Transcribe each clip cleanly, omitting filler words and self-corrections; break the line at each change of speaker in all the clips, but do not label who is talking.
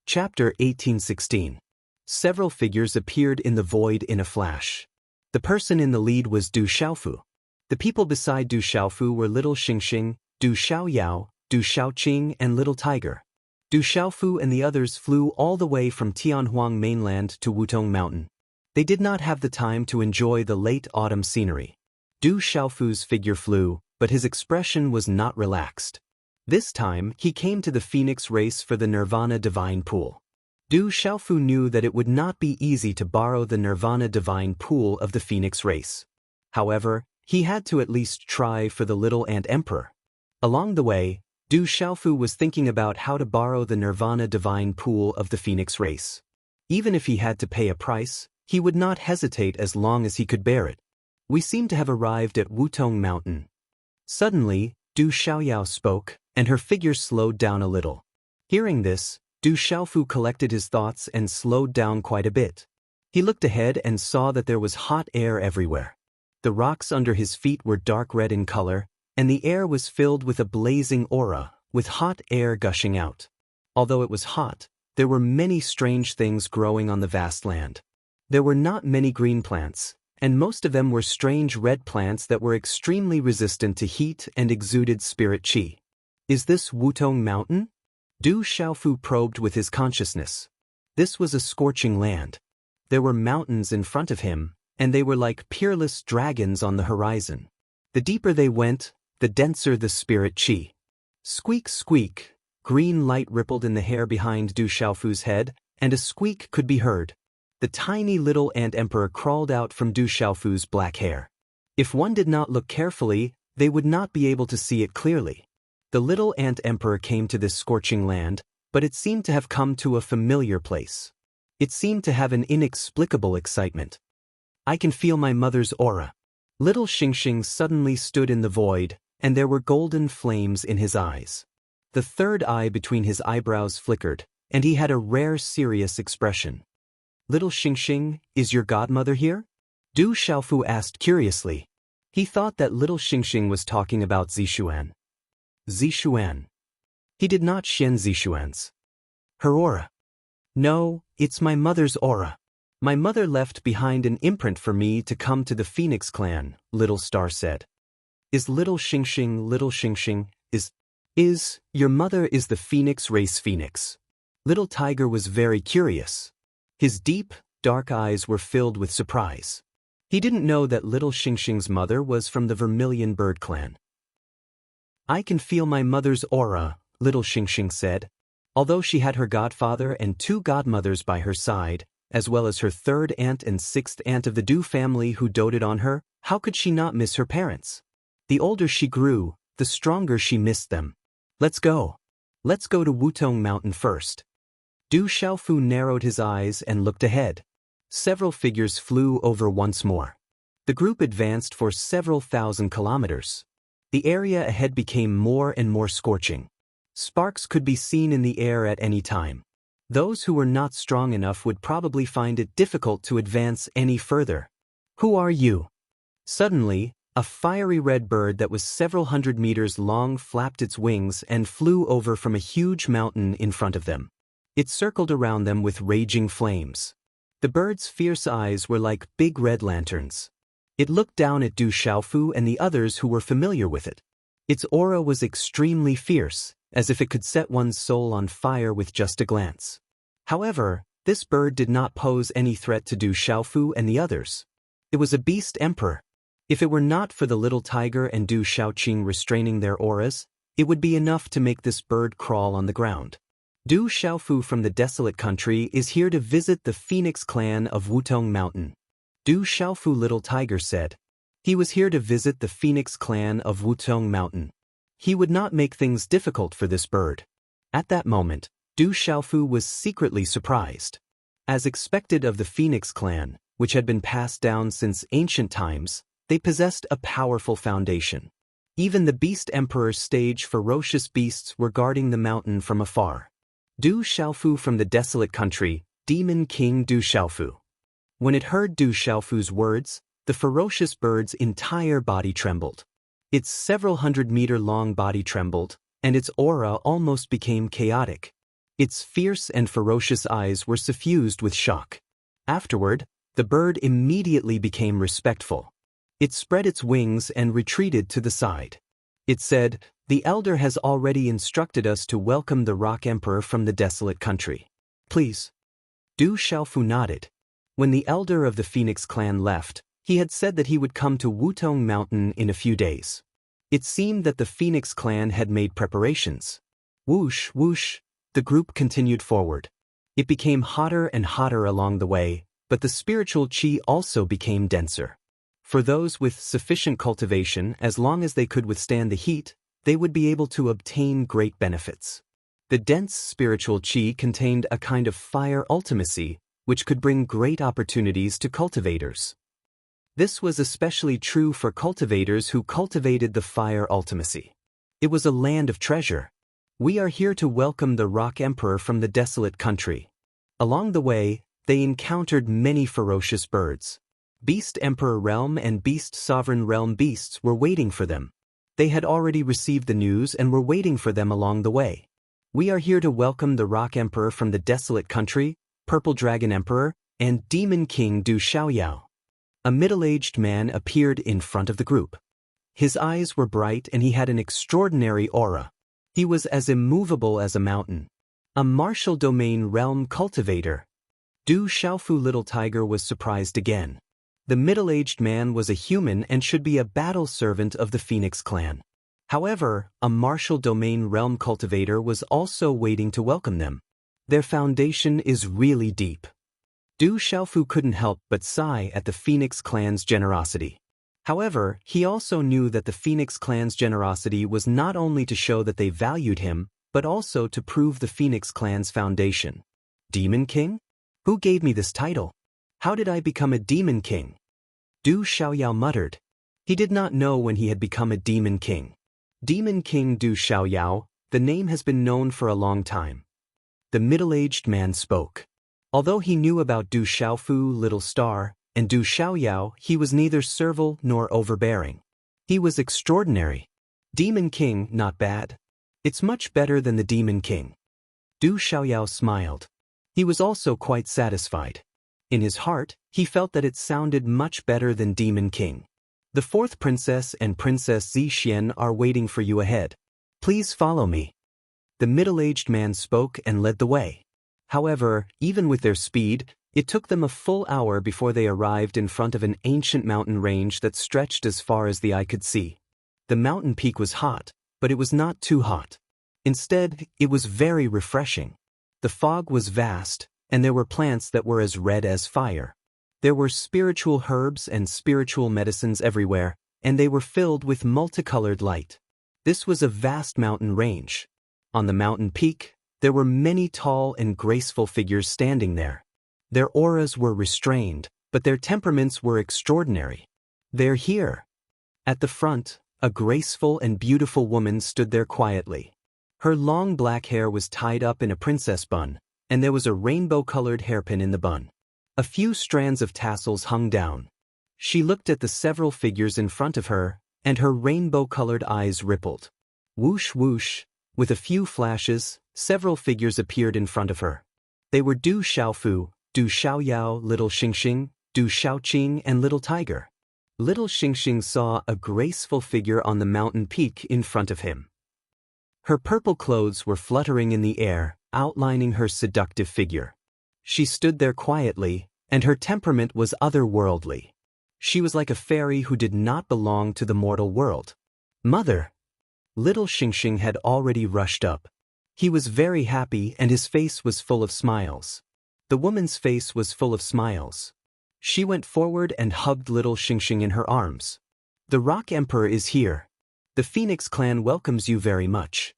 Chapter 1816. Several figures appeared in the void in a flash. The person in the lead was Du Xiaofu. The people beside Du Xiaofu were Little Xingxing, Du Xiaoyao, Du Xiaoqing, and Little Tiger. Du Xiaofu and the others flew all the way from Tianhuang mainland to Wutong Mountain. They did not have the time to enjoy the late autumn scenery. Du Xiaofu's figure flew, but his expression was not relaxed. This time, he came to the Phoenix race for the Nirvana Divine Pool. Du Xiaofu knew that it would not be easy to borrow the Nirvana Divine Pool of the Phoenix race. However, he had to at least try for the Little Ant Emperor. Along the way, Du Xiaofu was thinking about how to borrow the Nirvana Divine Pool of the Phoenix race. Even if he had to pay a price, he would not hesitate as long as he could bear it. We seem to have arrived at Wutong Mountain. Suddenly, Du Xiaoyao spoke, and her figure slowed down a little. Hearing this, Du Xiaofu collected his thoughts and slowed down quite a bit. He looked ahead and saw that there was hot air everywhere. The rocks under his feet were dark red in color, and the air was filled with a blazing aura, with hot air gushing out. Although it was hot, there were many strange things growing on the vast land. There were not many green plants, and most of them were strange red plants that were extremely resistant to heat and exuded spirit qi. Is this Wutong Mountain? Du Xiaofu probed with his consciousness. This was a scorching land. There were mountains in front of him, and they were like peerless dragons on the horizon. The deeper they went, the denser the spirit qi. Squeak, squeak, green light rippled in the hair behind Du Xiaofu's head, and a squeak could be heard. The tiny little ant emperor crawled out from Du Xiaofu's black hair. If one did not look carefully, they would not be able to see it clearly. The little ant emperor came to this scorching land, but it seemed to have come to a familiar place. It seemed to have an inexplicable excitement. I can feel my mother's aura. Little Xingxing suddenly stood in the void, and there were golden flames in his eyes. The third eye between his eyebrows flickered, and he had a rare serious expression. Little Xingxing, is your godmother here? Du Xiaofu asked curiously. He thought that Little Xingxing was talking about Zixuan. Zixuan. He did not shen Zixuan's. Her aura. No, it's my mother's aura. My mother left behind an imprint for me to come to the Phoenix clan, Little Star said. Is Little Xingxing, is your mother is the Phoenix race Phoenix? Little Tiger was very curious. His deep, dark eyes were filled with surprise. He didn't know that Little Xingxing's mother was from the Vermilion Bird clan. I can feel my mother's aura, Little Xingxing said. Although she had her godfather and two godmothers by her side, as well as her third aunt and sixth aunt of the Du family who doted on her, how could she not miss her parents? The older she grew, the stronger she missed them. Let's go. Let's go to Wutong Mountain first. Du Xiaofu narrowed his eyes and looked ahead. Several figures flew over once more. The group advanced for several thousand kilometers. The area ahead became more and more scorching. Sparks could be seen in the air at any time. Those who were not strong enough would probably find it difficult to advance any further. Who are you? Suddenly, a fiery red bird that was several hundred meters long flapped its wings and flew over from a huge mountain in front of them. It circled around them with raging flames. The bird's fierce eyes were like big red lanterns. It looked down at Du Xiaofu and the others who were familiar with it. Its aura was extremely fierce, as if it could set one's soul on fire with just a glance. However, this bird did not pose any threat to Du Xiaofu and the others. It was a beast emperor. If it were not for the little tiger and Du Xiaoqing restraining their auras, it would be enough to make this bird crawl on the ground. Du Xiaofu from the desolate country is here to visit the Phoenix clan of Wutong Mountain. Du Xiaofu Little Tiger said. He was here to visit the Phoenix clan of Wutong Mountain. He would not make things difficult for this bird. At that moment, Du Xiaofu was secretly surprised. As expected of the Phoenix clan, which had been passed down since ancient times, they possessed a powerful foundation. Even the Beast Emperor stage ferocious beasts were guarding the mountain from afar. Du Xiaofu from the desolate country, Demon King Du Xiaofu. When it heard Du Xiaofu's words, the ferocious bird's entire body trembled. Its several hundred-meter-long body trembled, and its aura almost became chaotic. Its fierce and ferocious eyes were suffused with shock. Afterward, the bird immediately became respectful. It spread its wings and retreated to the side. It said, "The elder has already instructed us to welcome the Rock Emperor from the desolate country. Please." Du Xiaofu nodded. When the elder of the Phoenix clan left, he had said that he would come to Wutong Mountain in a few days. It seemed that the Phoenix clan had made preparations. Whoosh, whoosh, the group continued forward. It became hotter and hotter along the way, but the spiritual qi also became denser. For those with sufficient cultivation, as long as they could withstand the heat, they would be able to obtain great benefits. The dense spiritual qi contained a kind of fire ultimacy, which could bring great opportunities to cultivators. This was especially true for cultivators who cultivated the fire ultimacy. It was a land of treasure. "We are here to welcome the Rock Emperor from the desolate country." Along the way, they encountered many ferocious birds. Beast Emperor Realm and Beast Sovereign Realm beasts were waiting for them. They had already received the news and were waiting for them along the way. "We are here to welcome the Rock Emperor from the desolate country, Purple Dragon Emperor, and Demon King Du Xiaoyao." A middle-aged man appeared in front of the group. His eyes were bright and he had an extraordinary aura. He was as immovable as a mountain. A martial domain realm cultivator. Du Xiaofu Little Tiger was surprised again. The middle-aged man was a human and should be a battle servant of the Phoenix clan. However, a martial domain realm cultivator was also waiting to welcome them. Their foundation is really deep. Du Xiaofu couldn't help but sigh at the Phoenix clan's generosity. However, he also knew that the Phoenix clan's generosity was not only to show that they valued him, but also to prove the Phoenix clan's foundation. Demon King? Who gave me this title? How did I become a Demon King? Du Xiaoyao muttered. He did not know when he had become a Demon King. Demon King Du Xiaoyao, the name has been known for a long time. The middle-aged man spoke. Although he knew about Du Xiaofu Little Star and Du Xiaoyao, he was neither servile nor overbearing. He was extraordinary. Demon King, not bad. It's much better than the Demon King. Du Xiaoyao smiled. He was also quite satisfied. In his heart, he felt that it sounded much better than Demon King. "The fourth princess and Princess Zixian are waiting for you ahead. Please follow me." The middle-aged man spoke and led the way. However, even with their speed, it took them a full hour before they arrived in front of an ancient mountain range that stretched as far as the eye could see. The mountain peak was hot, but it was not too hot. Instead, it was very refreshing. The fog was vast, and there were plants that were as red as fire. There were spiritual herbs and spiritual medicines everywhere, and they were filled with multicolored light. This was a vast mountain range. On the mountain peak, there were many tall and graceful figures standing there. Their auras were restrained, but their temperaments were extraordinary. "They're here." At the front, a graceful and beautiful woman stood there quietly. Her long black hair was tied up in a princess bun, and there was a rainbow-colored hairpin in the bun. A few strands of tassels hung down. She looked at the several figures in front of her, and her rainbow-colored eyes rippled. Whoosh whoosh, with a few flashes, several figures appeared in front of her. They were Du Xiaofu, Du Xiaoyao, Little Xingxing, Du Xiaoqing, and Little Tiger. Little Xingxing saw a graceful figure on the mountain peak in front of him. Her purple clothes were fluttering in the air, outlining her seductive figure. She stood there quietly, and her temperament was otherworldly. She was like a fairy who did not belong to the mortal world. "Mother!" Little Xingxing had already rushed up. He was very happy and his face was full of smiles. The woman's face was full of smiles. She went forward and hugged Little Xingxing in her arms. "The Rock Emperor is here. The Phoenix clan welcomes you very much."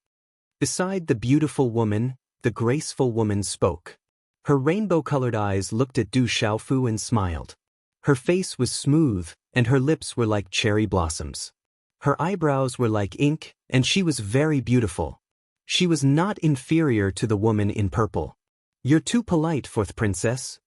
Beside the beautiful woman, the graceful woman spoke. Her rainbow-colored eyes looked at Du Xiaofu and smiled. Her face was smooth, and her lips were like cherry blossoms. Her eyebrows were like ink, and she was very beautiful. She was not inferior to the woman in purple. "You're too polite, fourth princess."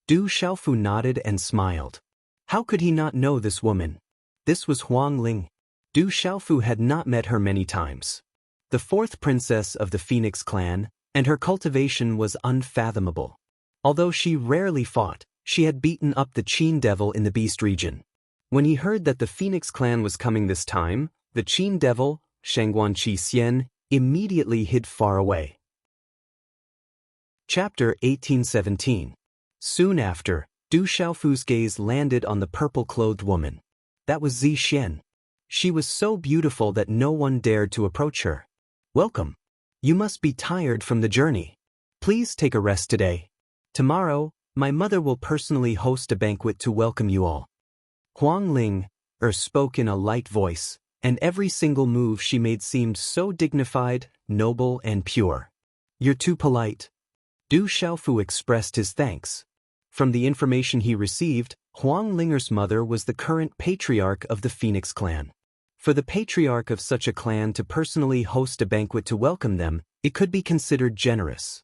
Du Xiaofu nodded and smiled. How could he not know this woman? This was Huang Ling. Du Xiaofu had not met her many times. The fourth princess of the Phoenix clan, and her cultivation was unfathomable. Although she rarely fought, she had beaten up the Qin devil in the Beast region. When he heard that the Phoenix clan was coming this time, the Qin devil, Shangguan Qi Xian, immediately hid far away. Chapter 1817. Soon after, Du Xiaofu's gaze landed on the purple-clothed woman. That was Zi Xian. She was so beautiful that no one dared to approach her. "Welcome. You must be tired from the journey. Please take a rest today. Tomorrow, my mother will personally host a banquet to welcome you all." Huang Ling spoke in a light voice, and every single move she made seemed so dignified, noble, and pure. "You're too polite." Du Xiaofu expressed his thanks. From the information he received, Huang Linger's mother was the current patriarch of the Phoenix clan. For the patriarch of such a clan to personally host a banquet to welcome them, it could be considered generous.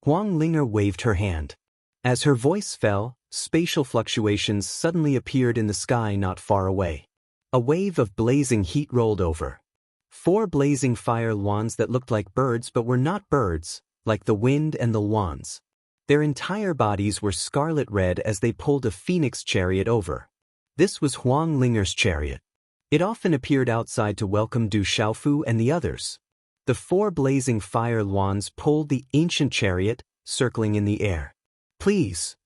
Huang Linger waved her hand. As her voice fell, spatial fluctuations suddenly appeared in the sky not far away. A wave of blazing heat rolled over. 4 blazing fire wands that looked like birds but were not birds, like the wind and the wands. Their entire bodies were scarlet red as they pulled a phoenix chariot over. This was Huang Linger's chariot. It often appeared outside to welcome Du Xiaofu and the others. The 4 blazing fire wands pulled the ancient chariot, circling in the air. "Please."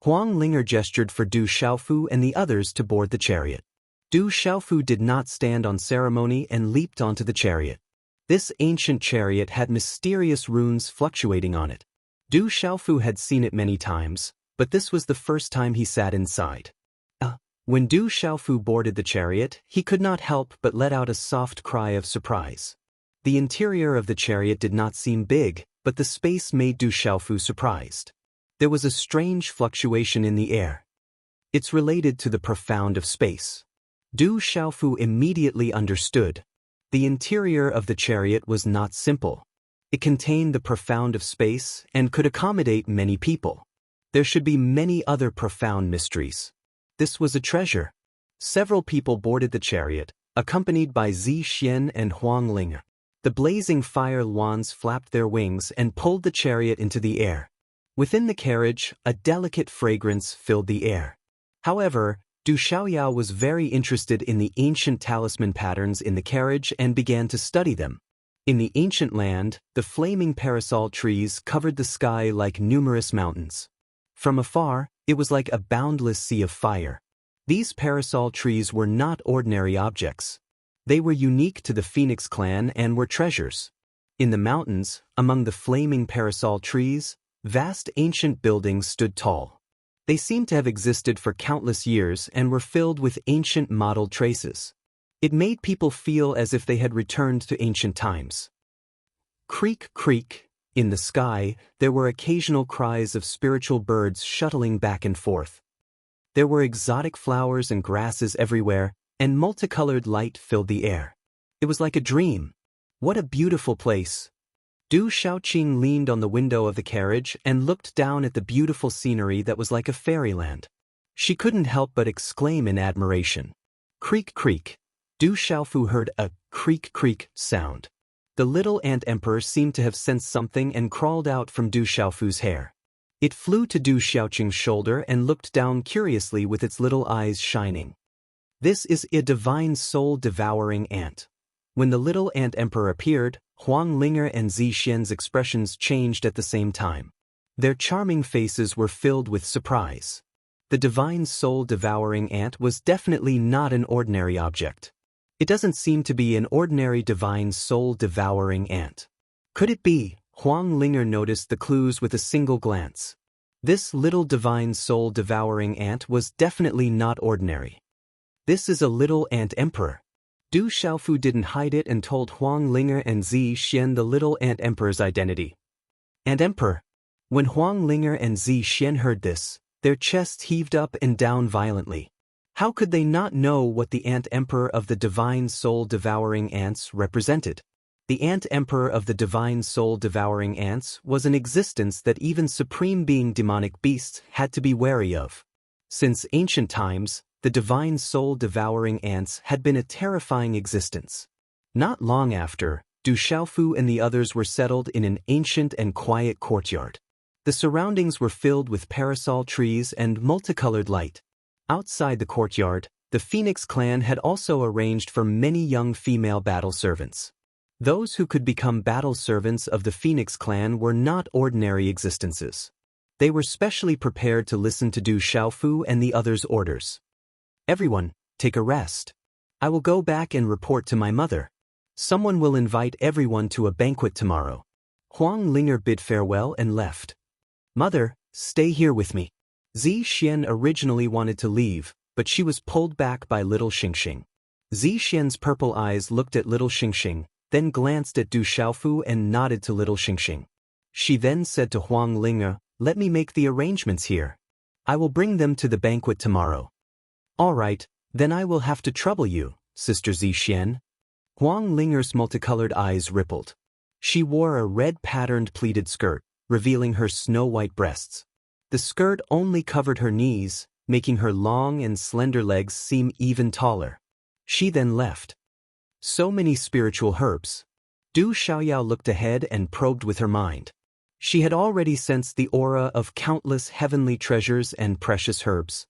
Huang Linger gestured for Du Xiaofu and the others to board the chariot. Du Xiaofu did not stand on ceremony and leaped onto the chariot. This ancient chariot had mysterious runes fluctuating on it. Du Xiaofu had seen it many times, but this was the first time he sat inside. When Du Xiaofu boarded the chariot, he could not help but let out a soft cry of surprise. The interior of the chariot did not seem big, but the space made Du Xiaofu surprised. There was a strange fluctuation in the air. It's related to the profound of space. Du Xiaofu immediately understood. The interior of the chariot was not simple. It contained the profound of space and could accommodate many people. There should be many other profound mysteries. This was a treasure. Several people boarded the chariot, accompanied by Zi Xian and Huang Ling. The blazing fire wands flapped their wings and pulled the chariot into the air. Within the carriage, a delicate fragrance filled the air. However, Du Xiaoyao was very interested in the ancient talisman patterns in the carriage and began to study them. In the ancient land, the flaming parasol trees covered the sky like numerous mountains. From afar, it was like a boundless sea of fire. These parasol trees were not ordinary objects. They were unique to the Phoenix clan and were treasures. In the mountains, among the flaming parasol trees, vast ancient buildings stood tall. They seemed to have existed for countless years and were filled with ancient mottled traces. It made people feel as if they had returned to ancient times. Creak, creak. In the sky, there were occasional cries of spiritual birds shuttling back and forth. There were exotic flowers and grasses everywhere, and multicolored light filled the air. It was like a dream. What a beautiful place. Du Xiaoqing leaned on the window of the carriage and looked down at the beautiful scenery that was like a fairyland. She couldn't help but exclaim in admiration. Creak, creak. Du Xiaofu heard a creak, creak sound. The little ant emperor seemed to have sensed something and crawled out from Du Xiaofu's hair. It flew to Du Xiaoqing's shoulder and looked down curiously with its little eyes shining. This is a divine soul-devouring ant. When the little ant emperor appeared, Huang Linger and Zi Xian's expressions changed at the same time. Their charming faces were filled with surprise. The divine soul-devouring ant was definitely not an ordinary object. It doesn't seem to be an ordinary divine soul-devouring ant. Could it be? Huang Linger noticed the clues with a single glance. This little divine soul-devouring ant was definitely not ordinary. This is a little ant emperor. Du Xiaofu didn't hide it and told Huang Linger and Zi Xian the little ant emperor's identity. Ant emperor. When Huang Linger and Zi Xian heard this, their chests heaved up and down violently. How could they not know what the ant emperor of the divine soul-devouring ants represented? The ant emperor of the divine soul-devouring ants was an existence that even supreme being demonic beasts had to be wary of. Since ancient times, the divine soul-devouring ants had been a terrifying existence. Not long after, Du Xiaofu and the others were settled in an ancient and quiet courtyard. The surroundings were filled with parasol trees and multicolored light. Outside the courtyard, the Phoenix clan had also arranged for many young female battle servants. Those who could become battle servants of the Phoenix clan were not ordinary existences. They were specially prepared to listen to Du Xiaofu and the others' orders. Everyone, take a rest. I will go back and report to my mother. Someone will invite everyone to a banquet tomorrow. Huang Linger bid farewell and left. Mother, stay here with me. Zi Xian originally wanted to leave, but she was pulled back by little Xingxing. Zi Xian's purple eyes looked at little Xingxing, then glanced at Du Xiaofu and nodded to little Xingxing. She then said to Huang Linger, let me make the arrangements here. I will bring them to the banquet tomorrow. All right, then I will have to trouble you, Sister Zi Xian. Huang Linger's multicolored eyes rippled. She wore a red-patterned pleated skirt, revealing her snow-white breasts. The skirt only covered her knees, making her long and slender legs seem even taller. She then left. So many spiritual herbs. Du Xiaoyao looked ahead and probed with her mind. She had already sensed the aura of countless heavenly treasures and precious herbs.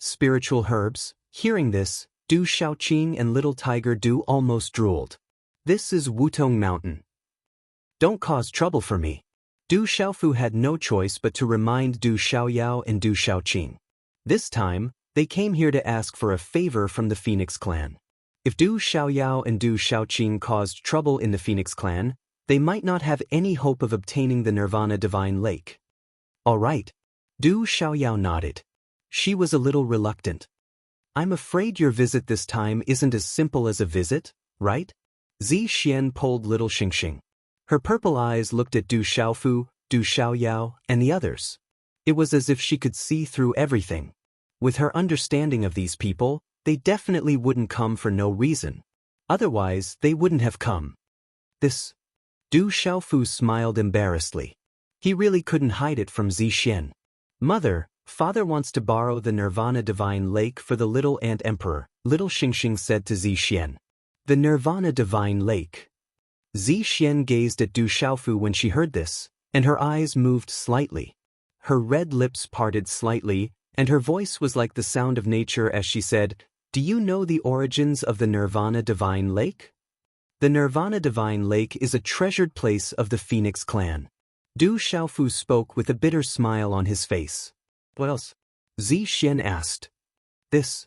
Spiritual herbs? Hearing this, Du Xiaoqing and little Tiger Du almost drooled. This is Wutong Mountain. Don't cause trouble for me. Du Xiaofu had no choice but to remind Du Xiaoyao and Du Xiaoqing. This time, they came here to ask for a favor from the Phoenix clan. If Du Xiaoyao and Du Xiaoqing caused trouble in the Phoenix clan, they might not have any hope of obtaining the Nirvana Divine Lake. All right. Du Xiaoyao nodded. She was a little reluctant. I'm afraid your visit this time isn't as simple as a visit, right? Zi Xian pulled little Xingxing. Her purple eyes looked at Du Xiaofu, Du Xiaoyao, and the others. It was as if she could see through everything. With her understanding of these people, they definitely wouldn't come for no reason. Otherwise, they wouldn't have come. Du Xiaofu smiled embarrassedly. He really couldn't hide it from Zi Xian. Mother, father wants to borrow the Nirvana Divine Lake for the little Ant Emperor, little Xingxing said to Zi Xian. The Nirvana Divine Lake. Zi Xian gazed at Du Xiaofu when she heard this, and her eyes moved slightly. Her red lips parted slightly, and her voice was like the sound of nature as she said, Do you know the origins of the Nirvana Divine Lake? The Nirvana Divine Lake is a treasured place of the Phoenix clan. Du Xiaofu spoke with a bitter smile on his face. What else? Zi Xian asked. This.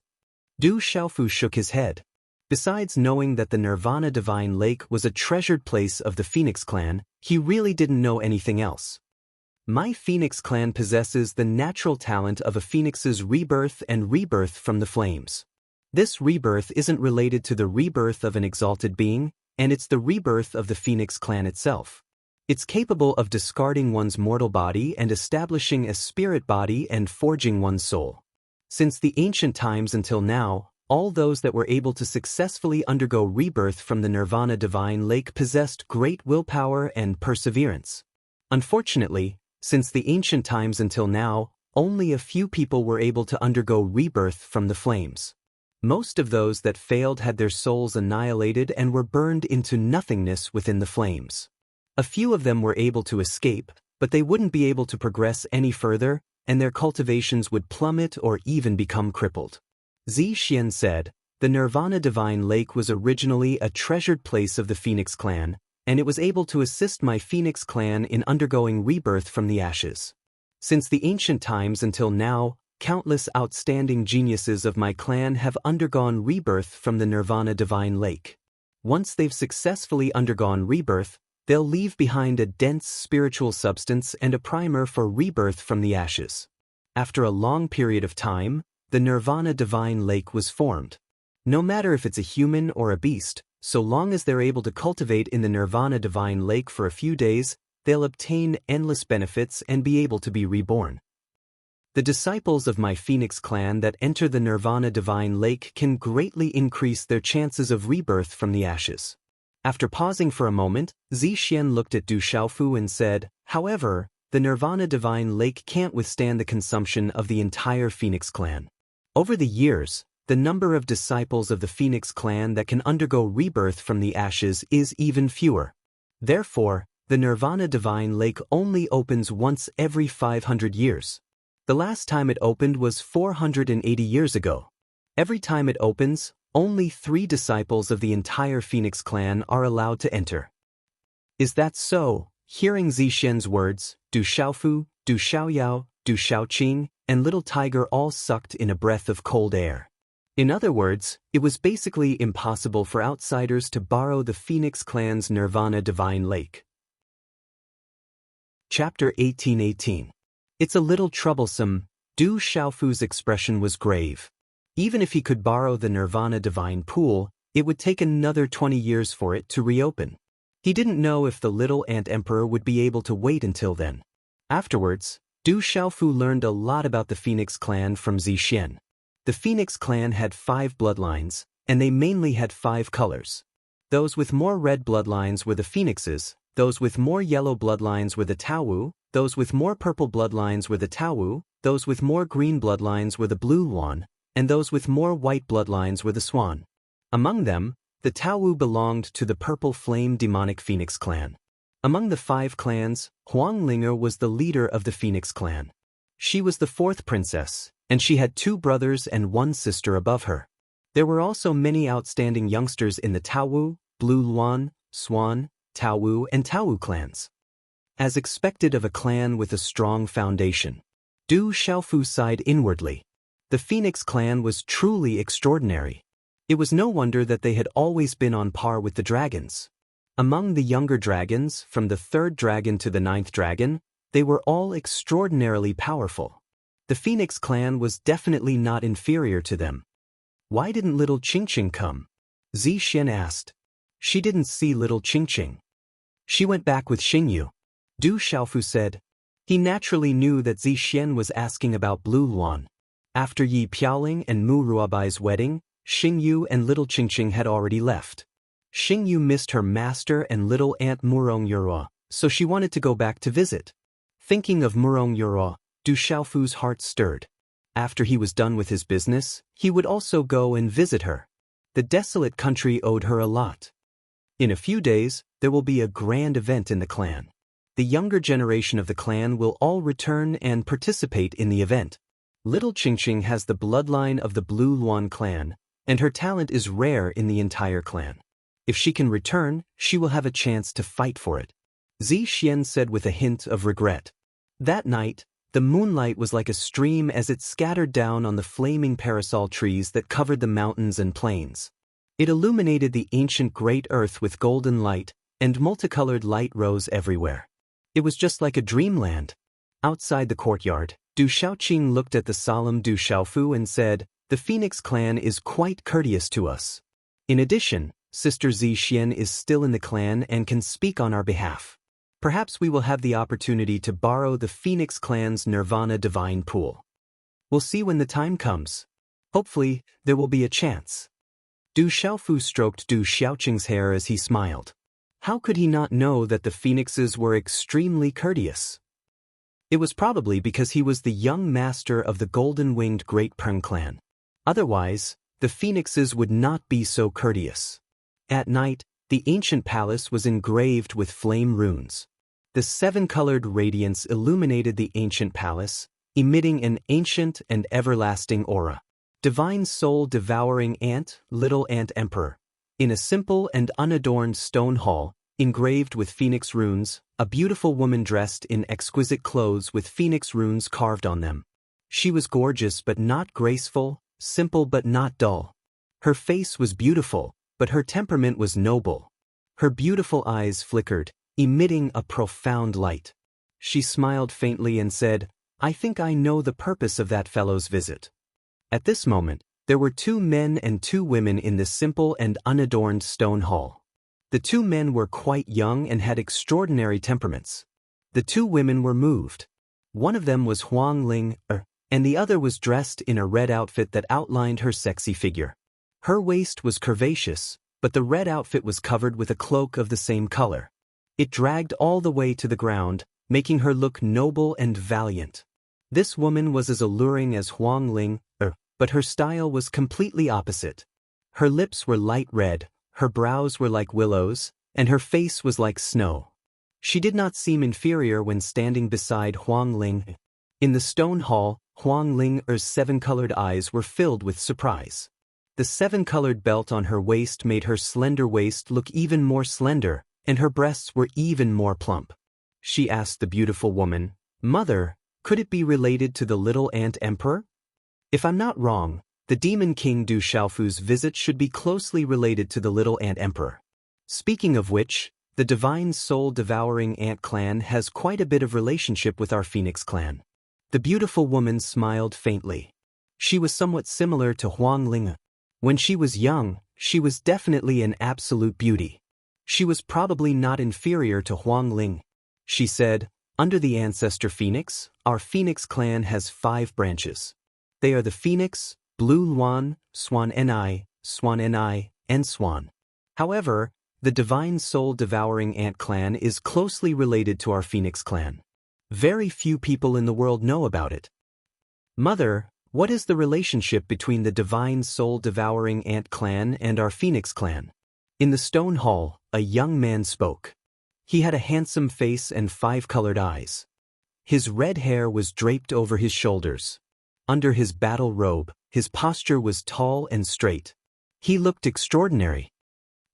Du Xiaofu shook his head. Besides knowing that the Nirvana Divine Lake was a treasured place of the Phoenix clan, he really didn't know anything else. My Phoenix clan possesses the natural talent of a phoenix's rebirth and rebirth from the flames. This rebirth isn't related to the rebirth of an exalted being, and it's the rebirth of the Phoenix clan itself. It's capable of discarding one's mortal body and establishing a spirit body and forging one's soul. Since the ancient times until now, all those that were able to successfully undergo rebirth from the Nirvana Divine Lake possessed great willpower and perseverance. Unfortunately, since the ancient times until now, only a few people were able to undergo rebirth from the flames. Most of those that failed had their souls annihilated and were burned into nothingness within the flames. A few of them were able to escape, but they wouldn't be able to progress any further, and their cultivations would plummet or even become crippled. Zi Xian said, the Nirvana Divine Lake was originally a treasured place of the Phoenix clan, and it was able to assist my Phoenix clan in undergoing rebirth from the ashes. Since the ancient times until now, countless outstanding geniuses of my clan have undergone rebirth from the Nirvana Divine Lake. Once they've successfully undergone rebirth, they'll leave behind a dense spiritual substance and a primer for rebirth from the ashes. After a long period of time, the Nirvana Divine Lake was formed. No matter if it's a human or a beast, so long as they're able to cultivate in the Nirvana Divine Lake for a few days, they'll obtain endless benefits and be able to be reborn. The disciples of my Phoenix clan that enter the Nirvana Divine Lake can greatly increase their chances of rebirth from the ashes. After pausing for a moment, Zi Xian looked at Du Xiaofu and said, However, the Nirvana Divine Lake can't withstand the consumption of the entire Phoenix clan. Over the years, the number of disciples of the Phoenix clan that can undergo rebirth from the ashes is even fewer. Therefore, the Nirvana Divine Lake only opens once every 500 years. The last time it opened was 480 years ago. Every time it opens, only 3 disciples of the entire Phoenix clan are allowed to enter. Is that so? Hearing Zixian's words, Du Xiaofu, Du Xiaoyao, Du Xiaoqing, and Little Tiger all sucked in a breath of cold air. In other words, it was basically impossible for outsiders to borrow the Phoenix clan's Nirvana Divine Lake. Chapter 1818. It's a little troublesome. Du Xiaofu's expression was grave. Even if he could borrow the Nirvana Divine Pool, it would take another 20 years for it to reopen. He didn't know if the little ant emperor would be able to wait until then. Afterwards, Du Xiaofu learned a lot about the Phoenix clan from Zixian. The Phoenix clan had 5 bloodlines, and they mainly had 5 colors. Those with more red bloodlines were the Phoenixes, those with more yellow bloodlines were the Taowu, those with more purple bloodlines were the Taowu, those with more green bloodlines were the Blue Luan, and those with more white bloodlines were the Swan. Among them, the Taowu belonged to the Purple Flame Demonic Phoenix clan. Among the 5 clans, Huang Linger was the leader of the Phoenix clan. She was the 4th princess, and she had 2 brothers and 1 sister above her. There were also many outstanding youngsters in the Taowu, Blue Luan, Swan, Taowu, and Taowu clans. As expected of a clan with a strong foundation, Du Xiaofu sighed inwardly. The Phoenix clan was truly extraordinary. It was no wonder that they had always been on par with the dragons. Among the younger dragons, from the 3rd dragon to the 9th dragon, they were all extraordinarily powerful. The Phoenix clan was definitely not inferior to them. Why didn't little Qingqing come? Zixian asked. She didn't see little Qingqing. She went back with Xingyu. Du Xiaofu said. He naturally knew that Zixian was asking about Blue Luan. After Yi Piaoling and Mu Ruobai's wedding, Xingyu and little Qingqing had already left. Xingyu missed her master and little aunt Murong Yuro, so she wanted to go back to visit. Thinking of Murong Yuro, Du Xiaofu's heart stirred. After he was done with his business, he would also go and visit her. The desolate country owed her a lot. In a few days, there will be a grand event in the clan. The younger generation of the clan will all return and participate in the event. Little Qingqing has the bloodline of the Blue Luan clan, and her talent is rare in the entire clan. If she can return, she will have a chance to fight for it. Zixian said with a hint of regret. That night, the moonlight was like a stream as it scattered down on the flaming parasol trees that covered the mountains and plains. It illuminated the ancient great earth with golden light, and multicolored light rose everywhere. It was just like a dreamland. Outside the courtyard, Du Xiaoqing looked at the solemn Du Xiaofu and said, "The Phoenix clan is quite courteous to us. In addition, Sister Zixian is still in the clan and can speak on our behalf. Perhaps we will have the opportunity to borrow the Phoenix clan's Nirvana Divine Pool. We'll see when the time comes. Hopefully, there will be a chance." Du Xiaofu stroked Du Xiaoqing's hair as he smiled. How could he not know that the Phoenixes were extremely courteous? It was probably because he was the young master of the golden-winged Great Peng clan. Otherwise, the Phoenixes would not be so courteous. At night, the ancient palace was engraved with flame runes. The 7-colored radiance illuminated the ancient palace, emitting an ancient and everlasting aura. Divine soul-devouring ant, little ant emperor. In a simple and unadorned stone hall, engraved with phoenix runes, a beautiful woman dressed in exquisite clothes with phoenix runes carved on them. She was gorgeous but not graceful, simple but not dull. Her face was beautiful, but her temperament was noble. Her beautiful eyes flickered, emitting a profound light. She smiled faintly and said, "I think I know the purpose of that fellow's visit." At this moment, there were 2 men and 2 women in this simple and unadorned stone hall. The 2 men were quite young and had extraordinary temperaments. The 2 women were moved. One of them was Huang Ling, and the other was dressed in a red outfit that outlined her sexy figure. Her waist was curvaceous, but the red outfit was covered with a cloak of the same color. It dragged all the way to the ground, making her look noble and valiant. This woman was as alluring as Huang Ling, but her style was completely opposite. Her lips were light red, her brows were like willows, and her face was like snow. She did not seem inferior when standing beside Huang Ling. In the stone hall, Huang Ling's seven-colored eyes were filled with surprise. The seven-colored belt on her waist made her slender waist look even more slender, and her breasts were even more plump. She asked the beautiful woman, "Mother, could it be related to the little ant emperor? If I'm not wrong, the demon king Du Xiaofu's visit should be closely related to the little ant emperor. Speaking of which, the divine soul-devouring ant clan has quite a bit of relationship with our phoenix clan." The beautiful woman smiled faintly. She was somewhat similar to Huang Ling. When she was young, she was definitely an absolute beauty. She was probably not inferior to Huang Ling. She said, "Under the ancestor phoenix, our phoenix clan has 5 branches. They are the phoenix, blue luan, swan ni, and swan. However, the divine soul-devouring ant clan is closely related to our phoenix clan. Very few people in the world know about it." "Mother, what is the relationship between the divine soul-devouring ant clan and our phoenix clan?" In the stone hall, a young man spoke. He had a handsome face and 5-colored eyes. His red hair was draped over his shoulders. Under his battle robe, his posture was tall and straight. He looked extraordinary.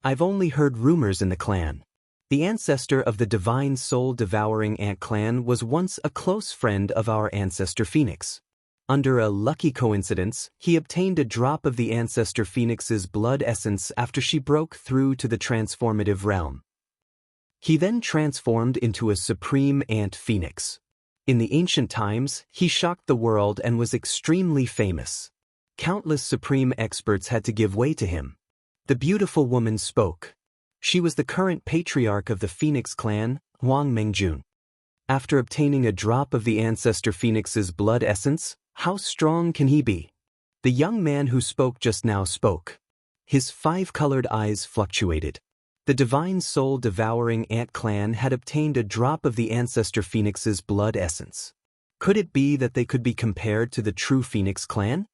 "I've only heard rumors in the clan. The ancestor of the divine soul-devouring ant clan was once a close friend of our ancestor phoenix. Under a lucky coincidence, he obtained a drop of the ancestor phoenix's blood essence after she broke through to the transformative realm. He then transformed into a supreme ant phoenix. In the ancient times, he shocked the world and was extremely famous. Countless supreme experts had to give way to him." The beautiful woman spoke. She was the current patriarch of the Phoenix clan, Huang Mengjun. After obtaining a drop of the ancestor phoenix's blood essence, how strong can he be? The young man who spoke just now spoke. His 5-colored eyes fluctuated. The divine soul-devouring ant clan had obtained a drop of the ancestor phoenix's blood essence. Could it be that they could be compared to the true Phoenix clan?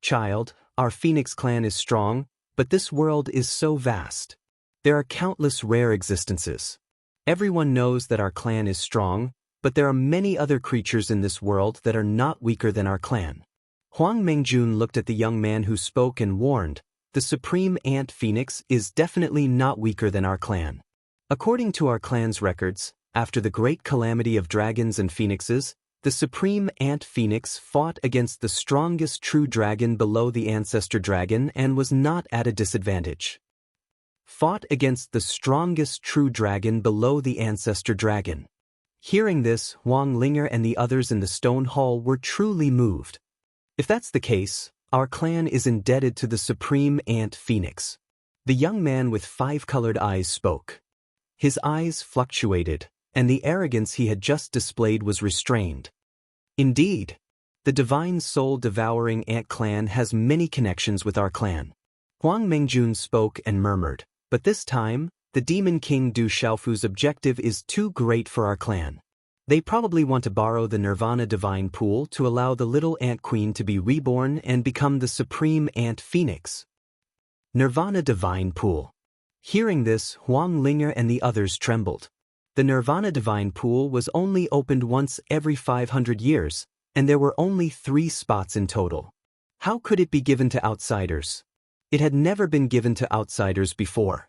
"Child, our Phoenix clan is strong, but this world is so vast. There are countless rare existences. Everyone knows that our clan is strong, but there are many other creatures in this world that are not weaker than our clan." Huang Mengjun looked at the young man who spoke and warned, "The supreme ant phoenix is definitely not weaker than our clan. According to our clan's records, after the great calamity of dragons and phoenixes, the supreme ant phoenix fought against the strongest true dragon below the ancestor dragon and was not at a disadvantage." Fought against the strongest true dragon below the ancestor dragon. Hearing this, Huang Linger and the others in the stone hall were truly moved. "If that's the case, our clan is indebted to the supreme ant phoenix." The young man with 5-colored eyes spoke. His eyes fluctuated, and the arrogance he had just displayed was restrained. "Indeed, the divine soul-devouring ant clan has many connections with our clan." Huang Mengjun spoke and murmured, "But this time, the demon king Du Xiaofu's objective is too great for our clan. They probably want to borrow the Nirvana Divine Pool to allow the little ant queen to be reborn and become the supreme ant phoenix." Nirvana Divine Pool. Hearing this, Huang Linger and the others trembled. The Nirvana Divine Pool was only opened once every 500 years, and there were only 3 spots in total. How could it be given to outsiders? It had never been given to outsiders before.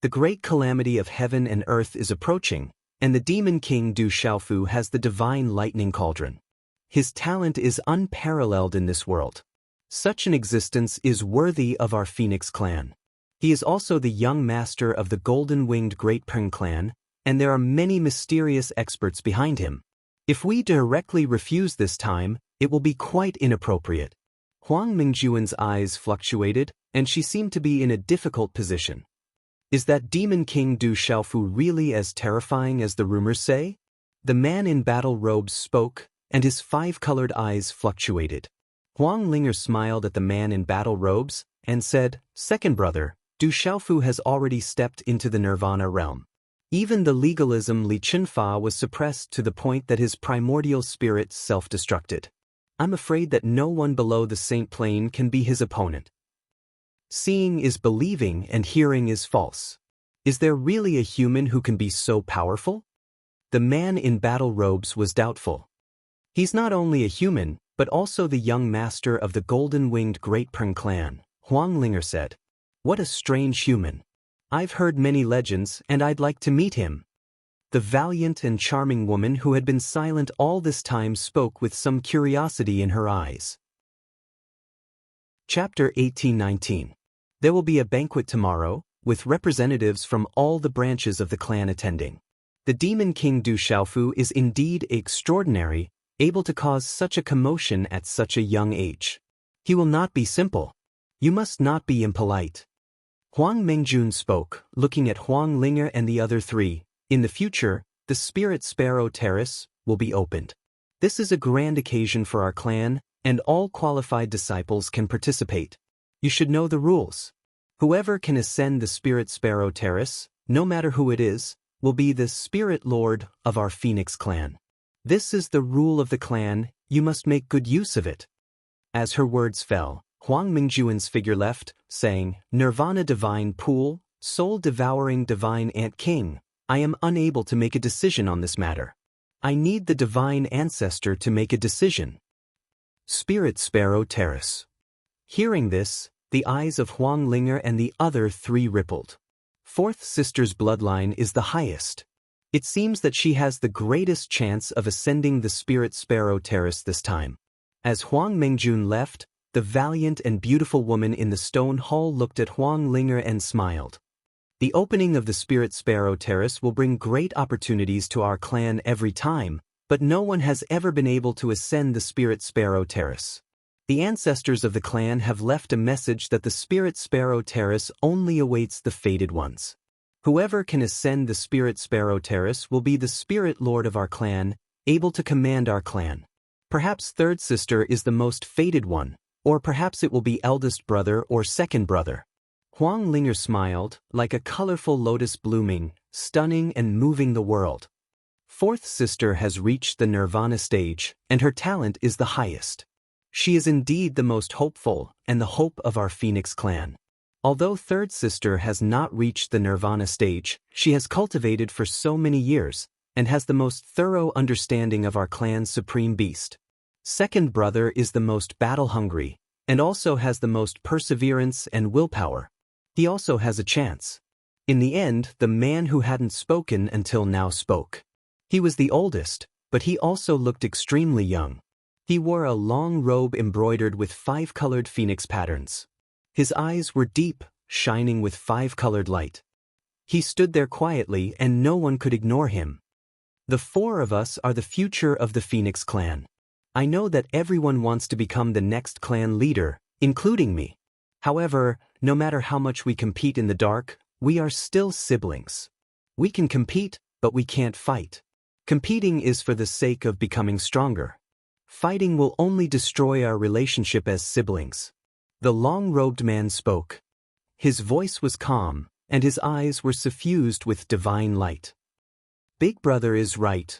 The great calamity of heaven and earth is approaching, and the demon king Du Xiaofu has the divine lightning cauldron. His talent is unparalleled in this world. Such an existence is worthy of our Phoenix clan. He is also the young master of the golden-winged Great Peng clan, and there are many mysterious experts behind him. If we directly refuse this time, it will be quite inappropriate." Huang Mingjuan's eyes fluctuated, and she seemed to be in a difficult position. Is that demon king Du Xiaofu really as terrifying as the rumors say? The man in battle robes spoke, and his 5-colored eyes fluctuated. Huang Linger smiled at the man in battle robes and said, "Second brother, Du Xiaofu has already stepped into the Nirvana realm. Even the legalism Li Chunfa was suppressed to the point that his primordial spirit self-destructed. I'm afraid that no one below the Saint Plane can be his opponent. Seeing is believing and hearing is false. Is there really a human who can be so powerful? The man in battle robes was doubtful. He's not only a human, but also the young master of the golden-winged Great Pern clan, Huang Linger said. What a strange human. I've heard many legends and I'd like to meet him. The valiant and charming woman who had been silent all this time spoke with some curiosity in her eyes. Chapter 1819. There will be a banquet tomorrow, with representatives from all the branches of the clan attending. The Demon King Du Xiaofu is indeed extraordinary, able to cause such a commotion at such a young age. He will not be simple. You must not be impolite. Huang Mengjun spoke, looking at Huang Linger and the other three. In the future, the Spirit Sparrow Terrace will be opened. This is a grand occasion for our clan, and all qualified disciples can participate. You should know the rules. Whoever can ascend the Spirit Sparrow Terrace, no matter who it is, will be the Spirit Lord of our Phoenix clan. This is the rule of the clan, you must make good use of it. As her words fell, Huang Mingjuan's figure left, saying, Nirvana Divine Pool, Soul-Devouring Divine Ant King, I am unable to make a decision on this matter. I need the Divine Ancestor to make a decision. Spirit Sparrow Terrace. Hearing this, the eyes of Huang Linger and the other three rippled. Fourth sister's bloodline is the highest. It seems that she has the greatest chance of ascending the Spirit Sparrow Terrace this time. As Huang Mengjun left, the valiant and beautiful woman in the stone hall looked at Huang Linger and smiled. The opening of the Spirit Sparrow Terrace will bring great opportunities to our clan every time, but no one has ever been able to ascend the Spirit Sparrow Terrace. The ancestors of the clan have left a message that the Spirit Sparrow Terrace only awaits the fated ones. Whoever can ascend the Spirit Sparrow Terrace will be the Spirit Lord of our clan, able to command our clan. Perhaps third sister is the most fated one, or perhaps it will be eldest brother or second brother. Huang Linger smiled, like a colorful lotus blooming, stunning and moving the world. Fourth sister has reached the Nirvana stage, and her talent is the highest. She is indeed the most hopeful and the hope of our Phoenix clan. Although third sister has not reached the Nirvana stage, she has cultivated for so many years, and has the most thorough understanding of our clan's supreme beast. Second brother is the most battle-hungry, and also has the most perseverance and willpower. He also has a chance. In the end, the man who hadn't spoken until now spoke. He was the oldest, but he also looked extremely young. He wore a long robe embroidered with 5-colored phoenix patterns. His eyes were deep, shining with 5-colored light. He stood there quietly and no one could ignore him. The four of us are the future of the Phoenix clan. I know that everyone wants to become the next clan leader, including me. However, no matter how much we compete in the dark, we are still siblings. We can compete, but we can't fight. Competing is for the sake of becoming stronger. Fighting will only destroy our relationship as siblings. The long-robed man spoke. His voice was calm, and his eyes were suffused with divine light. Big brother is right.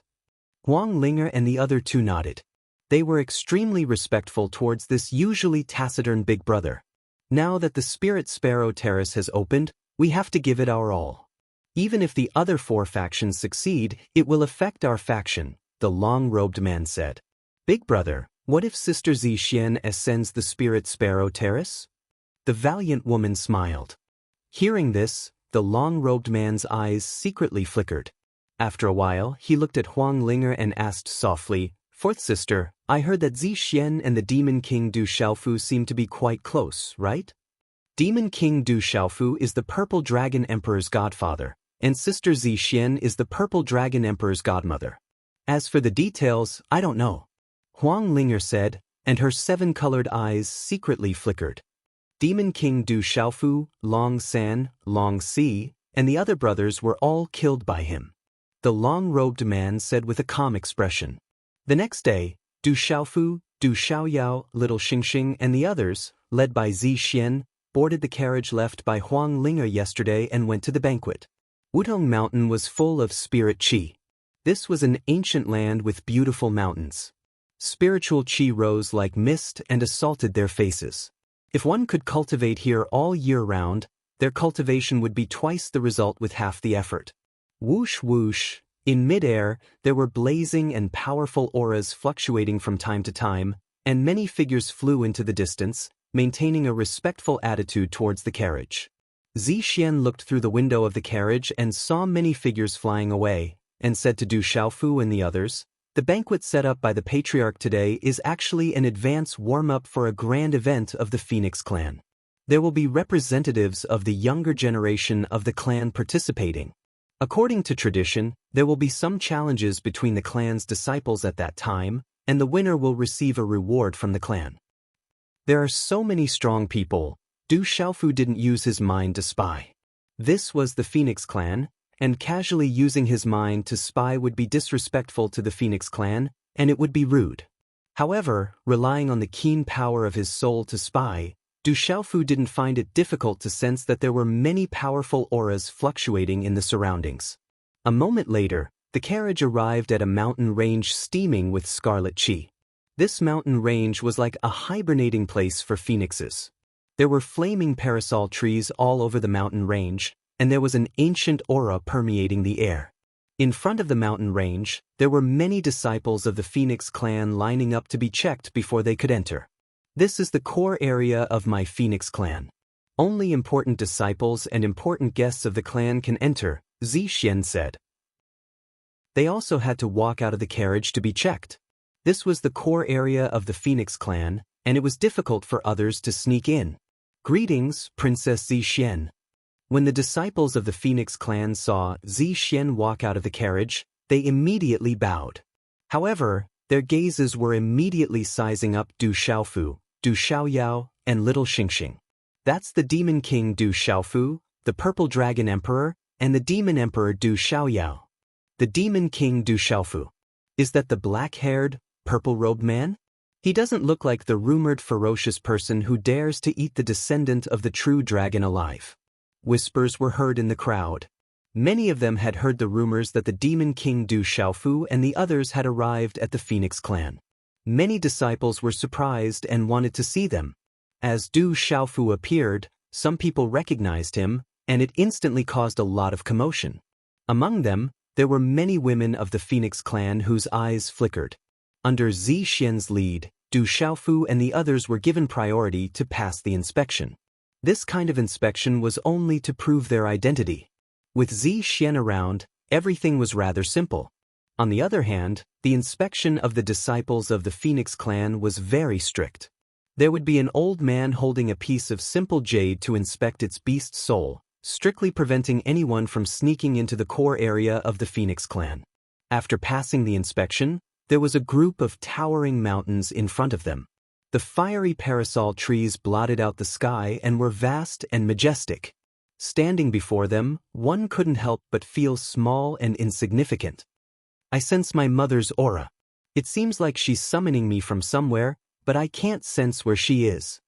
Huang Linger and the other two nodded. They were extremely respectful towards this usually taciturn big brother. Now that the Spirit Sparrow Terrace has opened, we have to give it our all. Even if the other four factions succeed, it will affect our faction, the long-robed man said. Big brother, what if Sister Zixian ascends the Spirit Sparrow Terrace? The valiant woman smiled. Hearing this, the long-robed man's eyes secretly flickered. After a while, he looked at Huang Linger and asked softly, Fourth sister, I heard that Zixian and the Demon King Du Xiaofu seem to be quite close, right? Demon King Du Xiaofu is the Purple Dragon Emperor's godfather, and Sister Zixian is the Purple Dragon Emperor's godmother. As for the details, I don't know. Huang Linger said, and her 7-colored eyes secretly flickered. Demon King Du Xiaofu, Long San, Long Si, and the other brothers were all killed by him. The long-robed man said with a calm expression. The next day, Du Xiaofu, Du Xiaoyao, Little Xingxing, and the others, led by Zixian, boarded the carriage left by Huang Linger yesterday and went to the banquet. Wudong Mountain was full of spirit qi. This was an ancient land with beautiful mountains. Spiritual chi rose like mist and assaulted their faces. If one could cultivate here all year round, their cultivation would be twice the result with half the effort. Whoosh whoosh. In mid-air, there were blazing and powerful auras fluctuating from time to time, and many figures flew into the distance, maintaining a respectful attitude towards the carriage. Zixian looked through the window of the carriage and saw many figures flying away, and said to Du Xiaofu and the others, "The banquet set up by the patriarch today is actually an advance warm-up for a grand event of the Phoenix clan. There will be representatives of the younger generation of the clan participating. According to tradition, there will be some challenges between the clan's disciples at that time, and the winner will receive a reward from the clan." There are so many strong people. Du Xiaofu didn't use his mind to spy. This was the Phoenix clan, and casually using his mind to spy would be disrespectful to the Phoenix clan, and it would be rude. However, relying on the keen power of his soul to spy, Du Xiaofu didn't find it difficult to sense that there were many powerful auras fluctuating in the surroundings. A moment later, the carriage arrived at a mountain range steaming with scarlet chi. This mountain range was like a hibernating place for phoenixes. There were flaming parasol trees all over the mountain range, and there was an ancient aura permeating the air. In front of the mountain range, there were many disciples of the Phoenix clan lining up to be checked before they could enter. "This is the core area of my Phoenix clan. Only important disciples and important guests of the clan can enter," Zixian said. They also had to walk out of the carriage to be checked. This was the core area of the Phoenix clan, and it was difficult for others to sneak in. "Greetings, Princess Zixian." When the disciples of the Phoenix clan saw Zixian walk out of the carriage, they immediately bowed. However, their gazes were immediately sizing up Du Xiaofu, Du Xiaoyao, and Little Xingxing. "That's the Demon King Du Xiaofu, the Purple Dragon Emperor, and the Demon Emperor Du Xiaoyao." The Demon King Du Xiaofu. Is that the black-haired, purple-robed man? He doesn't look like the rumored ferocious person who dares to eat the descendant of the true dragon alive. Whispers were heard in the crowd. Many of them had heard the rumors that the Demon King Du Xiaofu and the others had arrived at the Phoenix clan. Many disciples were surprised and wanted to see them. As Du Xiaofu appeared, some people recognized him, and it instantly caused a lot of commotion. Among them, there were many women of the Phoenix clan whose eyes flickered. Under Zixian's lead, Du Xiaofu and the others were given priority to pass the inspection. This kind of inspection was only to prove their identity. With Zixian around, everything was rather simple. On the other hand, the inspection of the disciples of the Phoenix clan was very strict. There would be an old man holding a piece of simple jade to inspect its beast soul, strictly preventing anyone from sneaking into the core area of the Phoenix clan. After passing the inspection, there was a group of towering mountains in front of them. The fiery parasol trees blotted out the sky and were vast and majestic. Standing before them, one couldn't help but feel small and insignificant. "I sense my mother's aura. It seems like she's summoning me from somewhere, but I can't sense where she is,"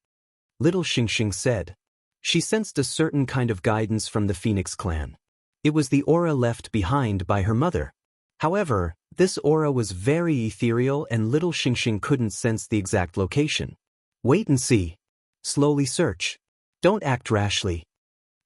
Little Xingxing said. She sensed a certain kind of guidance from the Phoenix clan. It was the aura left behind by her mother. However, this aura was very ethereal and Little Xingxing couldn't sense the exact location. "Wait and see. Slowly search. Don't act rashly,"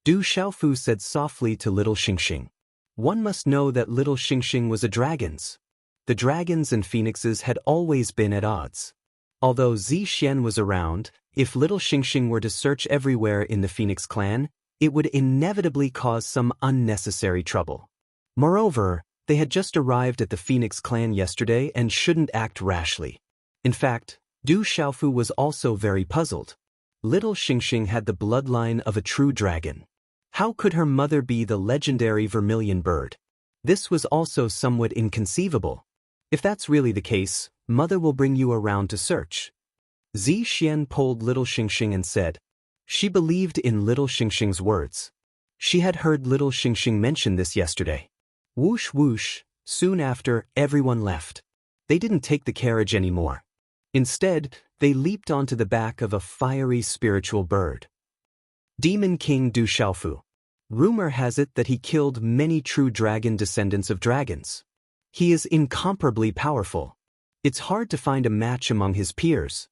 Du Xiaofu said softly to Little Xingxing. One must know that Little Xingxing was a dragon's. The dragons and phoenixes had always been at odds. Although Zixian was around, if Little Xingxing were to search everywhere in the Phoenix clan, it would inevitably cause some unnecessary trouble. Moreover, they had just arrived at the Phoenix clan yesterday and shouldn't act rashly. In fact, Du Xiaofu was also very puzzled. Little Xingxing had the bloodline of a true dragon. How could her mother be the legendary vermilion bird? This was also somewhat inconceivable. If that's really the case, Mother will bring you around to search. Zixian pulled Little Xingxing and said. She believed in Little Xingxing's words. She had heard Little Xingxing mention this yesterday. Whoosh whoosh, soon after, everyone left. They didn't take the carriage anymore. Instead, they leaped onto the back of a fiery spiritual bird. Demon King Du Xiaofu. Rumor has it that he killed many true dragon descendants of dragons. He is incomparably powerful. It's hard to find a match among his peers.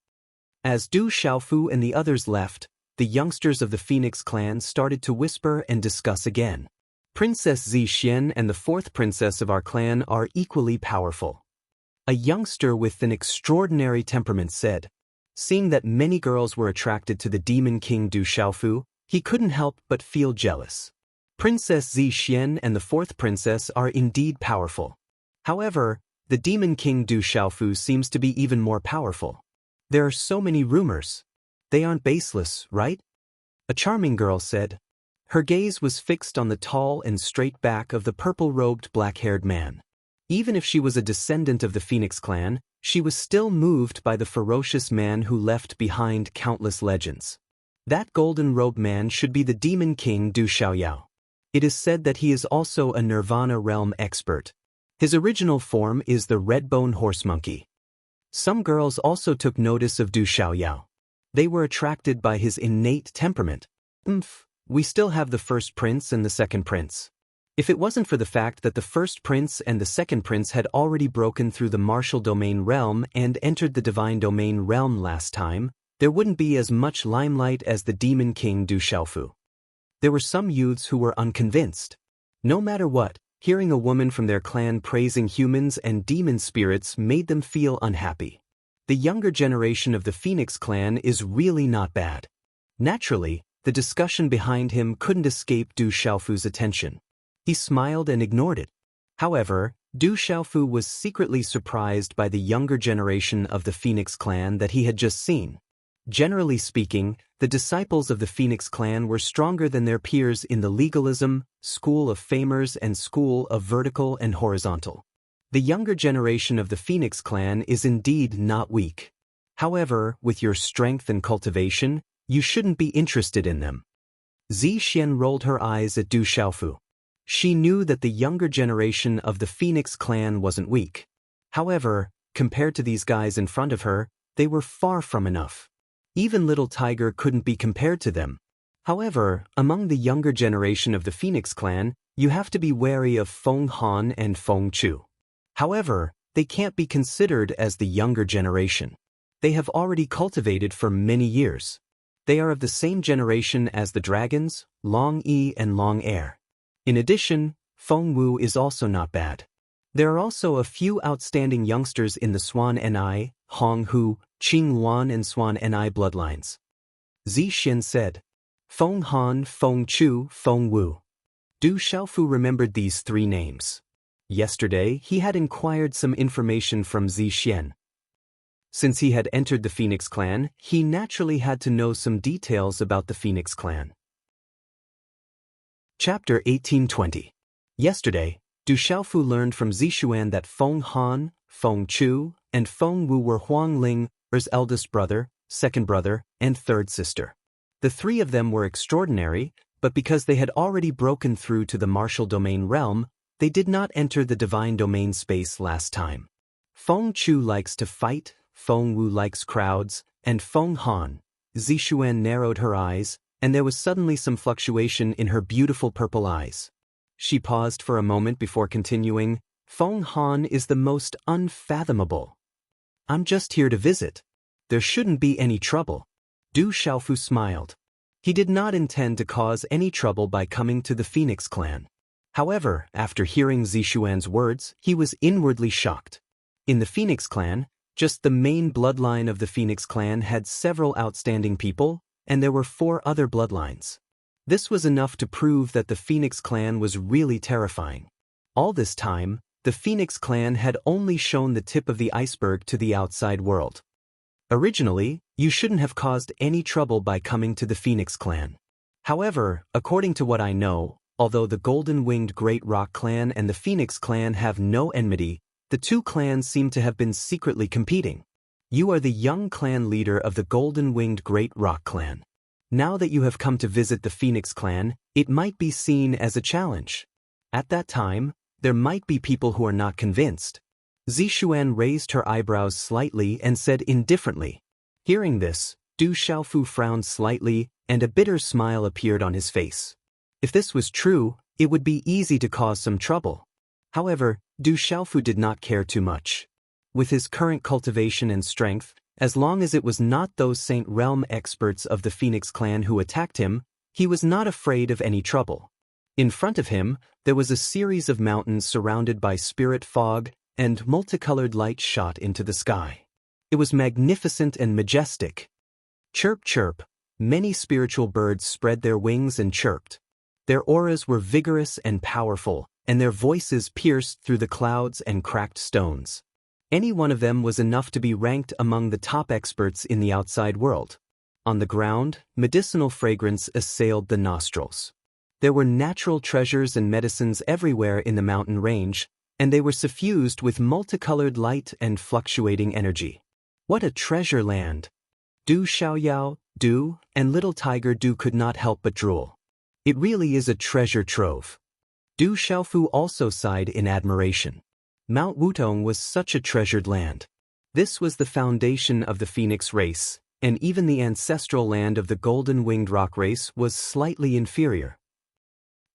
As Du Xiaofu and the others left, the youngsters of the Phoenix clan started to whisper and discuss again. Princess Zixuan and the fourth princess of our clan are equally powerful. A youngster with an extraordinary temperament said. Seeing that many girls were attracted to the demon king Du Xiaofu, he couldn't help but feel jealous. Princess Zixuan and the fourth princess are indeed powerful. However, the demon king Du Xiaofu seems to be even more powerful. There are so many rumors. They aren't baseless, right? A charming girl said. Her gaze was fixed on the tall and straight back of the purple-robed black-haired man. Even if she was a descendant of the Phoenix clan, she was still moved by the ferocious man who left behind countless legends. That golden-robed man should be the demon king Du Xiaoyao. It is said that he is also a Nirvana realm expert. His original form is the red-bone horse monkey. Some girls also took notice of Du Xiaoyao. They were attracted by his innate temperament. We still have the first prince and the second prince. If it wasn't for the fact that the first prince and the second prince had already broken through the martial domain realm and entered the divine domain realm last time, there wouldn't be as much limelight as the demon king Du Xiaofu. There were some youths who were unconvinced. No matter what, hearing a woman from their clan praising humans and demon spirits made them feel unhappy. The younger generation of the Phoenix clan is really not bad. Naturally, the discussion behind him couldn't escape Du Xiaofu's attention. He smiled and ignored it. However, Du Xiaofu was secretly surprised by the younger generation of the Phoenix clan that he had just seen. Generally speaking, the disciples of the Phoenix clan were stronger than their peers in the legalism, school of famers and school of vertical and horizontal. The younger generation of the Phoenix clan is indeed not weak. However, with your strength and cultivation, you shouldn't be interested in them. Zixuan rolled her eyes at Du Xiaofu. She knew that the younger generation of the Phoenix clan wasn't weak. However, compared to these guys in front of her, they were far from enough. Even Little Tiger couldn't be compared to them. However, among the younger generation of the Phoenix clan, you have to be wary of Feng Han and Feng Chu. However, they can't be considered as the younger generation. They have already cultivated for many years. They are of the same generation as the dragons, Long Yi and Long Air. In addition, Feng Wu is also not bad. There are also a few outstanding youngsters in the Swan Ni, Hong Hu, Qing Luan and Swan Ni bloodlines. Zixuan said. Feng Han, Feng Chu, Feng Wu. Du Xiaofu remembered these three names. Yesterday, he had inquired some information from Zixuan. Since he had entered the Phoenix clan, he naturally had to know some details about the Phoenix clan. Chapter 1820. Yesterday, Du Xiaofu learned from Zixuan that Feng Han, Feng Chu, and Feng Wu were Huang Ling's eldest brother, second brother, and third sister. The three of them were extraordinary, but because they had already broken through to the martial domain realm, they did not enter the divine domain space last time. Feng Chu likes to fight, Feng Wu likes crowds, and Feng Han. Zixuan narrowed her eyes, and there was suddenly some fluctuation in her beautiful purple eyes. She paused for a moment before continuing, Feng Han is the most unfathomable. I'm just here to visit. There shouldn't be any trouble. Du Xiaofu smiled. He did not intend to cause any trouble by coming to the Phoenix clan. However, after hearing Zixuan's words, he was inwardly shocked. In the Phoenix clan, just the main bloodline of the Phoenix clan had several outstanding people, and there were 4 other bloodlines. This was enough to prove that the Phoenix clan was really terrifying. All this time, the Phoenix clan had only shown the tip of the iceberg to the outside world. Originally, you shouldn't have caused any trouble by coming to the Phoenix clan. However, according to what I know, although the Golden-Winged Great Rock clan and the Phoenix clan have no enmity, the two clans seem to have been secretly competing. You are the young clan leader of the Golden-Winged Great Rock clan. Now that you have come to visit the Phoenix clan, it might be seen as a challenge. At that time, there might be people who are not convinced. Zixuan raised her eyebrows slightly and said indifferently. Hearing this, Du Xiaofu frowned slightly, and a bitter smile appeared on his face. If this was true, it would be easy to cause some trouble. However, Du Xiaofu did not care too much. With his current cultivation and strength, as long as it was not those Saint Realm experts of the Phoenix clan who attacked him, he was not afraid of any trouble. In front of him, there was a series of mountains surrounded by spirit fog, and multicolored light shot into the sky. It was magnificent and majestic. Chirp, chirp, many spiritual birds spread their wings and chirped. Their auras were vigorous and powerful, and their voices pierced through the clouds and cracked stones. Any one of them was enough to be ranked among the top experts in the outside world. On the ground, medicinal fragrance assailed the nostrils. There were natural treasures and medicines everywhere in the mountain range, and they were suffused with multicolored light and fluctuating energy. What a treasure land! Du Xiaoyao, Du, and little tiger Du could not help but drool. It really is a treasure trove. Du Xiaofu also sighed in admiration. Mount Wutong was such a treasured land. This was the foundation of the Phoenix race, and even the ancestral land of the golden-winged rock race was slightly inferior.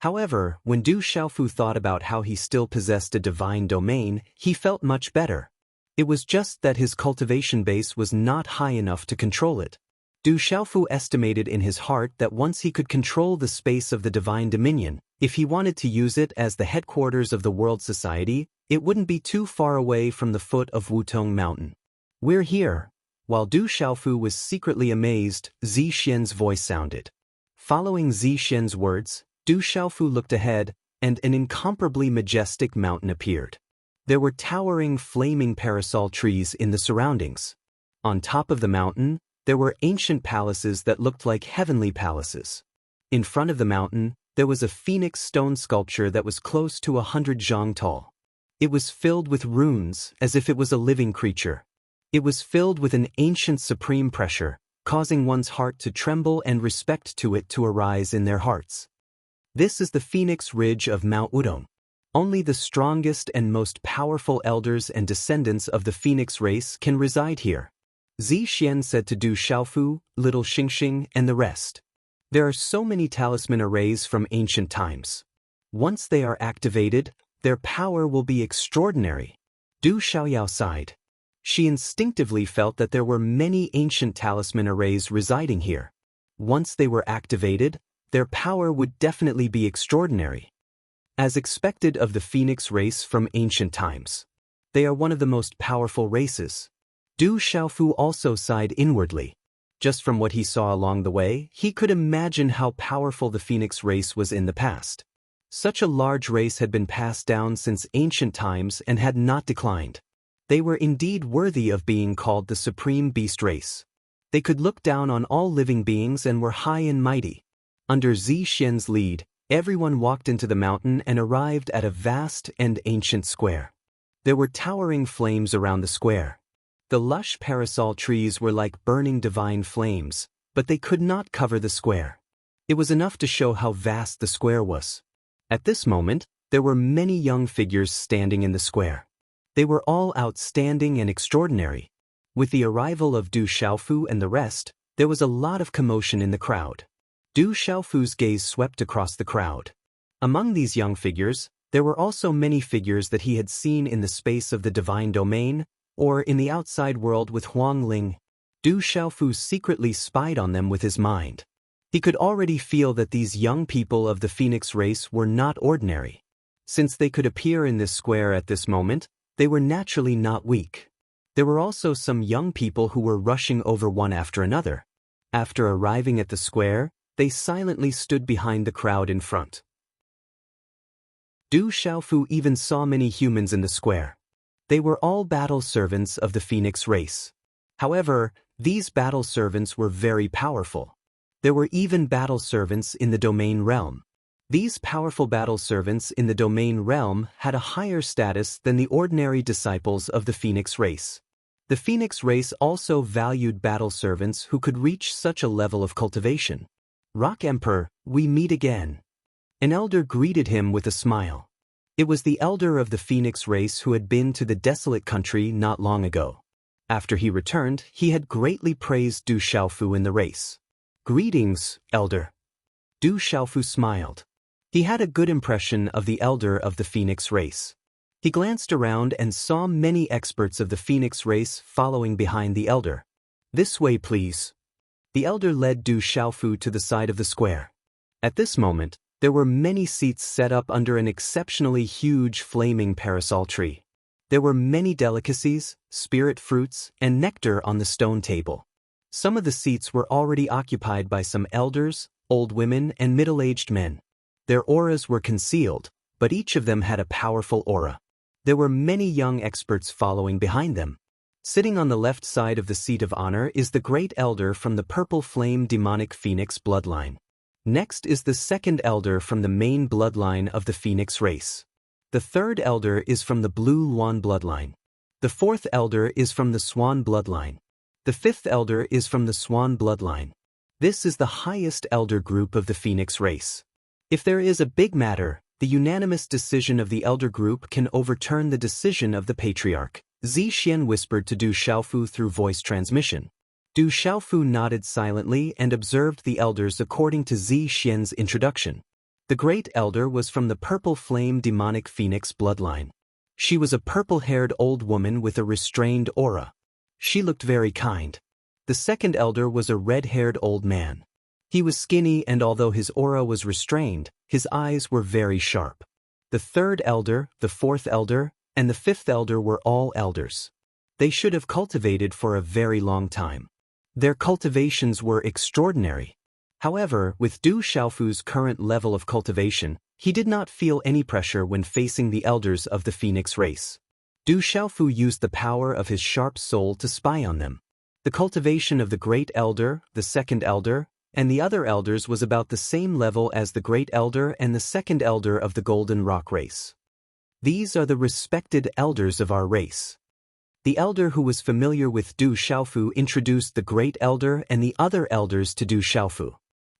However, when Du Xiaofu thought about how he still possessed a divine domain, he felt much better. It was just that his cultivation base was not high enough to control it. Du Xiaofu estimated in his heart that once he could control the space of the divine dominion, if he wanted to use it as the headquarters of the world society, it wouldn't be too far away from the foot of Wutong Mountain. We're here. While Du Xiaofu was secretly amazed, Zi Xian's voice sounded. Following Zi Xian's words, Du Xiaofu looked ahead, and an incomparably majestic mountain appeared. There were towering, flaming parasol trees in the surroundings. On top of the mountain, there were ancient palaces that looked like heavenly palaces. In front of the mountain, there was a phoenix stone sculpture that was close to 100 zhang tall. It was filled with runes, as if it was a living creature. It was filled with an ancient supreme pressure, causing one's heart to tremble and respect to it to arise in their hearts. This is the Phoenix Ridge of Mount Wutong. Only the strongest and most powerful elders and descendants of the Phoenix race can reside here. Zi Xian said to Du Xiaofu, little Xingxing, and the rest. There are so many talisman arrays from ancient times. Once they are activated, their power will be extraordinary. Du Xiaoyao sighed. She instinctively felt that there were many ancient talisman arrays residing here. Once they were activated, their power would definitely be extraordinary. As expected of the Phoenix race from ancient times, they are one of the most powerful races. Du Xiaofu also sighed inwardly. Just from what he saw along the way, he could imagine how powerful the Phoenix race was in the past. Such a large race had been passed down since ancient times and had not declined. They were indeed worthy of being called the Supreme Beast Race. They could look down on all living beings and were high and mighty. Under Zi Xian's lead, everyone walked into the mountain and arrived at a vast and ancient square. There were towering flames around the square. The lush parasol trees were like burning divine flames, but they could not cover the square. It was enough to show how vast the square was. At this moment, there were many young figures standing in the square. They were all outstanding and extraordinary. With the arrival of Du Xiaofu and the rest, there was a lot of commotion in the crowd. Du Xiaofu's gaze swept across the crowd. Among these young figures, there were also many figures that he had seen in the space of the divine domain, or in the outside world with Huang Ling. Du Xiaofu secretly spied on them with his mind. He could already feel that these young people of the Phoenix race were not ordinary. Since they could appear in this square at this moment, they were naturally not weak. There were also some young people who were rushing over one after another. After arriving at the square, they silently stood behind the crowd in front. Du Xiaofu even saw many humans in the square. They were all battle servants of the Phoenix race. However, these battle servants were very powerful. There were even battle servants in the domain realm. These powerful battle servants in the domain realm had a higher status than the ordinary disciples of the Phoenix race. The Phoenix race also valued battle servants who could reach such a level of cultivation. Rock Emperor, we meet again. An elder greeted him with a smile. It was the elder of the Phoenix race who had been to the desolate country not long ago. After he returned, he had greatly praised Du Xiaofu in the race. Greetings, elder. Du Xiaofu smiled. He had a good impression of the elder of the Phoenix race. He glanced around and saw many experts of the Phoenix race following behind the elder. "This way, please." The elder led Du Xiaofu to the side of the square. At this moment, there were many seats set up under an exceptionally huge flaming parasol tree. There were many delicacies, spirit fruits, and nectar on the stone table. Some of the seats were already occupied by some elders, old women, and middle-aged men. Their auras were concealed, but each of them had a powerful aura. There were many young experts following behind them. Sitting on the left side of the seat of honor is the great elder from the purple flame demonic phoenix bloodline. Next is the second elder from the main bloodline of the phoenix race. The third elder is from the blue Luan bloodline. The fourth elder is from the swan bloodline. The fifth elder is from the swan bloodline. This is the highest elder group of the phoenix race. If there is a big matter, the unanimous decision of the elder group can overturn the decision of the patriarch. Zi Xian whispered to Du Xiaofu through voice transmission. Du Xiaofu nodded silently and observed the elders according to Zi Xian's introduction. The great elder was from the purple flame demonic phoenix bloodline. She was a purple-haired old woman with a restrained aura. She looked very kind. The second elder was a red-haired old man. He was skinny, and although his aura was restrained, his eyes were very sharp. The third elder, the fourth elder, and the fifth elder were all elders. They should have cultivated for a very long time. Their cultivations were extraordinary. However, with Du Xiaofu's current level of cultivation, he did not feel any pressure when facing the elders of the phoenix race. Du Xiaofu used the power of his sharp soul to spy on them. The cultivation of the great elder, the second elder, and the other elders was about the same level as the great elder and the second elder of the golden rock race. These are the respected elders of our race. The elder who was familiar with Du Xiaofu introduced the great elder and the other elders to Du Xiaofu.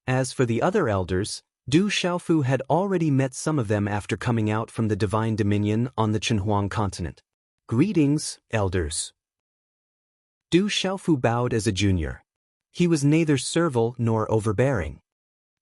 As for the other elders, Du Xiaofu had already met some of them after coming out from the Divine Dominion on the Chenhuang continent. "Greetings, elders." Du Xiaofu bowed as a junior. He was neither servile nor overbearing.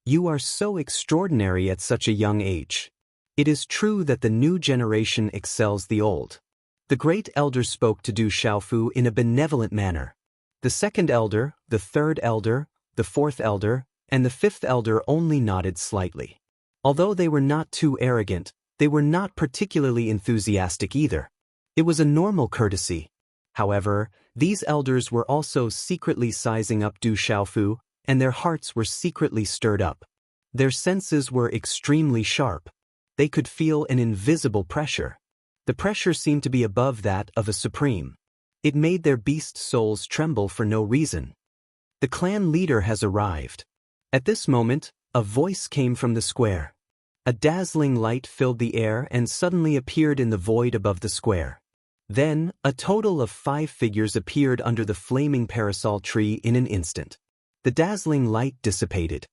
"You are so extraordinary at such a young age. It is true that the new generation excels the old." The great elder spoke to Du Xiaofu in a benevolent manner. The second elder, the third elder, the fourth elder, and the fifth elder only nodded slightly. Although they were not too arrogant, they were not particularly enthusiastic either. It was a normal courtesy. However, these elders were also secretly sizing up Du Xiaofu, and their hearts were secretly stirred up. Their senses were extremely sharp. They could feel an invisible pressure. The pressure seemed to be above that of a supreme. It made their beast souls tremble for no reason. "The clan leader has arrived." At this moment, a voice came from the square. A dazzling light filled the air and suddenly appeared in the void above the square. Then, a total of 5 figures appeared under the flaming parasol tree in an instant. The dazzling light dissipated.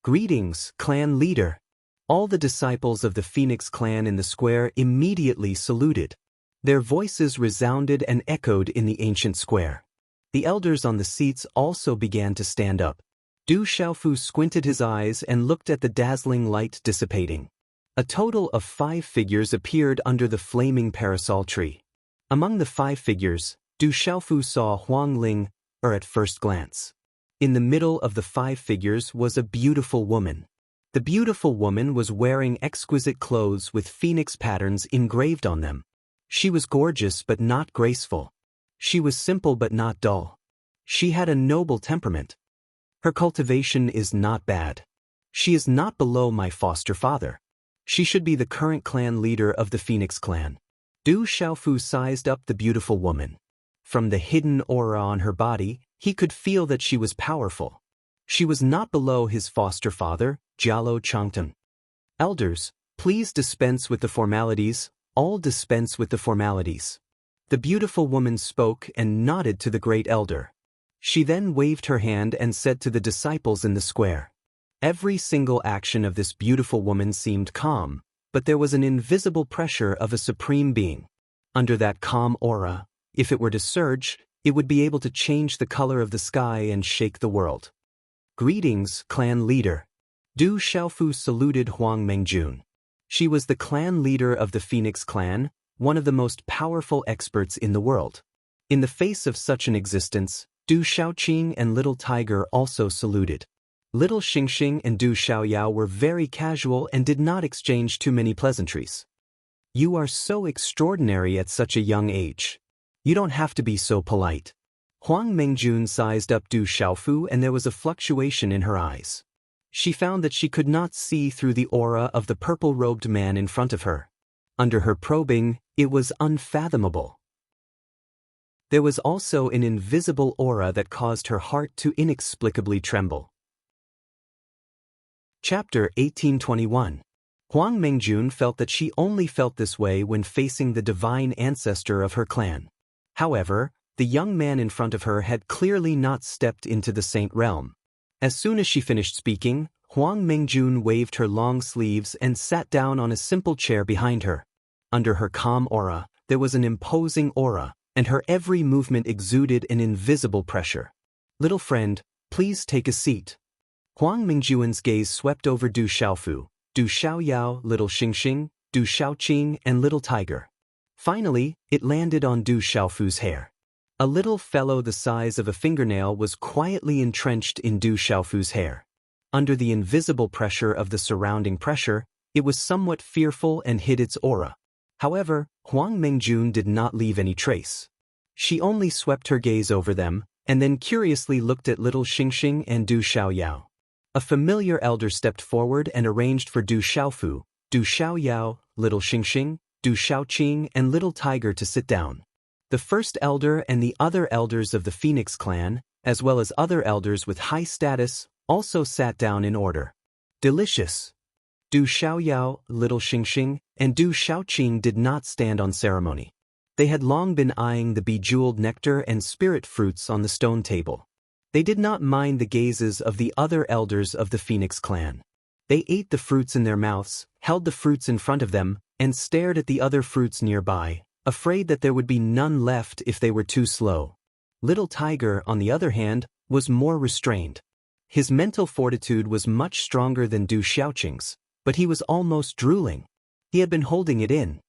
"Greetings, clan leader." All the disciples of the Phoenix clan in the square immediately saluted. Their voices resounded and echoed in the ancient square. The elders on the seats also began to stand up. Du Xiaofu squinted his eyes and looked at the dazzling light dissipating. A total of 5 figures appeared under the flaming parasol tree. Among the 5 figures, Du Xiaofu saw Huang Ling, at first glance. In the middle of the 5 figures was a beautiful woman. The beautiful woman was wearing exquisite clothes with phoenix patterns engraved on them. She was gorgeous but not graceful. She was simple but not dull. She had a noble temperament. Her cultivation is not bad. She is not below my foster father. She should be the current clan leader of the Phoenix clan. Du Xiaofu sized up the beautiful woman. From the hidden aura on her body, he could feel that she was powerful. She was not below his foster father, Jialo Changteng. "Elders, please dispense with the formalities, all dispense with the formalities." The beautiful woman spoke and nodded to the great elder. She then waved her hand and said to the disciples in the square. Every single action of this beautiful woman seemed calm, but there was an invisible pressure of a supreme being. Under that calm aura, if it were to surge, it would be able to change the color of the sky and shake the world. "Greetings, clan leader." Du Xiaofu saluted Huang Mengjun. She was the clan leader of the Phoenix clan, one of the most powerful experts in the world. In the face of such an existence, Du Shaoqing and Little Tiger also saluted. Little Xingxing and Du Xiaoyao were very casual and did not exchange too many pleasantries. You are so extraordinary at such a young age. You don't have to be so polite. Huang Mingjun sized up Du Xiaofu and there was a fluctuation in her eyes. She found that she could not see through the aura of the purple-robed man in front of her. Under her probing, it was unfathomable. There was also an invisible aura that caused her heart to inexplicably tremble. Chapter 1821. Huang Mingjun felt that she only felt this way when facing the divine ancestor of her clan. However, the young man in front of her had clearly not stepped into the saint realm. As soon as she finished speaking, Huang Mingjun waved her long sleeves and sat down on a simple chair behind her. Under her calm aura, there was an imposing aura, and her every movement exuded an invisible pressure. Little friend, please take a seat. Huang Mingjun's gaze swept over Du Xiaofu, Du Xiaoyao, Little Xingxing, Du Shaoqing, and Little Tiger. Finally, it landed on Du Xiaofu's hair. A little fellow the size of a fingernail was quietly entrenched in Du Xiaofu's hair. Under the invisible pressure of the surrounding pressure, it was somewhat fearful and hid its aura. However, Huang Mingjun did not leave any trace. She only swept her gaze over them, and then curiously looked at Little Xingxing and Du Xiaoyao. A familiar elder stepped forward and arranged for Du Xiaofu, Du Xiaoyao, Little Xingxing, Du Shaoqing, and Little Tiger to sit down. The first elder and the other elders of the Phoenix clan, as well as other elders with high status, also sat down in order. Delicious. Du Xiaoyao, Little Xingxing, and Du Shaoqing did not stand on ceremony. They had long been eyeing the bejeweled nectar and spirit fruits on the stone table. They did not mind the gazes of the other elders of the Phoenix clan. They ate the fruits in their mouths, held the fruits in front of them, and stared at the other fruits nearby, afraid that there would be none left if they were too slow. Little Tiger, on the other hand, was more restrained. His mental fortitude was much stronger than Du Xiaoqing's, but he was almost drooling. He had been holding it in.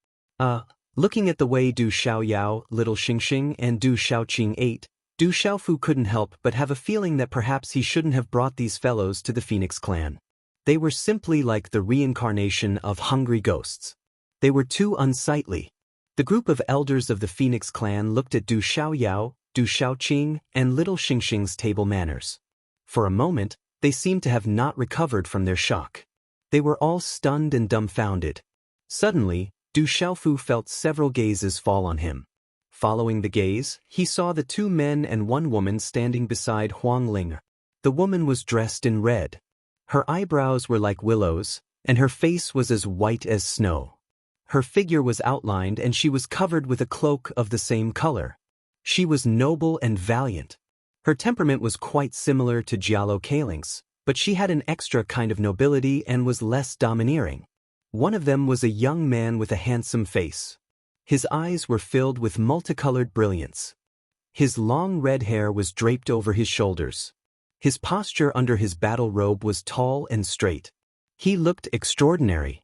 Looking at the way Du Xiaoyao, Little Xingxing, and Du Shaoqing ate, Du Xiaofu couldn't help but have a feeling that perhaps he shouldn't have brought these fellows to the Phoenix clan. They were simply like the reincarnation of hungry ghosts. They were too unsightly. The group of elders of the Phoenix clan looked at Du Xiaoyao, Du Shaoqing, and Little Xingxing's table manners. For a moment, they seemed to have not recovered from their shock. They were all stunned and dumbfounded. Suddenly, Du Xiaofu felt several gazes fall on him. Following the gaze, he saw the two men and one woman standing beside Huang Ling. The woman was dressed in red. Her eyebrows were like willows, and her face was as white as snow. Her figure was outlined and she was covered with a cloak of the same color. She was noble and valiant. Her temperament was quite similar to Jialo Kaling's, but she had an extra kind of nobility and was less domineering. One of them was a young man with a handsome face. His eyes were filled with multicolored brilliance. His long red hair was draped over his shoulders. His posture under his battle robe was tall and straight. He looked extraordinary.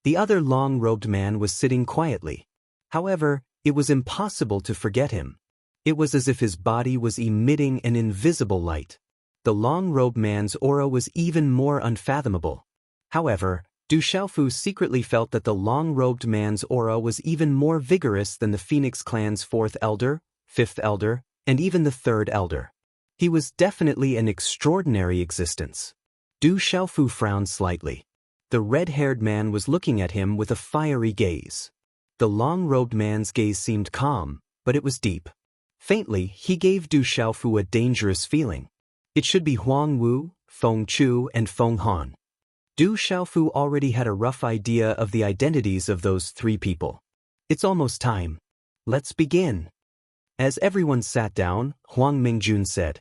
The other long-robed man was sitting quietly. However, it was impossible to forget him. It was as if his body was emitting an invisible light. The long-robed man's aura was even more unfathomable. However, Du Xiaofu secretly felt that the long-robed man's aura was even more vigorous than the Phoenix clan's fourth elder, fifth elder, and even the third elder. He was definitely an extraordinary existence. Du Xiaofu frowned slightly. The red-haired man was looking at him with a fiery gaze. The long-robed man's gaze seemed calm, but it was deep. Faintly, he gave Du Xiaofu a dangerous feeling. It should be Huang Wu, Feng Chu, and Feng Han. Du Xiaofu already had a rough idea of the identities of those three people. It's almost time. Let's begin. As everyone sat down, Huang Mingjun said,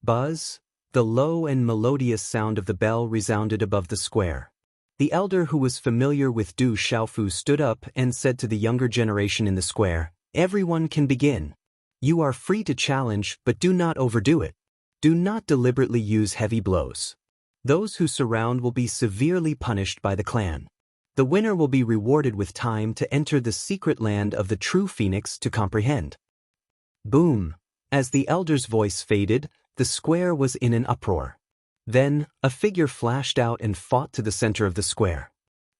"Buzz." The low and melodious sound of the bell resounded above the square. The elder who was familiar with Du Xiaofu stood up and said to the younger generation in the square, "Everyone can begin. You are free to challenge, but do not overdo it. Do not deliberately use heavy blows. Those who surround will be severely punished by the clan." The winner will be rewarded with time to enter the secret land of the true phoenix to comprehend. Boom! As the elder's voice faded, the square was in an uproar. Then, a figure flashed out and fought to the center of the square.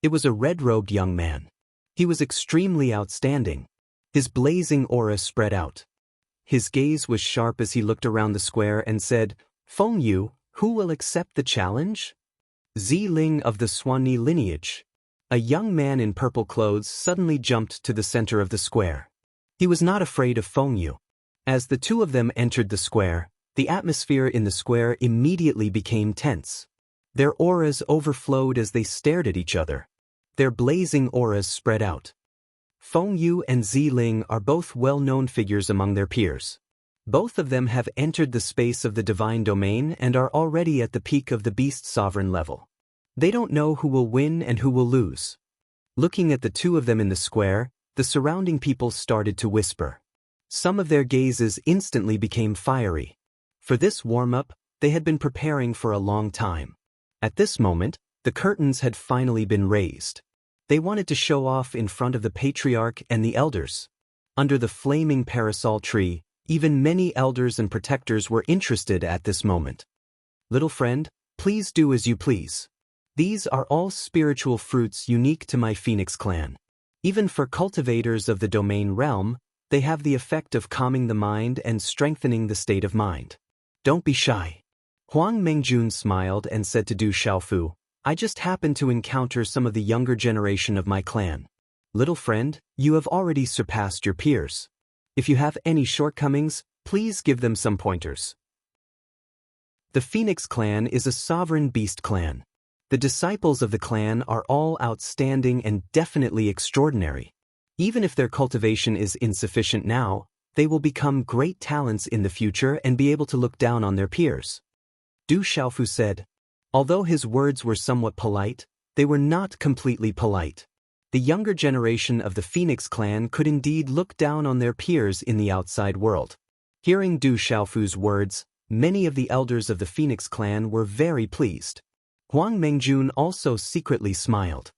It was a red-robed young man. He was extremely outstanding. His blazing aura spread out. His gaze was sharp as he looked around the square and said, "Feng Yu, who will accept the challenge?" Ziling of the Xuanyi lineage. A young man in purple clothes suddenly jumped to the center of the square. He was not afraid of Feng Yu. As the two of them entered the square, the atmosphere in the square immediately became tense. Their auras overflowed as they stared at each other. Their blazing auras spread out. Feng Yu and Ziling are both well-known figures among their peers. Both of them have entered the space of the divine domain and are already at the peak of the beast sovereign level. They don't know who will win and who will lose. Looking at the two of them in the square, the surrounding people started to whisper. Some of their gazes instantly became fiery. For this warm-up, they had been preparing for a long time. At this moment, the curtains had finally been raised. They wanted to show off in front of the patriarch and the elders. Under the flaming parasol tree, even many elders and protectors were interested at this moment. Little friend, please do as you please. These are all spiritual fruits unique to my Phoenix clan. Even for cultivators of the domain realm, they have the effect of calming the mind and strengthening the state of mind. Don't be shy. Huang Mengjun smiled and said to Du Xiaofu, "I just happened to encounter some of the younger generation of my clan. Little friend, you have already surpassed your peers. If you have any shortcomings, please give them some pointers." The Phoenix clan is a sovereign beast clan. The disciples of the clan are all outstanding and definitely extraordinary. Even if their cultivation is insufficient now, they will become great talents in the future and be able to look down on their peers. Du Xiaofu said. Although his words were somewhat polite, they were not completely polite. The younger generation of the Phoenix clan could indeed look down on their peers in the outside world. Hearing Du Xiaofu's words, many of the elders of the Phoenix clan were very pleased. Huang Mengjun also secretly smiled.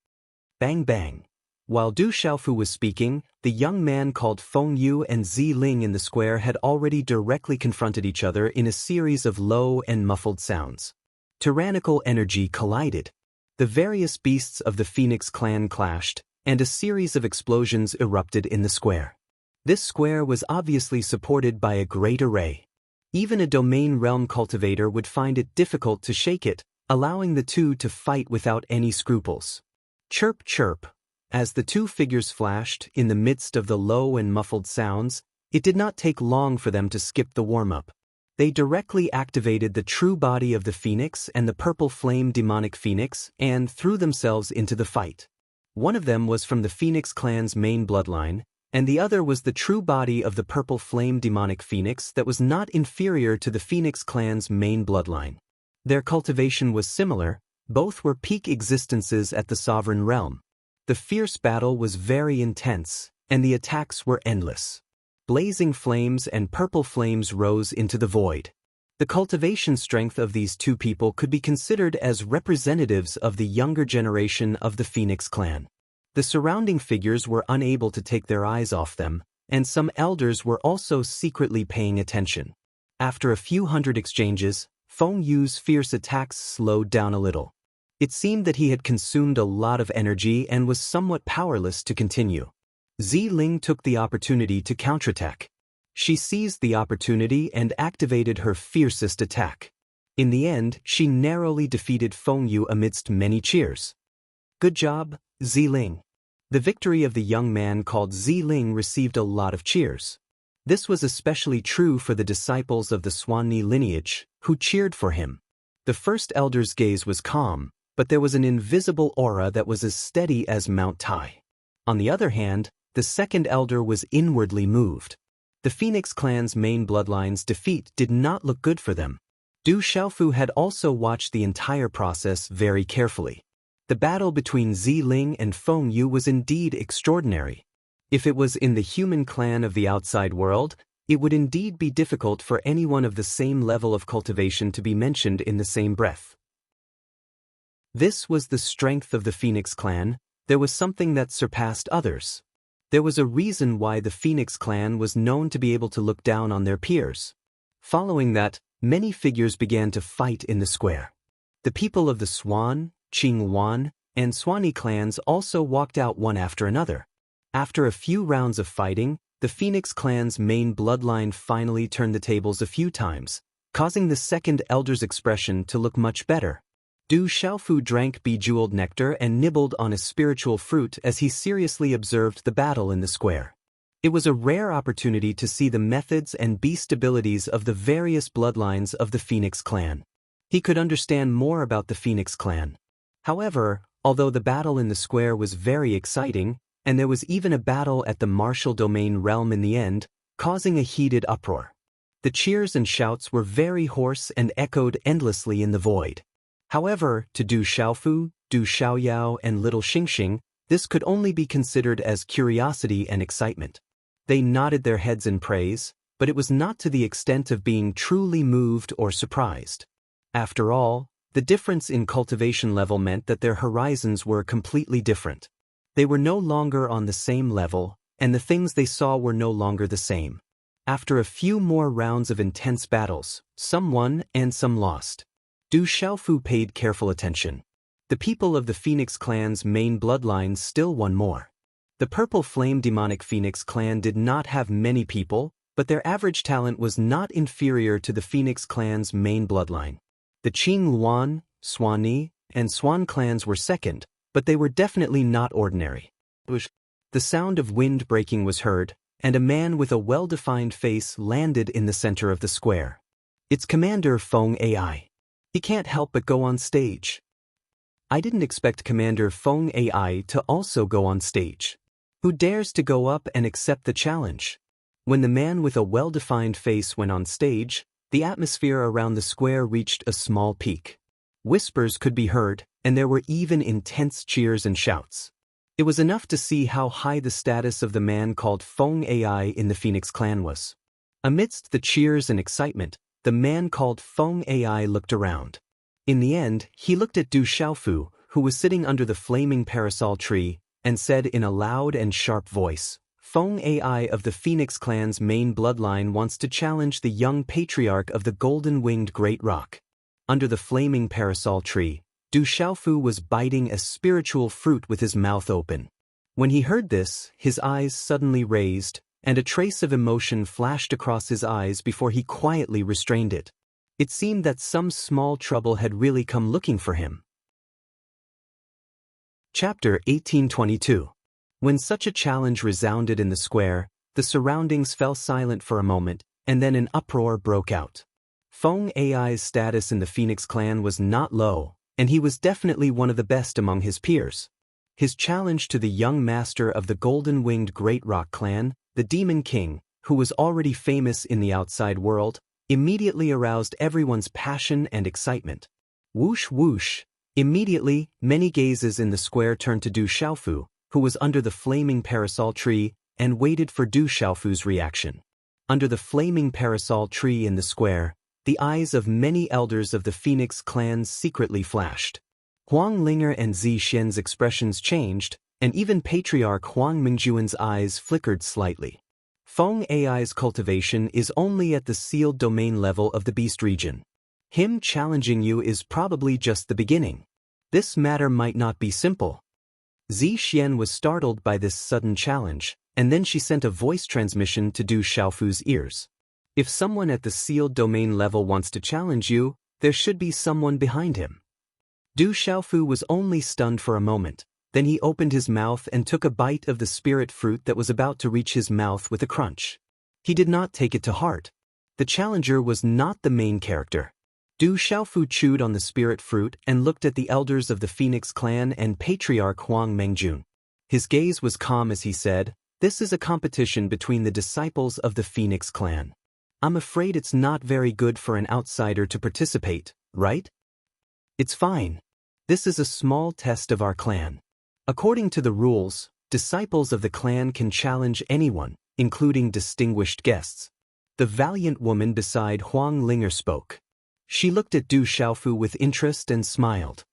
Bang bang. While Du Xiaofu was speaking, the young man called Feng Yu and Ziling in the square had already directly confronted each other in a series of low and muffled sounds. Tyrannical energy collided. The various beasts of the Phoenix clan clashed, and a series of explosions erupted in the square. This square was obviously supported by a great array. Even a domain realm cultivator would find it difficult to shake it, allowing the two to fight without any scruples. Chirp chirp. As the two figures flashed in the midst of the low and muffled sounds, it did not take long for them to skip the warm-up. They directly activated the true body of the Phoenix and the purple flame demonic Phoenix and threw themselves into the fight. One of them was from the Phoenix clan's main bloodline, and the other was the true body of the purple flame demonic Phoenix that was not inferior to the Phoenix clan's main bloodline. Their cultivation was similar, both were peak existences at the sovereign realm. The fierce battle was very intense, and the attacks were endless. Blazing flames and purple flames rose into the void. The cultivation strength of these two people could be considered as representatives of the younger generation of the Phoenix clan. The surrounding figures were unable to take their eyes off them, and some elders were also secretly paying attention. After a few hundred exchanges, Feng Yu's fierce attacks slowed down a little. It seemed that he had consumed a lot of energy and was somewhat powerless to continue. Ziling took the opportunity to counterattack. She seized the opportunity and activated her fiercest attack. In the end, she narrowly defeated Feng Yu amidst many cheers. Good job, Ziling. The victory of the young man called Ziling received a lot of cheers. This was especially true for the disciples of the Xuanyi lineage, who cheered for him. The first elder's gaze was calm, but there was an invisible aura that was as steady as Mount Tai. On the other hand, the second elder was inwardly moved. The Phoenix clan's main bloodline's defeat did not look good for them. Du Xiaofu had also watched the entire process very carefully. The battle between Ziling and Feng Yu was indeed extraordinary. If it was in the human clan of the outside world, it would indeed be difficult for anyone of the same level of cultivation to be mentioned in the same breath. This was the strength of the Phoenix clan. there was something that surpassed others. There was a reason why the Phoenix clan was known to be able to look down on their peers. Following that, many figures began to fight in the square. The people of the Swan, Qingwan, and Swanee clans also walked out one after another. After a few rounds of fighting, the Phoenix clan's main bloodline finally turned the tables a few times, causing the second elder's expression to look much better. Du Xiaofu drank bejeweled nectar and nibbled on a spiritual fruit as he seriously observed the battle in the square. It was a rare opportunity to see the methods and beast abilities of the various bloodlines of the Phoenix clan. He could understand more about the Phoenix clan. However, although the battle in the square was very exciting, and there was even a battle at the martial domain realm in the end, causing a heated uproar. The cheers and shouts were very hoarse and echoed endlessly in the void. However, to Du Xiaofu, Du Xiaoyao, and Little Xingxing, this could only be considered as curiosity and excitement. They nodded their heads in praise, but it was not to the extent of being truly moved or surprised. After all, the difference in cultivation level meant that their horizons were completely different. They were no longer on the same level, and the things they saw were no longer the same. After a few more rounds of intense battles, some won and some lost. Du Xiaofu paid careful attention. The people of the Phoenix clan's main bloodline still won more. The Purple Flame Demonic Phoenix clan did not have many people, but their average talent was not inferior to the Phoenix clan's main bloodline. The Qing Luan, Swanee, and Swan clans were second, but they were definitely not ordinary. The sound of wind breaking was heard, and a man with a well-defined face landed in the center of the square. It's Commander Feng AI. He can't help but go on stage. I didn't expect Commander Feng AI to also go on stage. Who dares to go up and accept the challenge? When the man with a well-defined face went on stage, the atmosphere around the square reached a small peak. Whispers could be heard, and there were even intense cheers and shouts. It was enough to see how high the status of the man called Feng AI in the Phoenix clan was. Amidst the cheers and excitement, the man called Feng AI looked around. In the end, he looked at Du Xiaofu, who was sitting under the flaming parasol tree, and said in a loud and sharp voice, "Feng AI of the Phoenix clan's main bloodline wants to challenge the young patriarch of the golden-winged Great Rock." Under the flaming parasol tree, Du Xiaofu was biting a spiritual fruit with his mouth open. When he heard this, his eyes suddenly raised, and a trace of emotion flashed across his eyes before he quietly restrained it. It seemed that some small trouble had really come looking for him. Chapter 1822. When such a challenge resounded in the square, the surroundings fell silent for a moment, and then an uproar broke out. Feng AI's status in the Phoenix clan was not low, and he was definitely one of the best among his peers. His challenge to the young master of the golden-winged Great Rock clan, the Demon King, who was already famous in the outside world, immediately aroused everyone's passion and excitement. Whoosh whoosh! Immediately, many gazes in the square turned to Du Xiaofu, who was under the flaming parasol tree, and waited for Du Xiaofu's reaction. Under the flaming parasol tree in the square, the eyes of many elders of the Phoenix clan secretly flashed. Huang Linger and Zi Xian's expressions changed, and even Patriarch Huang Mingjuan's eyes flickered slightly. Feng AI's cultivation is only at the sealed domain level of the beast region. Him challenging you is probably just the beginning. This matter might not be simple. Zi Xian was startled by this sudden challenge, and then she sent a voice transmission to Du Xiaofu's ears. If someone at the sealed domain level wants to challenge you, there should be someone behind him. Du Xiaofu was only stunned for a moment, then he opened his mouth and took a bite of the spirit fruit that was about to reach his mouth with a crunch. He did not take it to heart. The challenger was not the main character. Du Xiaofu chewed on the spirit fruit and looked at the elders of the Phoenix clan and Patriarch Huang Mengjun. His gaze was calm as he said, "This is a competition between the disciples of the Phoenix clan. I'm afraid it's not very good for an outsider to participate, right? It's fine. This is a small test of our clan. According to the rules, disciples of the clan can challenge anyone, including distinguished guests." The valiant woman beside Huang Linger spoke. She looked at Du Xiaofu with interest and smiled.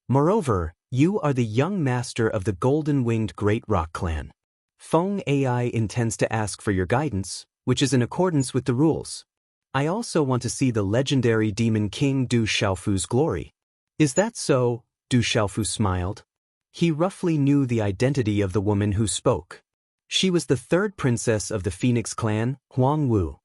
Moreover, you are the young master of the golden-winged Great Rock clan. Feng AI intends to ask for your guidance, which is in accordance with the rules. I also want to see the legendary Demon King Du Xiaofu's glory. Is that so? Du Xiaofu smiled. He roughly knew the identity of the woman who spoke. She was the third princess of the Phoenix clan, Huang Wu.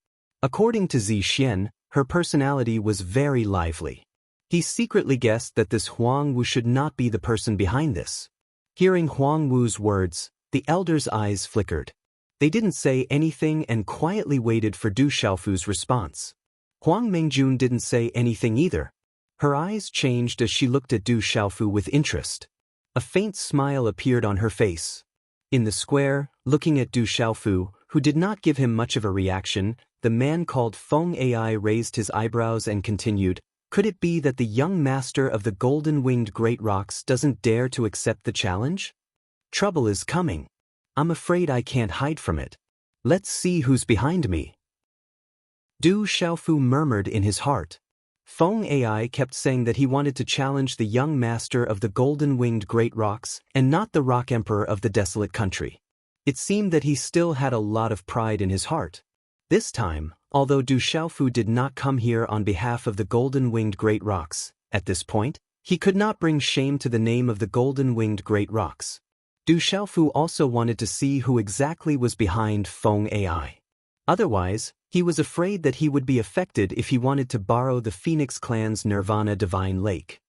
According to Zi Xian, her personality was very lively. He secretly guessed that this Huang Wu should not be the person behind this. Hearing Huang Wu's words, the elders' eyes flickered. They didn't say anything and quietly waited for Du Xiaofu's response. Huang Mengjun didn't say anything either. Her eyes changed as she looked at Du Xiaofu with interest. A faint smile appeared on her face. In the square, looking at Du Xiaofu, who did not give him much of a reaction, the man called Feng AI raised his eyebrows and continued, "Could it be that the young master of the golden-winged Great Rocks doesn't dare to accept the challenge? Trouble is coming. I'm afraid I can't hide from it. Let's see who's behind me." Du Xiaofu murmured in his heart. Feng AI kept saying that he wanted to challenge the young master of the golden-winged Great Rocks and not the Rock Emperor of the desolate country. It seemed that he still had a lot of pride in his heart. This time, although Du Xiaofu did not come here on behalf of the golden-winged Great Rocks, at this point, he could not bring shame to the name of the golden-winged Great Rocks. Du Xiaofu also wanted to see who exactly was behind Feng AI. Otherwise, he was afraid that he would be affected if he wanted to borrow the Phoenix clan's Nirvana Divine Lake.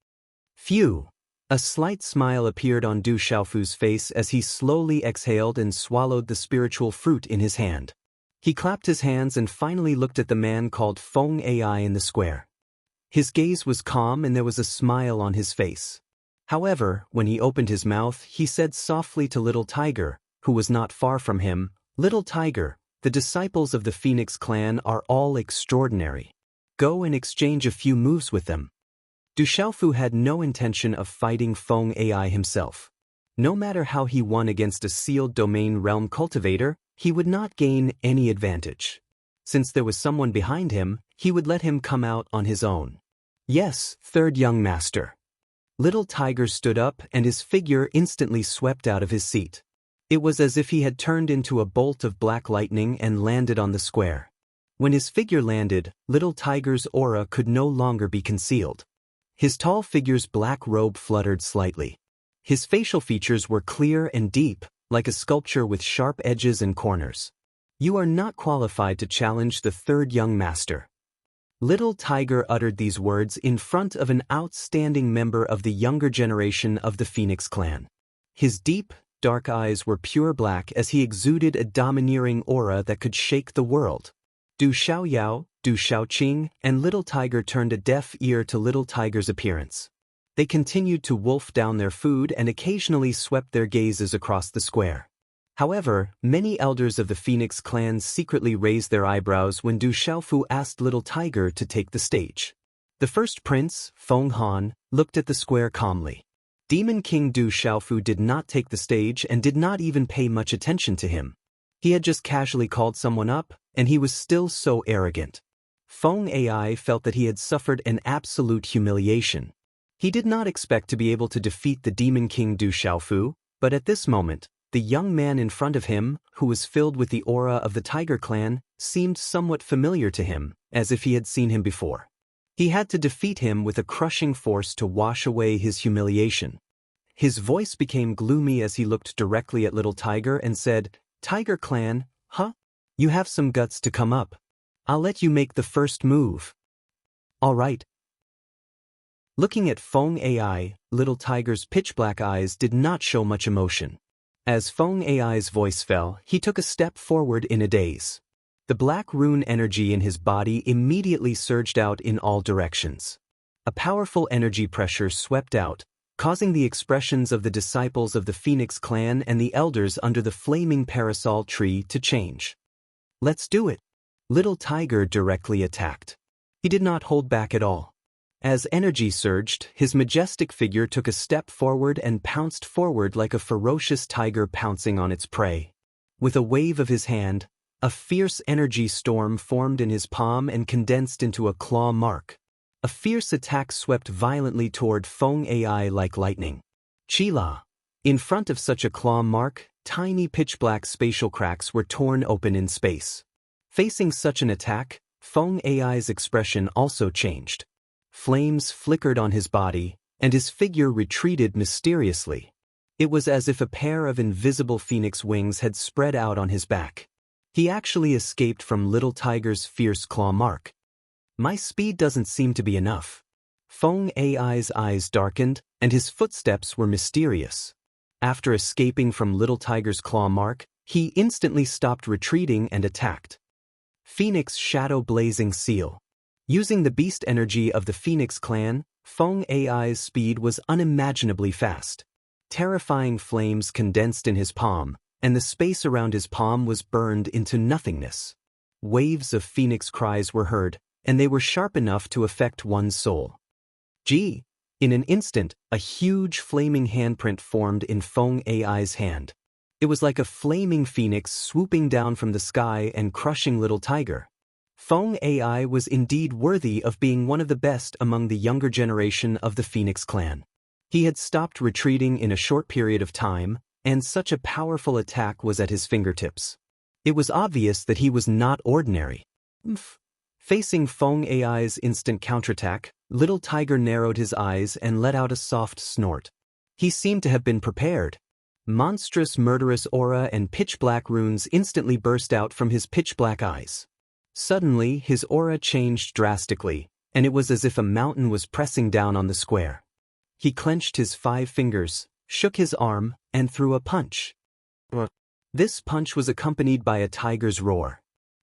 Phew! A slight smile appeared on Du Xiaofu's face as he slowly exhaled and swallowed the spiritual fruit in his hand. He clapped his hands and finally looked at the man called Feng AI in the square. His gaze was calm and there was a smile on his face. However, when he opened his mouth, he said softly to Little Tiger, who was not far from him, "Little Tiger, the disciples of the Phoenix clan are all extraordinary. Go and exchange a few moves with them." Du Xiaofu had no intention of fighting Feng AI himself. No matter how he won against a sealed domain realm cultivator, he would not gain any advantage. Since there was someone behind him, he would let him come out on his own. "Yes, third young master." Little Tiger stood up and his figure instantly swept out of his seat. It was as if he had turned into a bolt of black lightning and landed on the square. When his figure landed, Little Tiger's aura could no longer be concealed. His tall figure's black robe fluttered slightly. His facial features were clear and deep, like a sculpture with sharp edges and corners. "You are not qualified to challenge the third young master." Little Tiger uttered these words in front of an outstanding member of the younger generation of the Phoenix clan. His deep, dark eyes were pure black as he exuded a domineering aura that could shake the world. Du Xiaoyao, Du Xiaoqing, and Little Tiger turned a deaf ear to Little Tiger's appearance. They continued to wolf down their food and occasionally swept their gazes across the square. However, many elders of the Phoenix clan secretly raised their eyebrows when Du Xiaofu asked Little Tiger to take the stage. The first prince, Feng Han, looked at the square calmly. Demon King Du Xiaofu did not take the stage and did not even pay much attention to him. He had just casually called someone up, and he was still so arrogant. Feng AI felt that he had suffered an absolute humiliation. He did not expect to be able to defeat the Demon King Du Xiaofu, but at this moment, the young man in front of him, who was filled with the aura of the Tiger clan, seemed somewhat familiar to him, as if he had seen him before. He had to defeat him with a crushing force to wash away his humiliation. His voice became gloomy as he looked directly at Little Tiger and said, "Tiger clan, huh? You have some guts to come up. I'll let you make the first move." "All right." Looking at Feng AI, Little Tiger's pitch-black eyes did not show much emotion. As Feng AI's voice fell, he took a step forward in a daze. The black rune energy in his body immediately surged out in all directions. A powerful energy pressure swept out, causing the expressions of the disciples of the Phoenix clan and the elders under the flaming parasol tree to change. "Let's do it." Little Tiger directly attacked. He did not hold back at all. As energy surged, his majestic figure took a step forward and pounced forward like a ferocious tiger pouncing on its prey. With a wave of his hand, a fierce energy storm formed in his palm and condensed into a claw mark. A fierce attack swept violently toward Feng AI like lightning. Chila. In front of such a claw mark, tiny pitch-black spatial cracks were torn open in space. Facing such an attack, Feng AI's expression also changed. Flames flickered on his body, and his figure retreated mysteriously. It was as if a pair of invisible phoenix wings had spread out on his back. He actually escaped from Little Tiger's fierce claw mark. My speed doesn't seem to be enough. Feng AI's eyes darkened, and his footsteps were mysterious. After escaping from Little Tiger's claw mark, he instantly stopped retreating and attacked. Phoenix Shadow Blazing Seal. Using the beast energy of the Phoenix clan, Feng AI's speed was unimaginably fast. Terrifying flames condensed in his palm, and the space around his palm was burned into nothingness. Waves of phoenix cries were heard, and they were sharp enough to affect one's soul. Gee! In an instant, a huge flaming handprint formed in Feng AI's hand. It was like a flaming phoenix swooping down from the sky and crushing Little Tiger. Feng AI was indeed worthy of being one of the best among the younger generation of the Phoenix clan. He had stopped retreating in a short period of time, and such a powerful attack was at his fingertips. It was obvious that he was not ordinary. Facing Feng AI's instant counterattack, Little Tiger narrowed his eyes and let out a soft snort. He seemed to have been prepared. Monstrous murderous aura and pitch-black runes instantly burst out from his pitch-black eyes. Suddenly, his aura changed drastically, and it was as if a mountain was pressing down on the square. He clenched his 5 fingers, shook his arm, and threw a punch. This punch was accompanied by a tiger's roar.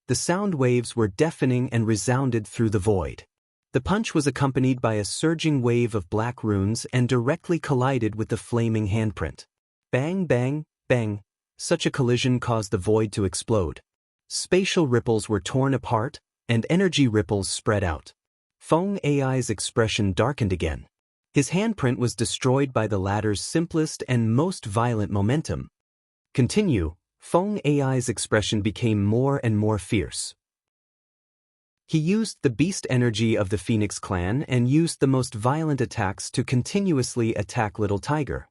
The sound waves were deafening and resounded through the void. The punch was accompanied by a surging wave of black runes and directly collided with the flaming handprint. Bang, bang, bang. Such a collision caused the void to explode. Spatial ripples were torn apart, and energy ripples spread out. Feng AI's expression darkened again. His handprint was destroyed by the latter's simplest and most violent momentum. Continue. Feng AI's expression became more and more fierce. He used the beast energy of the Phoenix clan and used the most violent attacks to continuously attack Little Tiger.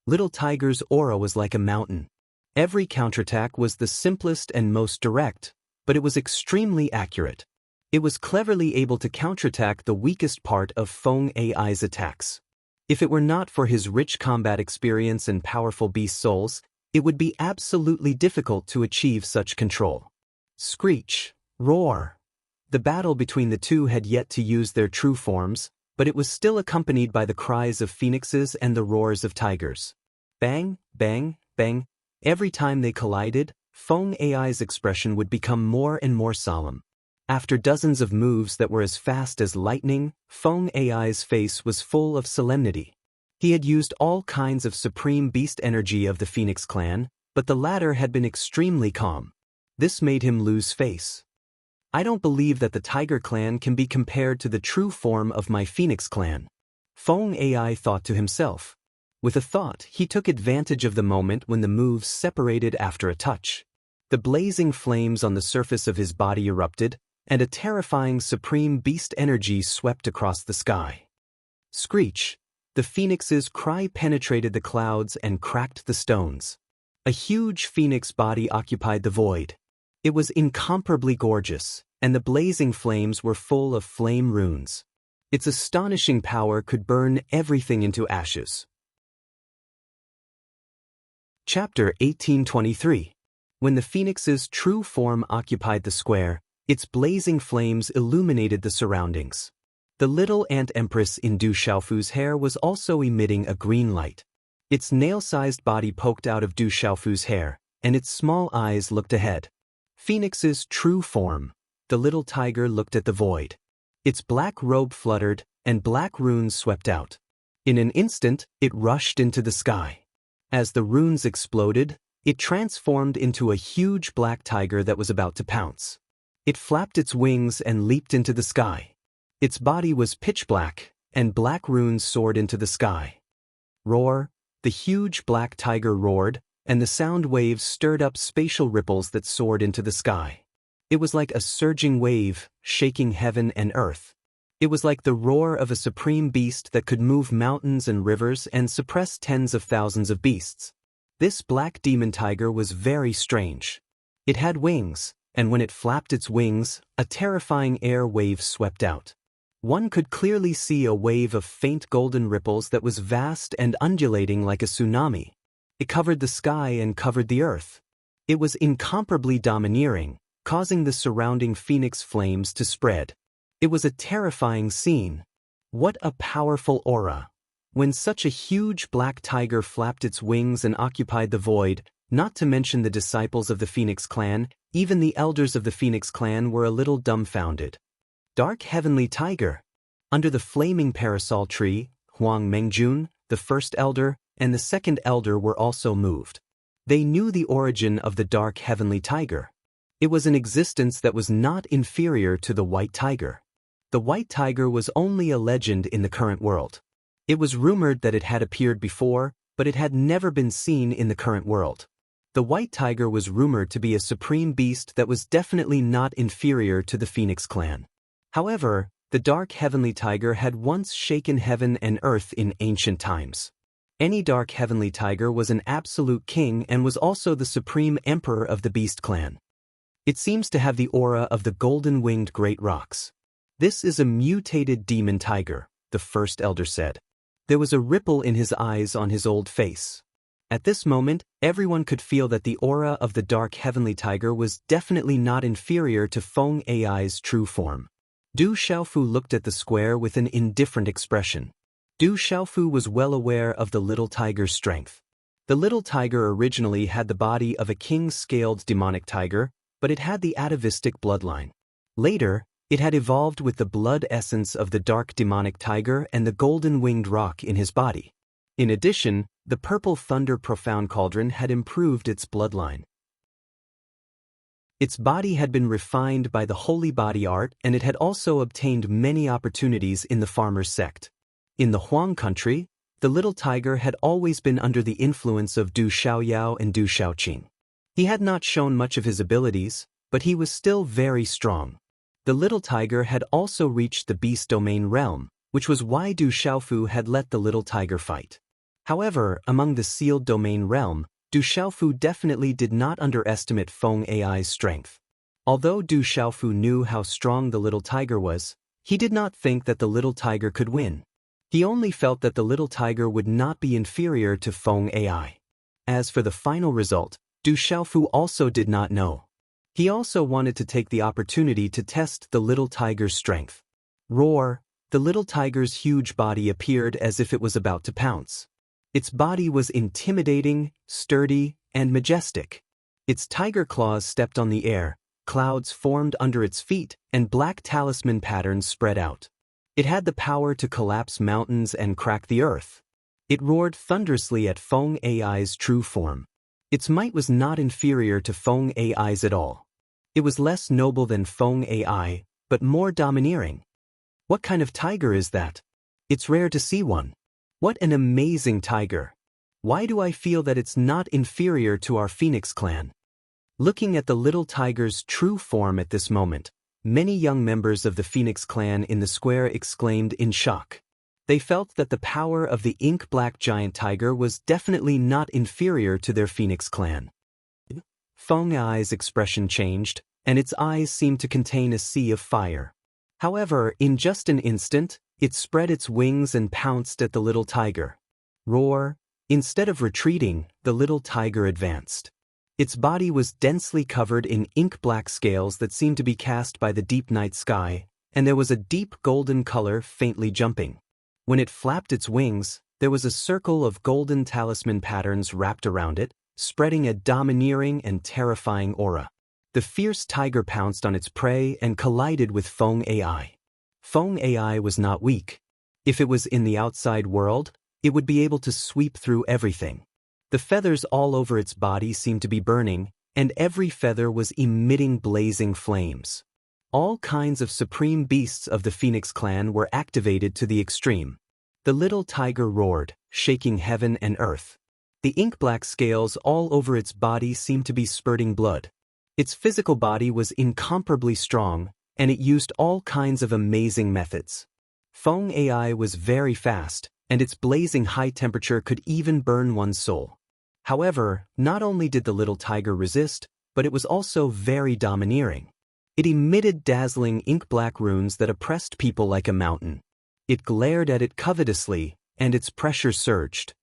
Little Tiger's aura was like a mountain. Every counterattack was the simplest and most direct, but it was extremely accurate. It was cleverly able to counterattack the weakest part of Feng AI's attacks. If it were not for his rich combat experience and powerful beast souls, it would be absolutely difficult to achieve such control. Screech, roar. The battle between the two had yet to use their true forms, but it was still accompanied by the cries of phoenixes and the roars of tigers. Bang, bang, bang. Every time they collided, Feng AI's expression would become more and more solemn. After dozens of moves that were as fast as lightning, Feng AI's face was full of solemnity. He had used all kinds of supreme beast energy of the Phoenix clan, but the latter had been extremely calm. This made him lose face. I don't believe that the Tiger clan can be compared to the true form of my Phoenix clan. Feng AI thought to himself. With a thought, he took advantage of the moment when the moves separated after a touch. The blazing flames on the surface of his body erupted, and a terrifying supreme beast energy swept across the sky. Screech. The phoenix's cry penetrated the clouds and cracked the stones. A huge phoenix body occupied the void. It was incomparably gorgeous, and the blazing flames were full of flame runes. Its astonishing power could burn everything into ashes. Chapter 1823. When the phoenix's true form occupied the square, its blazing flames illuminated the surroundings. The little ant empress in Du Xiaofu's hair was also emitting a green light. Its nail-sized body poked out of Du Xiaofu's hair, and its small eyes looked ahead. Phoenix's true form. The little tiger looked at the void. Its black robe fluttered, and black runes swept out. In an instant, it rushed into the sky. As the runes exploded, it transformed into a huge black tiger that was about to pounce. It flapped its wings and leaped into the sky. Its body was pitch black, and black runes soared into the sky. Roar. The huge black tiger roared, and the sound waves stirred up spatial ripples that soared into the sky. It was like a surging wave, shaking heaven and earth. It was like the roar of a supreme beast that could move mountains and rivers and suppress tens of thousands of beasts. This black demon tiger was very strange. It had wings, and when it flapped its wings, a terrifying air wave swept out. One could clearly see a wave of faint golden ripples that was vast and undulating like a tsunami. It covered the sky and covered the earth. It was incomparably domineering, causing the surrounding phoenix flames to spread. It was a terrifying scene. What a powerful aura! When such a huge black tiger flapped its wings and occupied the void, not to mention the disciples of the Phoenix clan, even the elders of the Phoenix clan were a little dumbfounded. Dark Heavenly Tiger. Under the flaming parasol tree, Huang Mengjun, the first elder, and the second elder were also moved. They knew the origin of the Dark Heavenly Tiger. It was an existence that was not inferior to the White Tiger. The White Tiger was only a legend in the current world. It was rumored that it had appeared before, but it had never been seen in the current world. The White Tiger was rumored to be a supreme beast that was definitely not inferior to the Phoenix clan. However, the Dark Heavenly Tiger had once shaken heaven and earth in ancient times. Any Dark Heavenly Tiger was an absolute king and was also the supreme emperor of the Beast clan. It seems to have the aura of the golden-winged great rocks. This is a mutated demon tiger, the first elder said. There was a ripple in his eyes on his old face. At this moment, everyone could feel that the aura of the Dark Heavenly Tiger was definitely not inferior to Feng Ai's true form. Du Xiaofu looked at the square with an indifferent expression. Du Xiaofu was well aware of the little tiger's strength. The little tiger originally had the body of a king-scaled demonic tiger, but it had the atavistic bloodline. Later, it had evolved with the blood essence of the dark demonic tiger and the golden-winged rock in his body. In addition, the purple thunder profound cauldron had improved its bloodline. Its body had been refined by the holy body art, and it had also obtained many opportunities in the farmer's sect. In the Huang country, the little tiger had always been under the influence of Du Xiaoyao and Du Xiaoqing. He had not shown much of his abilities, but he was still very strong. The little tiger had also reached the beast domain realm, which was why Du Xiaofu had let the little tiger fight. However, among the sealed domain realm, Du Xiaofu definitely did not underestimate Feng Ai's strength. Although Du Xiaofu knew how strong the little tiger was, he did not think that the little tiger could win. He only felt that the little tiger would not be inferior to Feng Ai. As for the final result, Du Xiaofu also did not know. He also wanted to take the opportunity to test the little tiger's strength. Roar! The little tiger's huge body appeared as if it was about to pounce. Its body was intimidating, sturdy, and majestic. Its tiger claws stepped on the air, clouds formed under its feet, and black talisman patterns spread out. It had the power to collapse mountains and crack the earth. It roared thunderously at Feng Ai's true form. Its might was not inferior to Feng Ai's at all. It was less noble than Feng Ai, but more domineering. What kind of tiger is that? It's rare to see one. What an amazing tiger. Why do I feel that it's not inferior to our Phoenix clan? Looking at the little tiger's true form at this moment, many young members of the Phoenix clan in the square exclaimed in shock. They felt that the power of the ink-black giant tiger was definitely not inferior to their Phoenix clan. Feng Ai's expression changed, and its eyes seemed to contain a sea of fire. However, in just an instant, it spread its wings and pounced at the little tiger. Roar! Instead of retreating, the little tiger advanced. Its body was densely covered in ink-black scales that seemed to be cast by the deep night sky, and there was a deep golden color faintly jumping. When it flapped its wings, there was a circle of golden talisman patterns wrapped around it, spreading a domineering and terrifying aura. The fierce tiger pounced on its prey and collided with Feng Ai. Feng Ai was not weak. If it was in the outside world, it would be able to sweep through everything. The feathers all over its body seemed to be burning, and every feather was emitting blazing flames. All kinds of supreme beasts of the Phoenix clan were activated to the extreme. The little tiger roared, shaking heaven and earth. The ink-black scales all over its body seemed to be spurting blood. Its physical body was incomparably strong, and it used all kinds of amazing methods. Feng AI was very fast, and its blazing high temperature could even burn one's soul. However, not only did the little tiger resist, but it was also very domineering. It emitted dazzling ink-black runes that oppressed people like a mountain. It glared at it covetously, and its pressure surged.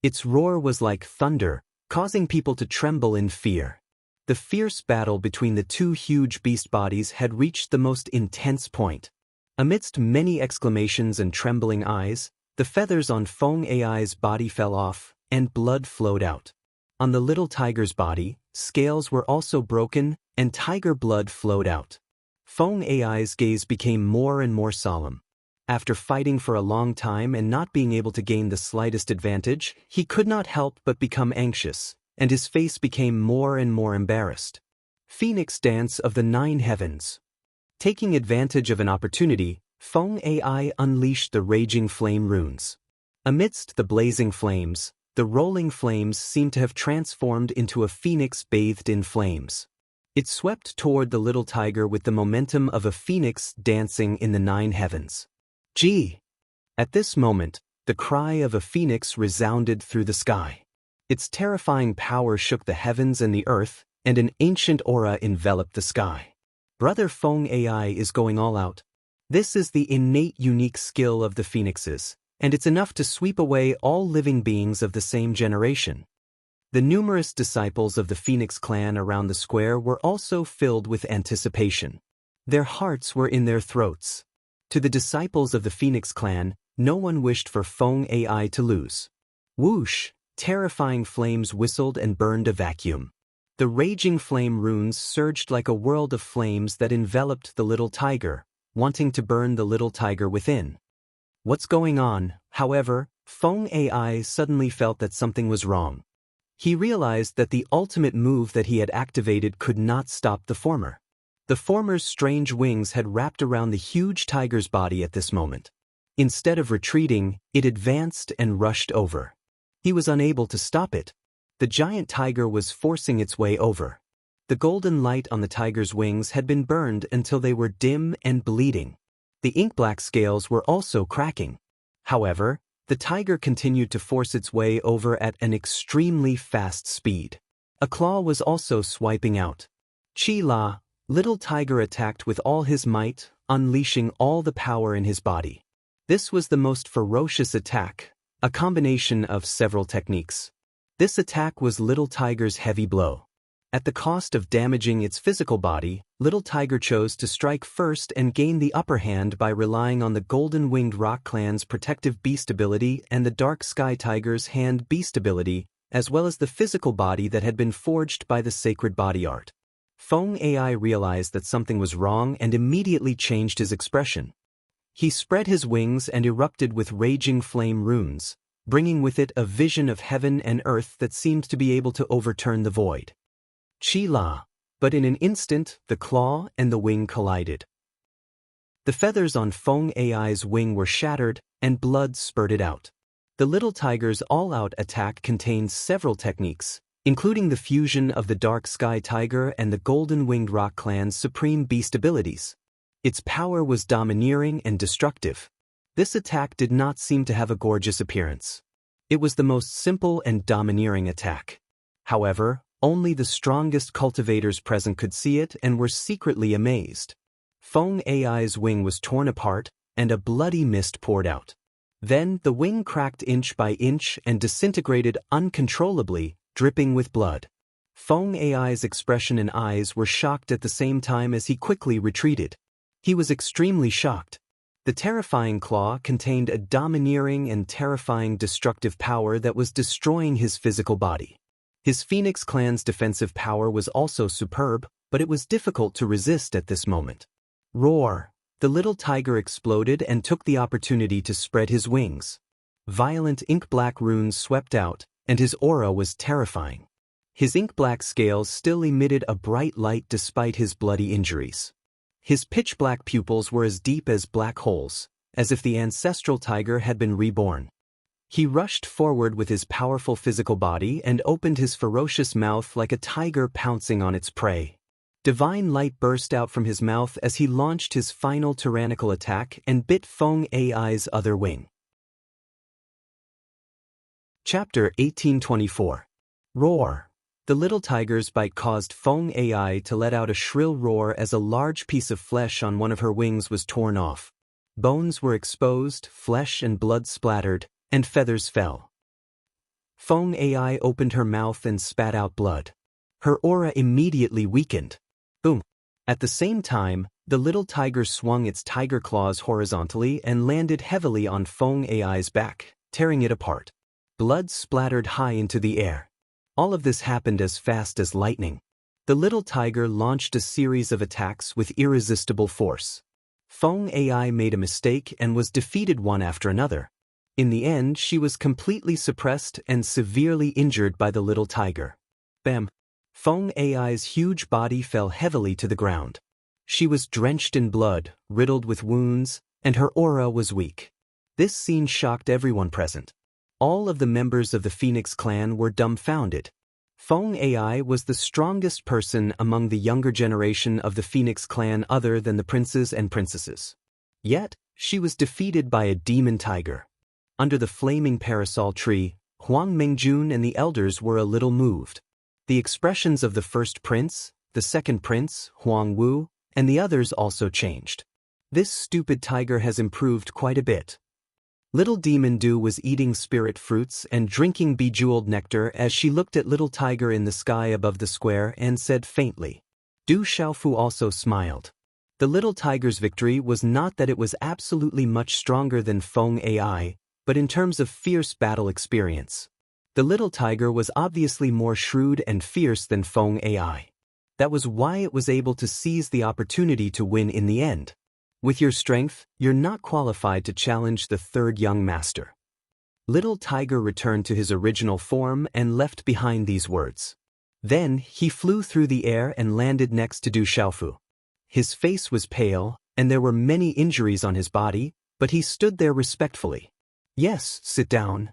Its roar was like thunder, causing people to tremble in fear. The fierce battle between the two huge beast bodies had reached the most intense point. Amidst many exclamations and trembling eyes, the feathers on Feng AI's body fell off, and blood flowed out. On the little tiger's body, scales were also broken, and tiger blood flowed out. Feng AI's gaze became more and more solemn. After fighting for a long time and not being able to gain the slightest advantage, he could not help but become anxious, and his face became more and more embarrassed. Phoenix Dance of the Nine Heavens. Taking advantage of an opportunity, Feng AI unleashed the raging flame runes. Amidst the blazing flames, the rolling flames seemed to have transformed into a phoenix bathed in flames. It swept toward the little tiger with the momentum of a phoenix dancing in the nine heavens. Gee! At this moment, the cry of a phoenix resounded through the sky. Its terrifying power shook the heavens and the earth, and an ancient aura enveloped the sky. Brother Feng AI is going all out. This is the innate unique skill of the phoenixes, and it's enough to sweep away all living beings of the same generation. The numerous disciples of the Phoenix clan around the square were also filled with anticipation. Their hearts were in their throats. To the disciples of the Phoenix clan, no one wished for Feng AI to lose. Whoosh! Terrifying flames whistled and burned a vacuum. The raging flame runes surged like a world of flames that enveloped the little tiger, wanting to burn the little tiger within. What's going on? However, Feng AI suddenly felt that something was wrong. He realized that the ultimate move that he had activated could not stop the former. The former's strange wings had wrapped around the huge tiger's body at this moment. Instead of retreating, it advanced and rushed over. He was unable to stop it. The giant tiger was forcing its way over. The golden light on the tiger's wings had been burned until they were dim and bleeding. The ink-black scales were also cracking. However, the tiger continued to force its way over at an extremely fast speed. A claw was also swiping out. Chi-la, little tiger attacked with all his might, unleashing all the power in his body. This was the most ferocious attack, a combination of several techniques. This attack was little tiger's heavy blow. At the cost of damaging its physical body, little tiger chose to strike first and gain the upper hand by relying on the golden-winged rock clan's protective beast ability and the dark sky tiger's hand beast ability, as well as the physical body that had been forged by the sacred body art. Feng AI realized that something was wrong and immediately changed his expression. He spread his wings and erupted with raging flame runes, bringing with it a vision of heaven and earth that seemed to be able to overturn the void. Chi-la, but in an instant, the claw and the wing collided. The feathers on Feng AI's wing were shattered, and blood spurted out. The little tiger's all-out attack contained several techniques, including the fusion of the dark sky tiger and the golden-winged rock clan's supreme beast abilities. Its power was domineering and destructive. This attack did not seem to have a gorgeous appearance. It was the most simple and domineering attack. However, only the strongest cultivators present could see it and were secretly amazed. Feng AI's wing was torn apart, and a bloody mist poured out. Then the wing cracked inch by inch and disintegrated uncontrollably, dripping with blood. Feng AI's expression and eyes were shocked at the same time as he quickly retreated. He was extremely shocked. The terrifying claw contained a domineering and terrifying destructive power that was destroying his physical body. His Phoenix clan's defensive power was also superb, but it was difficult to resist at this moment. Roar! The little tiger exploded and took the opportunity to spread his wings. Violent ink-black runes swept out, and his aura was terrifying. His ink-black scales still emitted a bright light despite his bloody injuries. His pitch-black pupils were as deep as black holes, as if the ancestral tiger had been reborn. He rushed forward with his powerful physical body and opened his ferocious mouth like a tiger pouncing on its prey. Divine light burst out from his mouth as he launched his final tyrannical attack and bit Feng Ai's other wing. Chapter 1824. Roar. The little tiger's bite caused Feng Ai to let out a shrill roar as a large piece of flesh on one of her wings was torn off. Bones were exposed, flesh and blood splattered, and feathers fell. Feng Ai opened her mouth and spat out blood. Her aura immediately weakened. Boom. At the same time, the little tiger swung its tiger claws horizontally and landed heavily on Feng Ai's back, tearing it apart. Blood splattered high into the air. All of this happened as fast as lightning. The little tiger launched a series of attacks with irresistible force. Feng Ai made a mistake and was defeated one after another. In the end, she was completely suppressed and severely injured by the little tiger. Bam! Feng Ai's huge body fell heavily to the ground. She was drenched in blood, riddled with wounds, and her aura was weak. This scene shocked everyone present. All of the members of the Phoenix clan were dumbfounded. Feng Ai was the strongest person among the younger generation of the Phoenix clan other than the princes and princesses. Yet, she was defeated by a demon tiger. Under the flaming parasol tree, Huang Mengjun and the elders were a little moved. The expressions of the first prince, the second prince, Huang Wu, and the others also changed. This stupid tiger has improved quite a bit. Little Demon Du was eating spirit fruits and drinking bejeweled nectar as she looked at Little Tiger in the sky above the square and said faintly. Du Xiaofu also smiled. The little tiger's victory was not that it was absolutely much stronger than Feng Ai, but in terms of fierce battle experience. The little tiger was obviously more shrewd and fierce than Feng Ai. That was why it was able to seize the opportunity to win in the end. With your strength, you're not qualified to challenge the third young master. Little Tiger returned to his original form and left behind these words. Then, he flew through the air and landed next to Du Xiaofu. His face was pale, and there were many injuries on his body, but he stood there respectfully. Yes, sit down.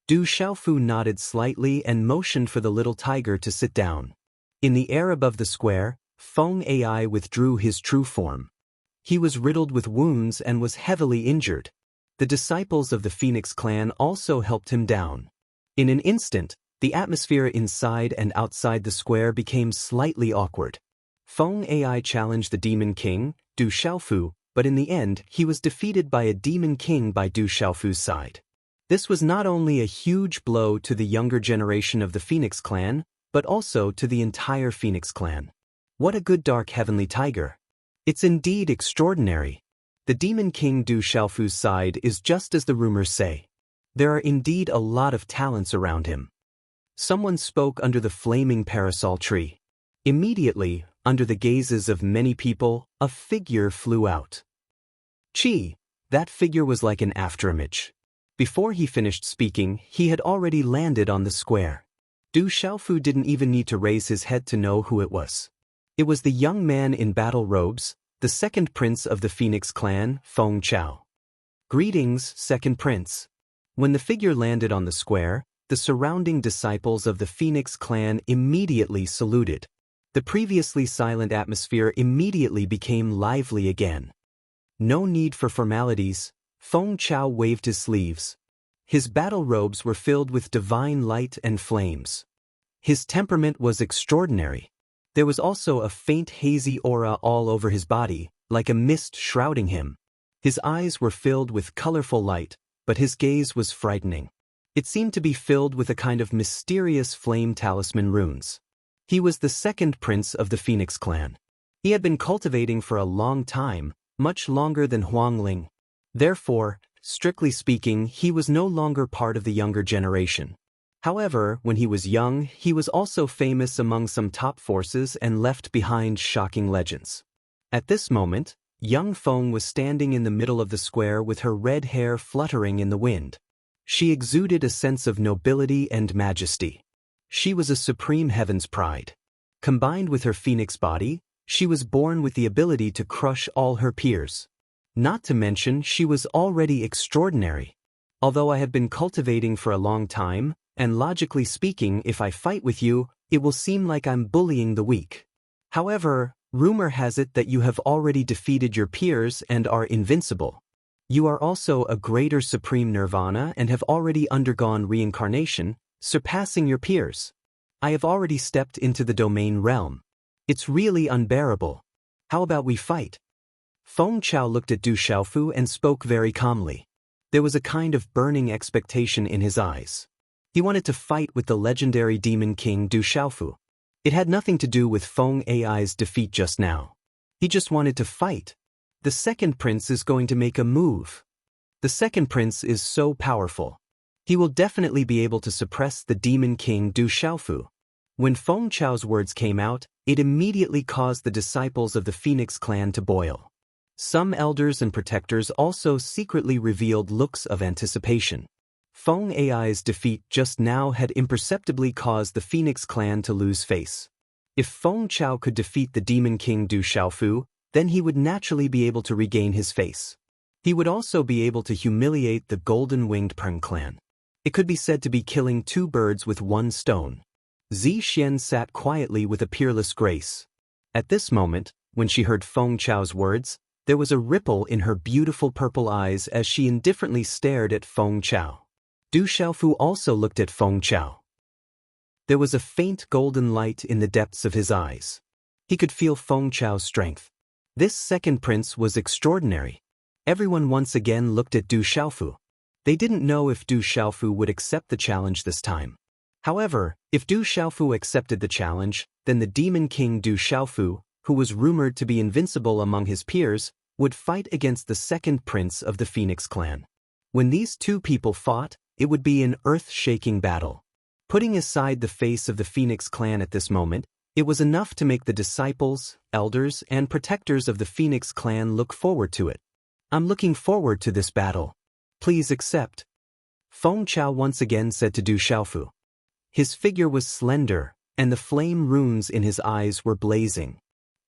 Du Xiaofu nodded slightly and motioned for the little tiger to sit down. In the air above the square, Feng Ai withdrew his true form. He was riddled with wounds and was heavily injured. The disciples of the Phoenix clan also helped him down. In an instant, the atmosphere inside and outside the square became slightly awkward. Feng Ai challenged the Demon King, Du Xiaofu, but in the end he was defeated by a Demon King by Du Xiaofu's side. This was not only a huge blow to the younger generation of the Phoenix clan, but also to the entire Phoenix clan. What a good dark heavenly tiger! It's indeed extraordinary. The Demon King Du Xiaofu's side is just as the rumors say. There are indeed a lot of talents around him. Someone spoke under the flaming parasol tree. Immediately, under the gazes of many people, a figure flew out. Chi! That figure was like an afterimage. Before he finished speaking, he had already landed on the square. Du Xiaofu didn't even need to raise his head to know who it was. It was the young man in battle robes, the second prince of the Phoenix clan, Feng Chao. Greetings, second prince. When the figure landed on the square, the surrounding disciples of the Phoenix clan immediately saluted. The previously silent atmosphere immediately became lively again. No need for formalities, Feng Chao waved his sleeves. His battle robes were filled with divine light and flames. His temperament was extraordinary. There was also a faint hazy aura all over his body, like a mist shrouding him. His eyes were filled with colorful light, but his gaze was frightening. It seemed to be filled with a kind of mysterious flame talisman runes. He was the second prince of the Phoenix clan. He had been cultivating for a long time, much longer than Huang Ling. Therefore, strictly speaking, he was no longer part of the younger generation. However, when he was young, he was also famous among some top forces and left behind shocking legends. At this moment, young Feng was standing in the middle of the square with her red hair fluttering in the wind. She exuded a sense of nobility and majesty. She was a supreme heaven's pride. Combined with her phoenix body, she was born with the ability to crush all her peers. Not to mention, she was already extraordinary. Although I have been cultivating for a long time, and logically speaking, if I fight with you, it will seem like I'm bullying the weak. However, rumor has it that you have already defeated your peers and are invincible. You are also a greater supreme nirvana and have already undergone reincarnation, surpassing your peers. I have already stepped into the domain realm. It's really unbearable. How about we fight? Feng Chao looked at Du Xiaofu and spoke very calmly. There was a kind of burning expectation in his eyes. He wanted to fight with the legendary demon king Du Xiaofu. It had nothing to do with Feng Ai's defeat just now. He just wanted to fight. The second prince is going to make a move. The second prince is so powerful. He will definitely be able to suppress the demon king Du Xiaofu. When Feng Chao's words came out, it immediately caused the disciples of the Phoenix clan to boil. Some elders and protectors also secretly revealed looks of anticipation. Feng Ai's defeat just now had imperceptibly caused the Phoenix clan to lose face. If Feng Chao could defeat the demon king Du Xiaofu, then he would naturally be able to regain his face. He would also be able to humiliate the golden-winged Peng clan. It could be said to be killing two birds with one stone. Zi Xian sat quietly with a peerless grace. At this moment, when she heard Feng Chao's words, there was a ripple in her beautiful purple eyes as she indifferently stared at Feng Chao. Du Xiaofu also looked at Feng Chao. There was a faint golden light in the depths of his eyes. He could feel Feng Chao's strength. This second prince was extraordinary. Everyone once again looked at Du Xiaofu. They didn't know if Du Xiaofu would accept the challenge this time. However, if Du Xiaofu accepted the challenge, then the demon king Du Xiaofu, who was rumored to be invincible among his peers, would fight against the second prince of the Phoenix clan. When these two people fought, it would be an earth-shaking battle. Putting aside the face of the Phoenix clan at this moment, it was enough to make the disciples, elders, and protectors of the Phoenix clan look forward to it. I'm looking forward to this battle. Please accept. Feng Chao once again said to Du Xiaofu. His figure was slender, and the flame runes in his eyes were blazing.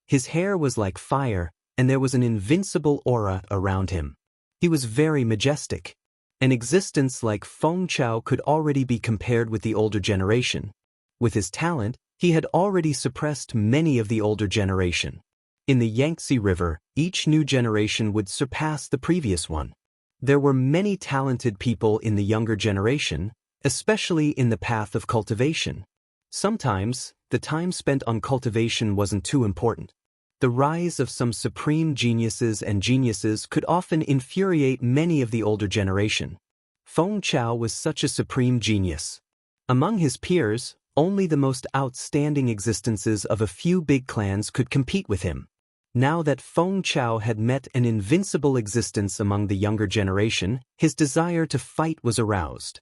His hair was like fire, and there was an invincible aura around him. He was very majestic. An existence like Feng Chao could already be compared with the older generation. With his talent, he had already suppressed many of the older generation. In the Yangtze River, each new generation would surpass the previous one. There were many talented people in the younger generation, especially in the path of cultivation. Sometimes, the time spent on cultivation wasn't too important. The rise of some supreme geniuses and geniuses could often infuriate many of the older generation. Feng Chao was such a supreme genius. Among his peers, only the most outstanding existences of a few big clans could compete with him. Now that Feng Chao had met an invincible existence among the younger generation, his desire to fight was aroused.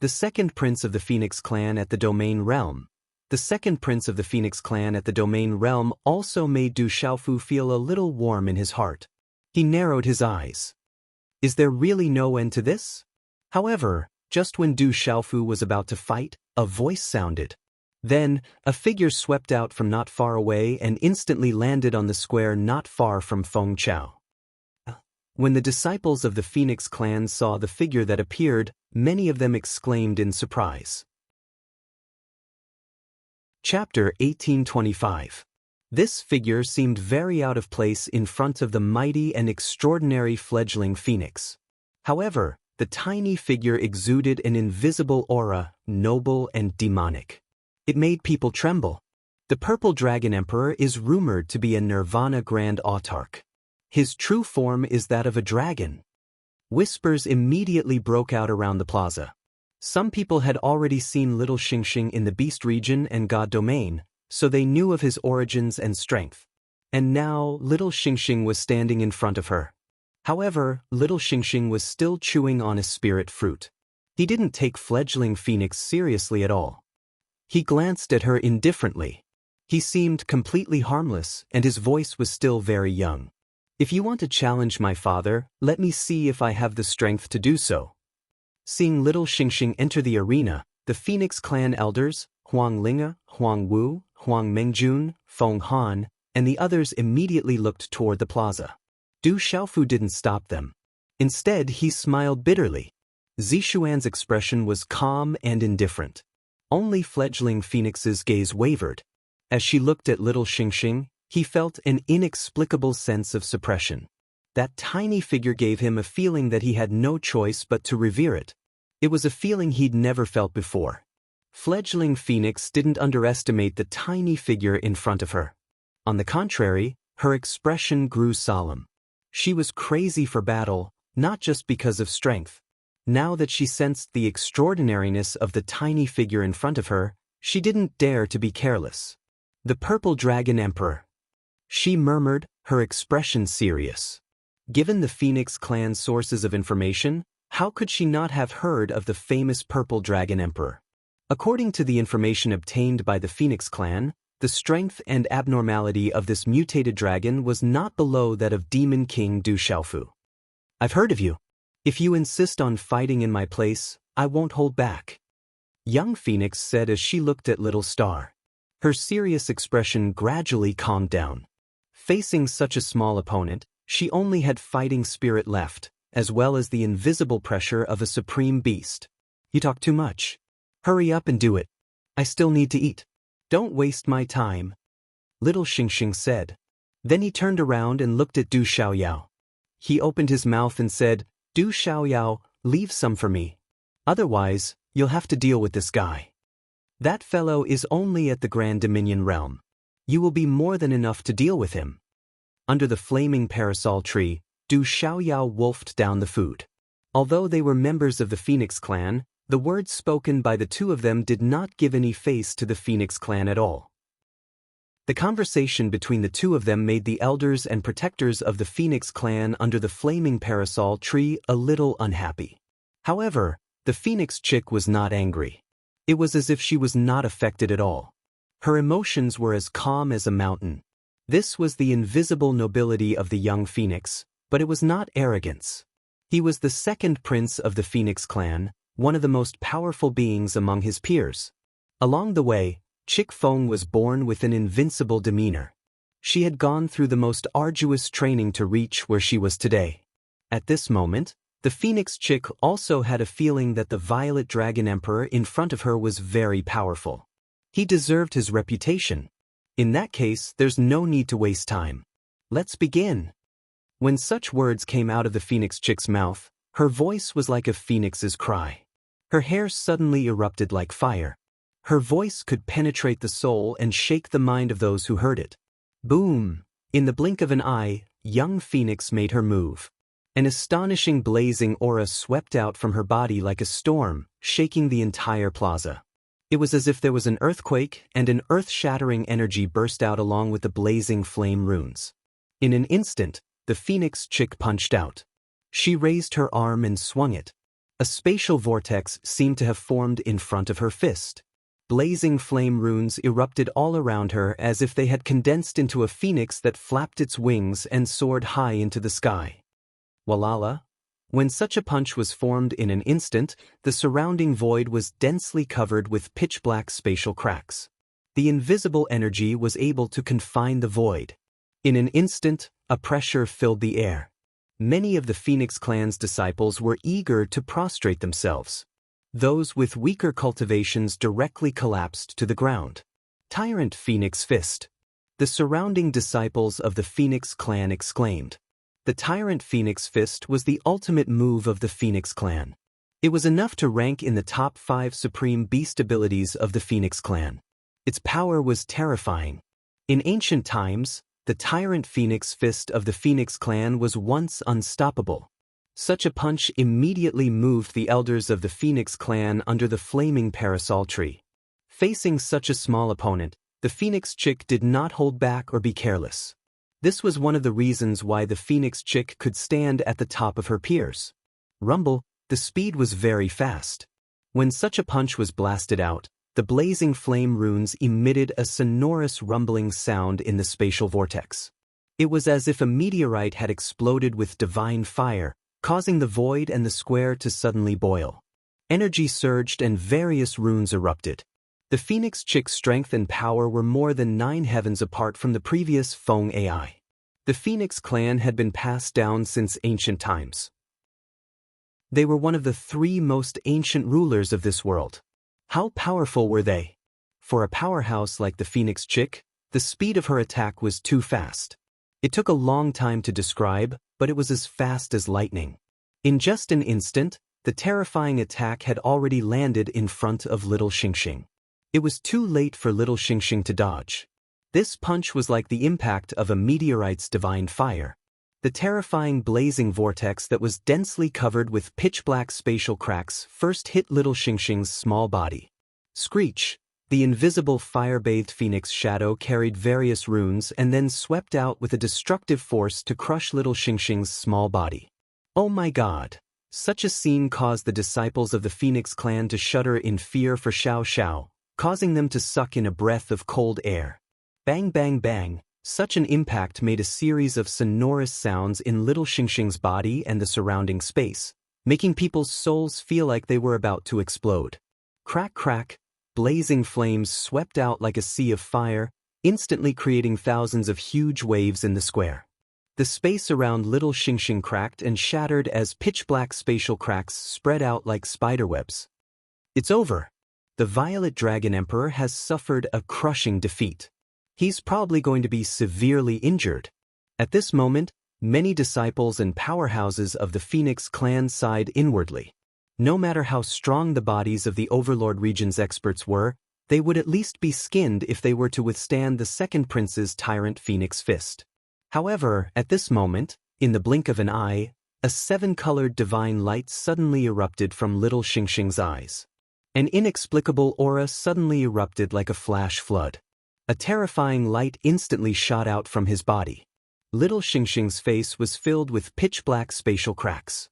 The second prince of the Phoenix clan at the domain realm. The second prince of the Phoenix clan at the domain realm also made Du Xiaofu feel a little warm in his heart. He narrowed his eyes. Is there really no end to this? However, just when Du Xiaofu was about to fight, a voice sounded. Then, a figure swept out from not far away and instantly landed on the square not far from Feng Chao. When the disciples of the Phoenix clan saw the figure that appeared, many of them exclaimed in surprise. Chapter 1825. This figure seemed very out of place in front of the mighty and extraordinary fledgling phoenix. However, the tiny figure exuded an invisible aura, noble and demonic. It made people tremble. The Purple Dragon Emperor is rumored to be a Nirvana Grand Autarch. His true form is that of a dragon. Whispers immediately broke out around the plaza. Some people had already seen Little Xingxing in the Beast region and God domain, so they knew of his origins and strength. And now, Little Xingxing was standing in front of her. However, Little Xingxing was still chewing on a spirit fruit. He didn't take fledgling Phoenix seriously at all. He glanced at her indifferently. He seemed completely harmless, and his voice was still very young. If you want to challenge my father, let me see if I have the strength to do so. Seeing Little Xingxing enter the arena, the Phoenix clan elders, Huang Linge, Huang Wu, Huang Mengjun, Feng Han, and the others immediately looked toward the plaza. Du Xiaofu didn't stop them. Instead, he smiled bitterly. Zishuan's expression was calm and indifferent. Only fledgling Phoenix's gaze wavered. As she looked at little Xingxing, he felt an inexplicable sense of suppression. That tiny figure gave him a feeling that he had no choice but to revere it. It was a feeling he'd never felt before. Fledgling Phoenix didn't underestimate the tiny figure in front of her. On the contrary, her expression grew solemn. She was crazy for battle, not just because of strength. Now that she sensed the extraordinariness of the tiny figure in front of her, she didn't dare to be careless. The Purple Dragon Emperor, she murmured, her expression serious. Given the Phoenix Clan's sources of information, how could she not have heard of the famous Purple Dragon Emperor? According to the information obtained by the Phoenix Clan, the strength and abnormality of this mutated dragon was not below that of Demon King Du Xiaofu. I've heard of you. If you insist on fighting in my place, I won't hold back. Young Phoenix said as she looked at Little Star. Her serious expression gradually calmed down. Facing such a small opponent, she only had fighting spirit left, as well as the invisible pressure of a supreme beast. You talk too much. Hurry up and do it. I still need to eat. Don't waste my time. Little Xingxing said. Then he turned around and looked at Du Xiaoyao. He opened his mouth and said, Du Xiaoyao, leave some for me. Otherwise, you'll have to deal with this guy. That fellow is only at the Grand Dominion realm. You will be more than enough to deal with him. Under the flaming parasol tree, Du Xiaoyao wolfed down the food. Although they were members of the Phoenix Clan, the words spoken by the two of them did not give any face to the Phoenix Clan at all. The conversation between the two of them made the elders and protectors of the Phoenix Clan under the flaming parasol tree a little unhappy. However, the Phoenix chick was not angry. It was as if she was not affected at all. Her emotions were as calm as a mountain. This was the invisible nobility of the young Phoenix, but it was not arrogance. He was the second prince of the Phoenix Clan, one of the most powerful beings among his peers. Along the way, Chick Fong was born with an invincible demeanor. She had gone through the most arduous training to reach where she was today. At this moment, the Phoenix chick also had a feeling that the Violet Dragon Emperor in front of her was very powerful. He deserved his reputation. In that case, there's no need to waste time. Let's begin. When such words came out of the Phoenix chick's mouth, her voice was like a phoenix's cry. Her hair suddenly erupted like fire. Her voice could penetrate the soul and shake the mind of those who heard it. Boom! In the blink of an eye, young Phoenix made her move. An astonishing blazing aura swept out from her body like a storm, shaking the entire plaza. It was as if there was an earthquake, and an earth-shattering energy burst out along with the blazing flame runes. In an instant, the Phoenix chick punched out. She raised her arm and swung it. A spatial vortex seemed to have formed in front of her fist. Blazing flame runes erupted all around her as if they had condensed into a phoenix that flapped its wings and soared high into the sky. Walala! When such a punch was formed in an instant, the surrounding void was densely covered with pitch-black spatial cracks. The invisible energy was able to confine the void. In an instant, a pressure filled the air. Many of the Phoenix Clan's disciples were eager to prostrate themselves. Those with weaker cultivations directly collapsed to the ground. Tyrant Phoenix Fist! The surrounding disciples of the Phoenix Clan exclaimed. The Tyrant Phoenix Fist was the ultimate move of the Phoenix Clan. It was enough to rank in the top 5 supreme beast abilities of the Phoenix Clan. Its power was terrifying. In ancient times, the Tyrant Phoenix Fist of the Phoenix Clan was once unstoppable. Such a punch immediately moved the elders of the Phoenix Clan under the flaming parasol tree. Facing such a small opponent, the Phoenix chick did not hold back or be careless. This was one of the reasons why the Phoenix chick could stand at the top of her peers. Rumble, the speed was very fast. When such a punch was blasted out, the blazing flame runes emitted a sonorous rumbling sound in the spatial vortex. It was as if a meteorite had exploded with divine fire, causing the void and the square to suddenly boil. Energy surged and various runes erupted. The Phoenix chick's strength and power were more than 9 heavens apart from the previous Feng AI. The Phoenix Clan had been passed down since ancient times. They were one of the 3 most ancient rulers of this world. How powerful were they? For a powerhouse like the Phoenix Chick, the speed of her attack was too fast. It took a long time to describe, but it was as fast as lightning. In just an instant, the terrifying attack had already landed in front of little Xingxing. It was too late for little Xingxing to dodge. This punch was like the impact of a meteorite's divine fire. The terrifying blazing vortex that was densely covered with pitch-black spatial cracks first hit little Xingxing's small body. Screech! The invisible fire-bathed phoenix shadow carried various runes and then swept out with a destructive force to crush little Xingxing's small body. Oh my god! Such a scene caused the disciples of the Phoenix clan to shudder in fear for Xiao Xiao, causing them to suck in a breath of cold air. Bang bang bang! Such an impact made a series of sonorous sounds in little Xingxing's body and the surrounding space, making people's souls feel like they were about to explode. Crack crack! Blazing flames swept out like a sea of fire, instantly creating thousands of huge waves in the square. The space around little Xingxing cracked and shattered as pitch-black spatial cracks spread out like spiderwebs. It's over. The Violet Dragon Emperor has suffered a crushing defeat. He's probably going to be severely injured. At this moment, many disciples and powerhouses of the Phoenix clan sighed inwardly. No matter how strong the bodies of the Overlord region's experts were, they would at least be skinned if they were to withstand the second prince's tyrant Phoenix Fist. However, at this moment, in the blink of an eye, a seven-colored divine light suddenly erupted from little Xingxing's eyes. An inexplicable aura suddenly erupted like a flash flood. A terrifying light instantly shot out from his body. Little Xingxing's face was filled with pitch-black spatial cracks.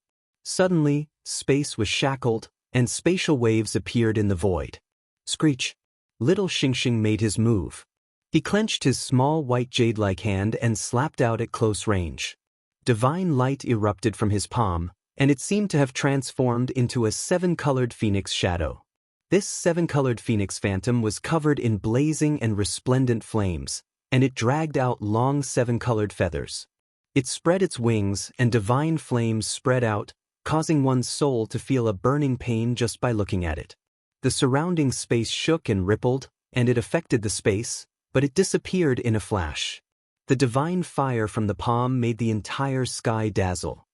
Suddenly, space was shackled, and spatial waves appeared in the void. Screech! Little Xingxing made his move. He clenched his small white jade-like hand and slapped out at close range. Divine light erupted from his palm, and it seemed to have transformed into a seven-colored phoenix shadow. This seven-colored phoenix phantom was covered in blazing and resplendent flames, and it dragged out long seven-colored feathers. It spread its wings, and divine flames spread out, causing one's soul to feel a burning pain just by looking at it. The surrounding space shook and rippled, and it affected the space, but it disappeared in a flash. The divine fire from the palm made the entire sky dazzle.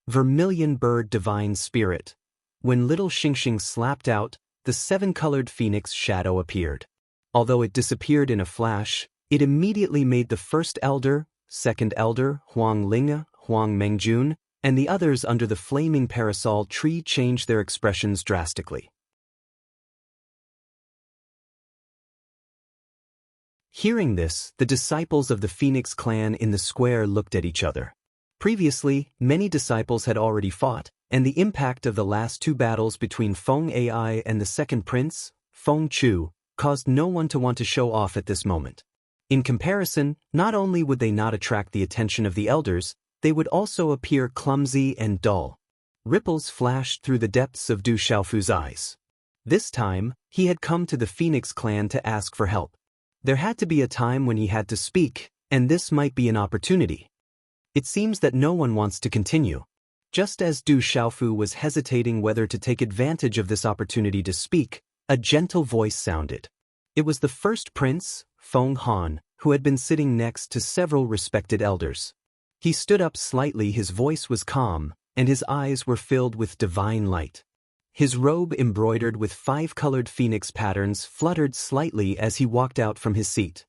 Vermilion bird divine spirit. When little Xingxing slapped out, the seven-colored phoenix shadow appeared. Although it disappeared in a flash, it immediately made the first elder, second elder, Huang Linge, Huang Mengjun, and the others under the flaming parasol tree change their expressions drastically. Hearing this, the disciples of the Phoenix clan in the square looked at each other. Previously, many disciples had already fought, and the impact of the last two battles between Feng Ai and the second prince, Feng Chu, caused no one to want to show off at this moment. In comparison, not only would they not attract the attention of the elders, they would also appear clumsy and dull. Ripples flashed through the depths of Du Xiaofu's eyes. This time, he had come to the Phoenix clan to ask for help. There had to be a time when he had to speak, and this might be an opportunity. It seems that no one wants to continue. Just as Du Xiaofu was hesitating whether to take advantage of this opportunity to speak, a gentle voice sounded. It was the first prince, Feng Han, who had been sitting next to several respected elders. He stood up slightly, his voice was calm, and his eyes were filled with divine light. His robe embroidered with five-colored phoenix patterns fluttered slightly as he walked out from his seat.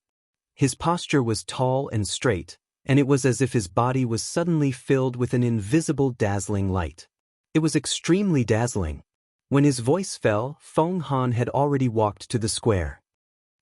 His posture was tall and straight, and it was as if his body was suddenly filled with an invisible dazzling light. It was extremely dazzling. When his voice fell, Feng Han had already walked to the square.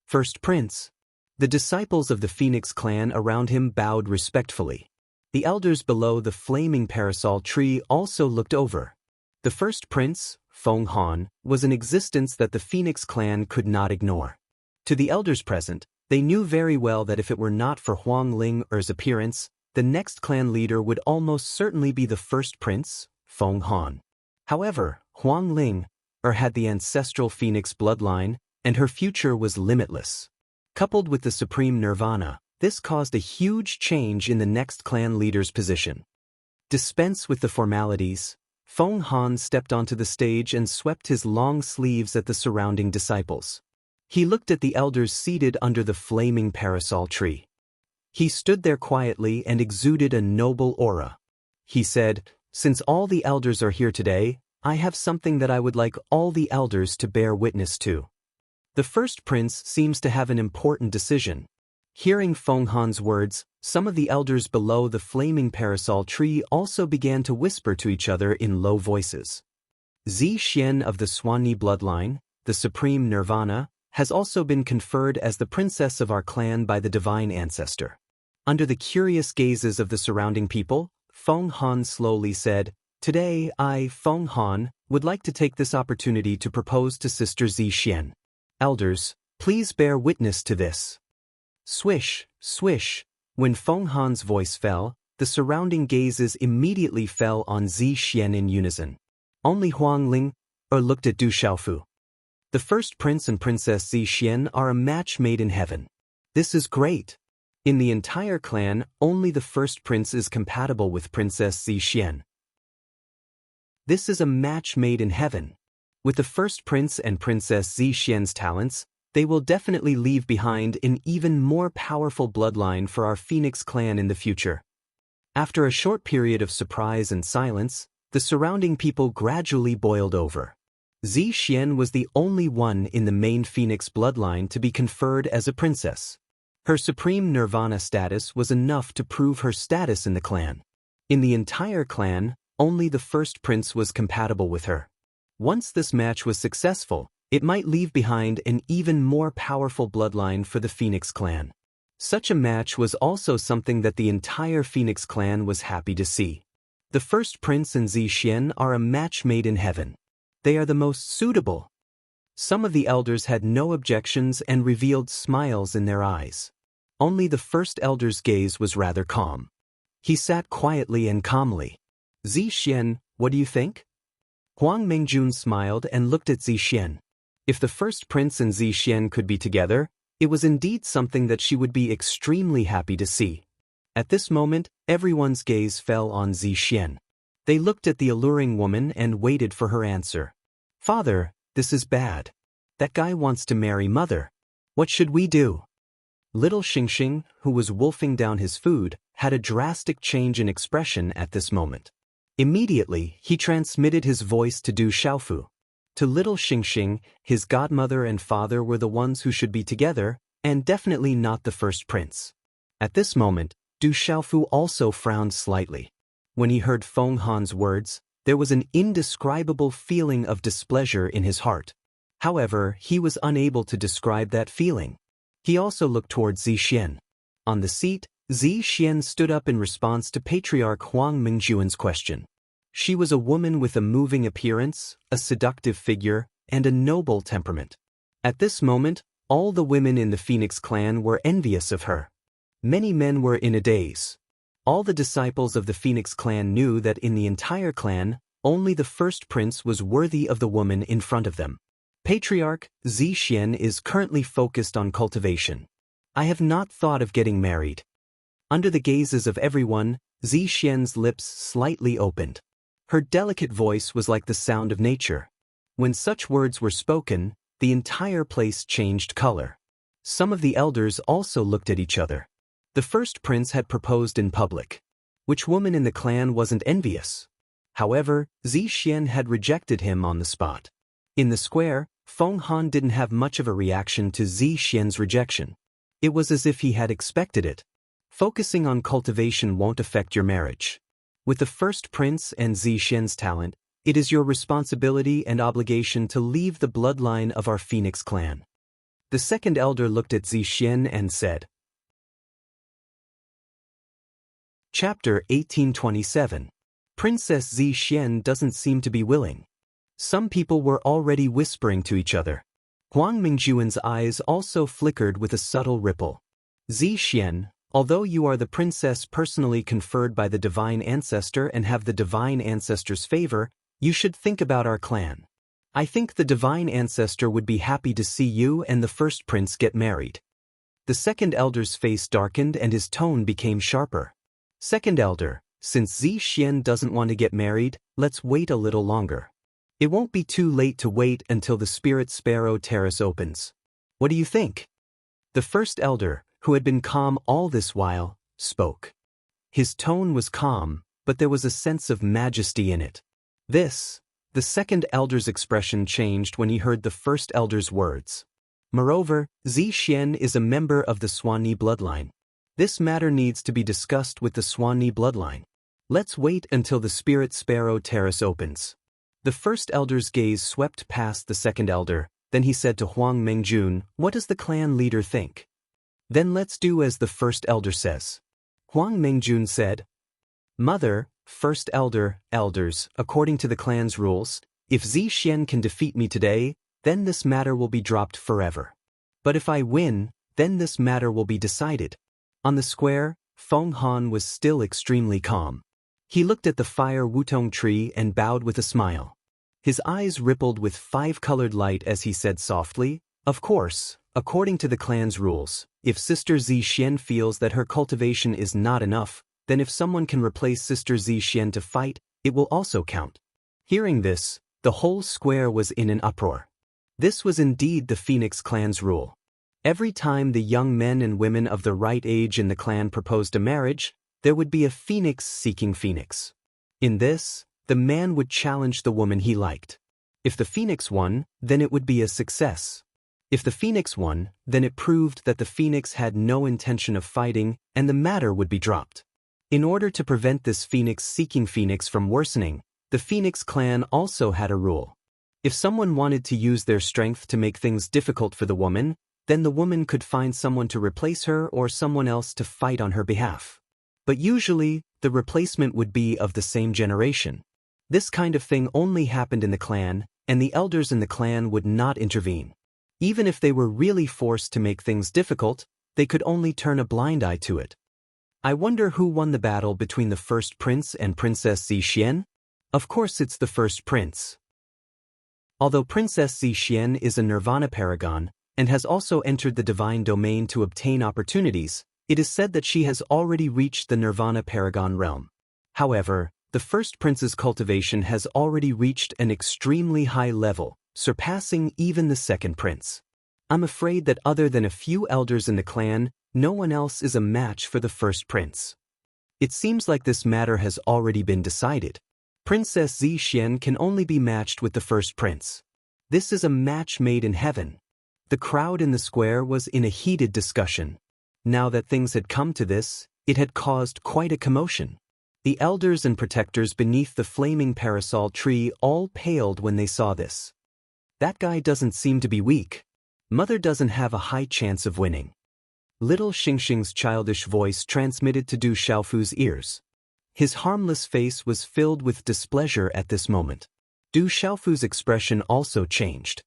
First Prince. The disciples of the Phoenix clan around him bowed respectfully. The elders below the flaming parasol tree also looked over. The first prince, Feng Han, was an existence that the Phoenix clan could not ignore. To the elders present, they knew very well that if it were not for Huang Ling's appearance, the next clan leader would almost certainly be the first prince, Feng Han. However, Huang Ling had the ancestral Phoenix bloodline, and her future was limitless. Coupled with the supreme nirvana, this caused a huge change in the next clan leader's position. Dispense with the formalities. Feng Han stepped onto the stage and swept his long sleeves at the surrounding disciples. He looked at the elders seated under the flaming parasol tree. He stood there quietly and exuded a noble aura. He said, "Since all the elders are here today, I have something that I would like all the elders to bear witness to." The first prince seems to have an important decision. Hearing Feng Han's words, some of the elders below the flaming parasol tree also began to whisper to each other in low voices. Zi Xian of the Swanyi bloodline, the supreme nirvana, has also been conferred as the princess of our clan by the divine ancestor. Under the curious gazes of the surrounding people, Feng Han slowly said, "Today I, Feng Han, would like to take this opportunity to propose to Sister Zi Xian. Elders, please bear witness to this." Swish, swish. When Feng Han's voice fell, the surrounding gazes immediately fell on Zi Xian in unison. Only Huang Ling looked at Du Xiaofu. The first prince and princess Zi Xian are a match made in heaven. This is great. In the entire clan, only the first prince is compatible with Princess Zi Xian. This is a match made in heaven. With the first prince and princess Zi Xian's talents, they will definitely leave behind an even more powerful bloodline for our Phoenix clan in the future. After a short period of surprise and silence, the surrounding people gradually boiled over. Zi Xian was the only one in the main Phoenix bloodline to be conferred as a princess. Her supreme nirvana status was enough to prove her status in the clan. In the entire clan, only the first prince was compatible with her. Once this match was successful, it might leave behind an even more powerful bloodline for the Phoenix clan. Such a match was also something that the entire Phoenix clan was happy to see. The first prince and Zi Xian are a match made in heaven. They are the most suitable. Some of the elders had no objections and revealed smiles in their eyes. Only the first elder's gaze was rather calm. He sat quietly and calmly. "Zi Xian, what do you think?" Huang Mingjun smiled and looked at Zi Xian. If the first prince and Zi Xian could be together, it was indeed something that she would be extremely happy to see. At this moment, everyone's gaze fell on Zi Xian. They looked at the alluring woman and waited for her answer. "Father, this is bad. That guy wants to marry Mother. What should we do?" Little Xingxing, who was wolfing down his food, had a drastic change in expression at this moment. Immediately, he transmitted his voice to Du Xiaofu. To little Xingxing, his godmother and father were the ones who should be together, and definitely not the first prince. At this moment, Du Xiaofu also frowned slightly. When he heard Feng Han's words, there was an indescribable feeling of displeasure in his heart. However, he was unable to describe that feeling. He also looked towards Zi Xian. On the seat, Zi Xian stood up in response to Patriarch Huang Mingjuan's question. She was a woman with a moving appearance, a seductive figure, and a noble temperament. At this moment, all the women in the Phoenix clan were envious of her. Many men were in a daze. All the disciples of the Phoenix clan knew that in the entire clan, only the first prince was worthy of the woman in front of them. Patriarch Zi Xian is currently focused on cultivation. I have not thought of getting married. Under the gazes of everyone, Zi Xian's lips slightly opened. Her delicate voice was like the sound of nature. When such words were spoken, the entire place changed color. Some of the elders also looked at each other. The first prince had proposed in public. Which woman in the clan wasn't envious? However, Zi Xian had rejected him on the spot. In the square, Feng Han didn't have much of a reaction to Zi Xian's rejection. It was as if he had expected it. Focusing on cultivation won't affect your marriage. With the first prince and Zi Xian's talent, it is your responsibility and obligation to leave the bloodline of our Phoenix clan. The second elder looked at Zi Xian and said. Chapter 1827. Princess Zi Xian doesn't seem to be willing. Some people were already whispering to each other. Huang Mingjuan's eyes also flickered with a subtle ripple. Zi Xian, although you are the princess personally conferred by the divine ancestor and have the divine ancestor's favor, you should think about our clan. I think the divine ancestor would be happy to see you and the first prince get married. The second elder's face darkened and his tone became sharper. Second elder, since Zi Xian doesn't want to get married, let's wait a little longer. It won't be too late to wait until the Spirit Sparrow Terrace opens. What do you think? The first elder, who had been calm all this while, spoke. His tone was calm, but there was a sense of majesty in it. The second elder's expression changed when he heard the first elder's words. Moreover, Zi Xian is a member of the Swanni bloodline. This matter needs to be discussed with the Swanni bloodline. Let's wait until the Spirit Sparrow Terrace opens. The first elder's gaze swept past the second elder, then he said to Huang Mengjun, "What does the clan leader think?" "Then let's do as the first elder says." Huang Mengjun said, "Mother, first elder, elders, according to the clan's rules, if Zi Xian can defeat me today, then this matter will be dropped forever. But if I win, then this matter will be decided." On the square, Feng Han was still extremely calm. He looked at the fire wutong tree and bowed with a smile. His eyes rippled with five-colored light as he said softly, "Of course, according to the clan's rules, if Sister Zi Xian feels that her cultivation is not enough, then if someone can replace Sister Zi Xian to fight, it will also count." Hearing this, the whole square was in an uproar. This was indeed the Phoenix clan's rule. Every time the young men and women of the right age in the clan proposed a marriage, there would be a phoenix seeking phoenix. In this, the man would challenge the woman he liked. If the phoenix won, then it would be a success. If the phoenix won, then it proved that the phoenix had no intention of fighting, and the matter would be dropped. In order to prevent this phoenix seeking phoenix from worsening, the Phoenix clan also had a rule. If someone wanted to use their strength to make things difficult for the woman, then the woman could find someone to replace her or someone else to fight on her behalf. But usually, the replacement would be of the same generation. This kind of thing only happened in the clan, and the elders in the clan would not intervene. Even if they were really forced to make things difficult, they could only turn a blind eye to it. I wonder who won the battle between the first prince and Princess Zi Xian? Of course it's the first prince. Although Princess Zi Xian is a Nirvana paragon, and has also entered the divine domain to obtain opportunities, it is said that she has already reached the Nirvana paragon realm. However, the first prince's cultivation has already reached an extremely high level, surpassing even the second prince. I'm afraid that other than a few elders in the clan, no one else is a match for the first prince. It seems like this matter has already been decided. Princess Zi Xian can only be matched with the first prince. This is a match made in heaven. The crowd in the square was in a heated discussion. Now that things had come to this, it had caused quite a commotion. The elders and protectors beneath the flaming parasol tree all paled when they saw this. That guy doesn't seem to be weak. Mother doesn't have a high chance of winning. Little Xingxing's childish voice transmitted to Du Xiaofu's ears. His harmless face was filled with displeasure at this moment. Du Xiaofu's expression also changed.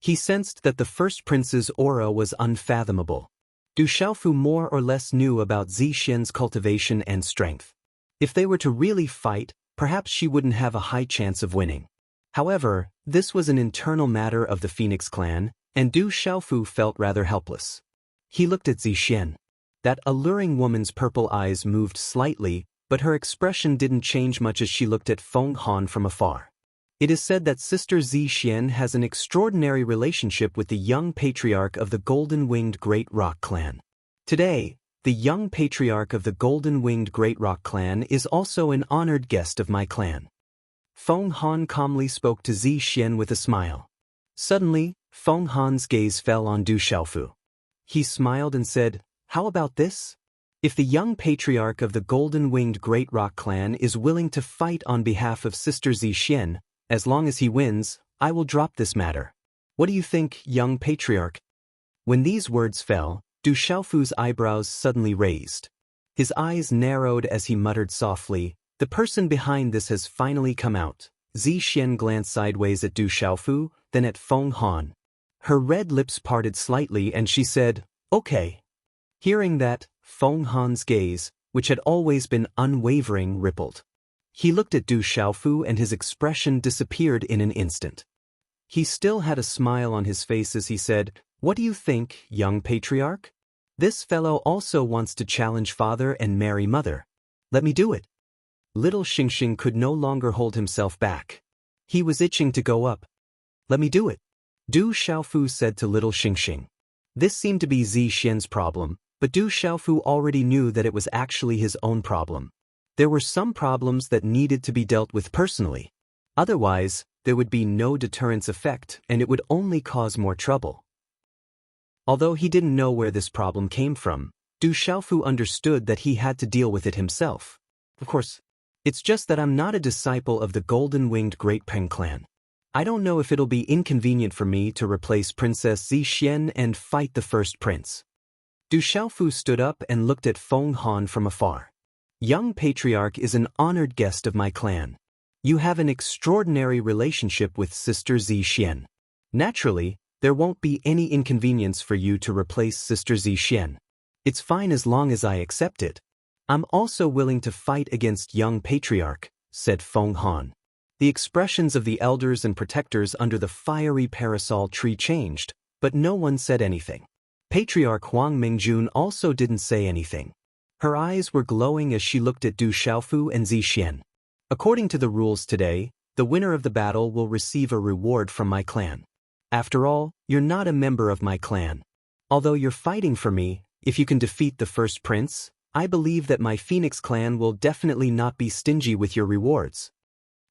He sensed that the first prince's aura was unfathomable. Du Xiaofu more or less knew about Zi Xian's cultivation and strength. If they were to really fight, perhaps she wouldn't have a high chance of winning. However, this was an internal matter of the Phoenix clan, and Du Xiaofu felt rather helpless. He looked at Zi Xian. That alluring woman's purple eyes moved slightly, but her expression didn't change much as she looked at Feng Han from afar. It is said that Sister Zi Xian has an extraordinary relationship with the young patriarch of the Golden-Winged Great Rock Clan. Today, the young patriarch of the Golden-Winged Great Rock Clan is also an honored guest of my clan. Feng Han calmly spoke to Zi Xian with a smile. Suddenly, Feng Han's gaze fell on Du Xiaofu. He smiled and said, "How about this? If the young patriarch of the Golden-Winged Great Rock Clan is willing to fight on behalf of Sister Zi Xian, as long as he wins, I will drop this matter. What do you think, young patriarch?" When these words fell, Du Xiaofu's eyebrows suddenly raised. His eyes narrowed as he muttered softly, "The person behind this has finally come out." Zi Xian glanced sideways at Du Xiaofu, then at Feng Han. Her red lips parted slightly and she said, "Okay." Hearing that, Feng Han's gaze, which had always been unwavering, rippled. He looked at Du Xiaofu and his expression disappeared in an instant. He still had a smile on his face as he said, "What do you think, young patriarch? This fellow also wants to challenge father and marry mother. Let me do it." Little Xingxing could no longer hold himself back. He was itching to go up. "Let me do it," Du Xiaofu said to Little Xingxing. This seemed to be Zi Xian's problem, but Du Xiaofu already knew that it was actually his own problem. There were some problems that needed to be dealt with personally. Otherwise, there would be no deterrence effect and it would only cause more trouble. Although he didn't know where this problem came from, Du Xiaofu understood that he had to deal with it himself. Of course, it's just that I'm not a disciple of the golden-winged Great Peng clan. I don't know if it'll be inconvenient for me to replace Princess Zi Xian and fight the first prince. Du Xiaofu stood up and looked at Feng Han from afar. Young Patriarch is an honored guest of my clan. You have an extraordinary relationship with Sister Zi Xian. Naturally, there won't be any inconvenience for you to replace Sister Zi Xian. It's fine as long as I accept it. I'm also willing to fight against young Patriarch, said Feng Han. The expressions of the elders and protectors under the fiery parasol tree changed, but no one said anything. Patriarch Huang Mingjun also didn't say anything. Her eyes were glowing as she looked at Du Xiaofu and Zi Xian. According to the rules today, the winner of the battle will receive a reward from my clan. After all, you're not a member of my clan. Although you're fighting for me, if you can defeat the first prince, I believe that my Phoenix clan will definitely not be stingy with your rewards.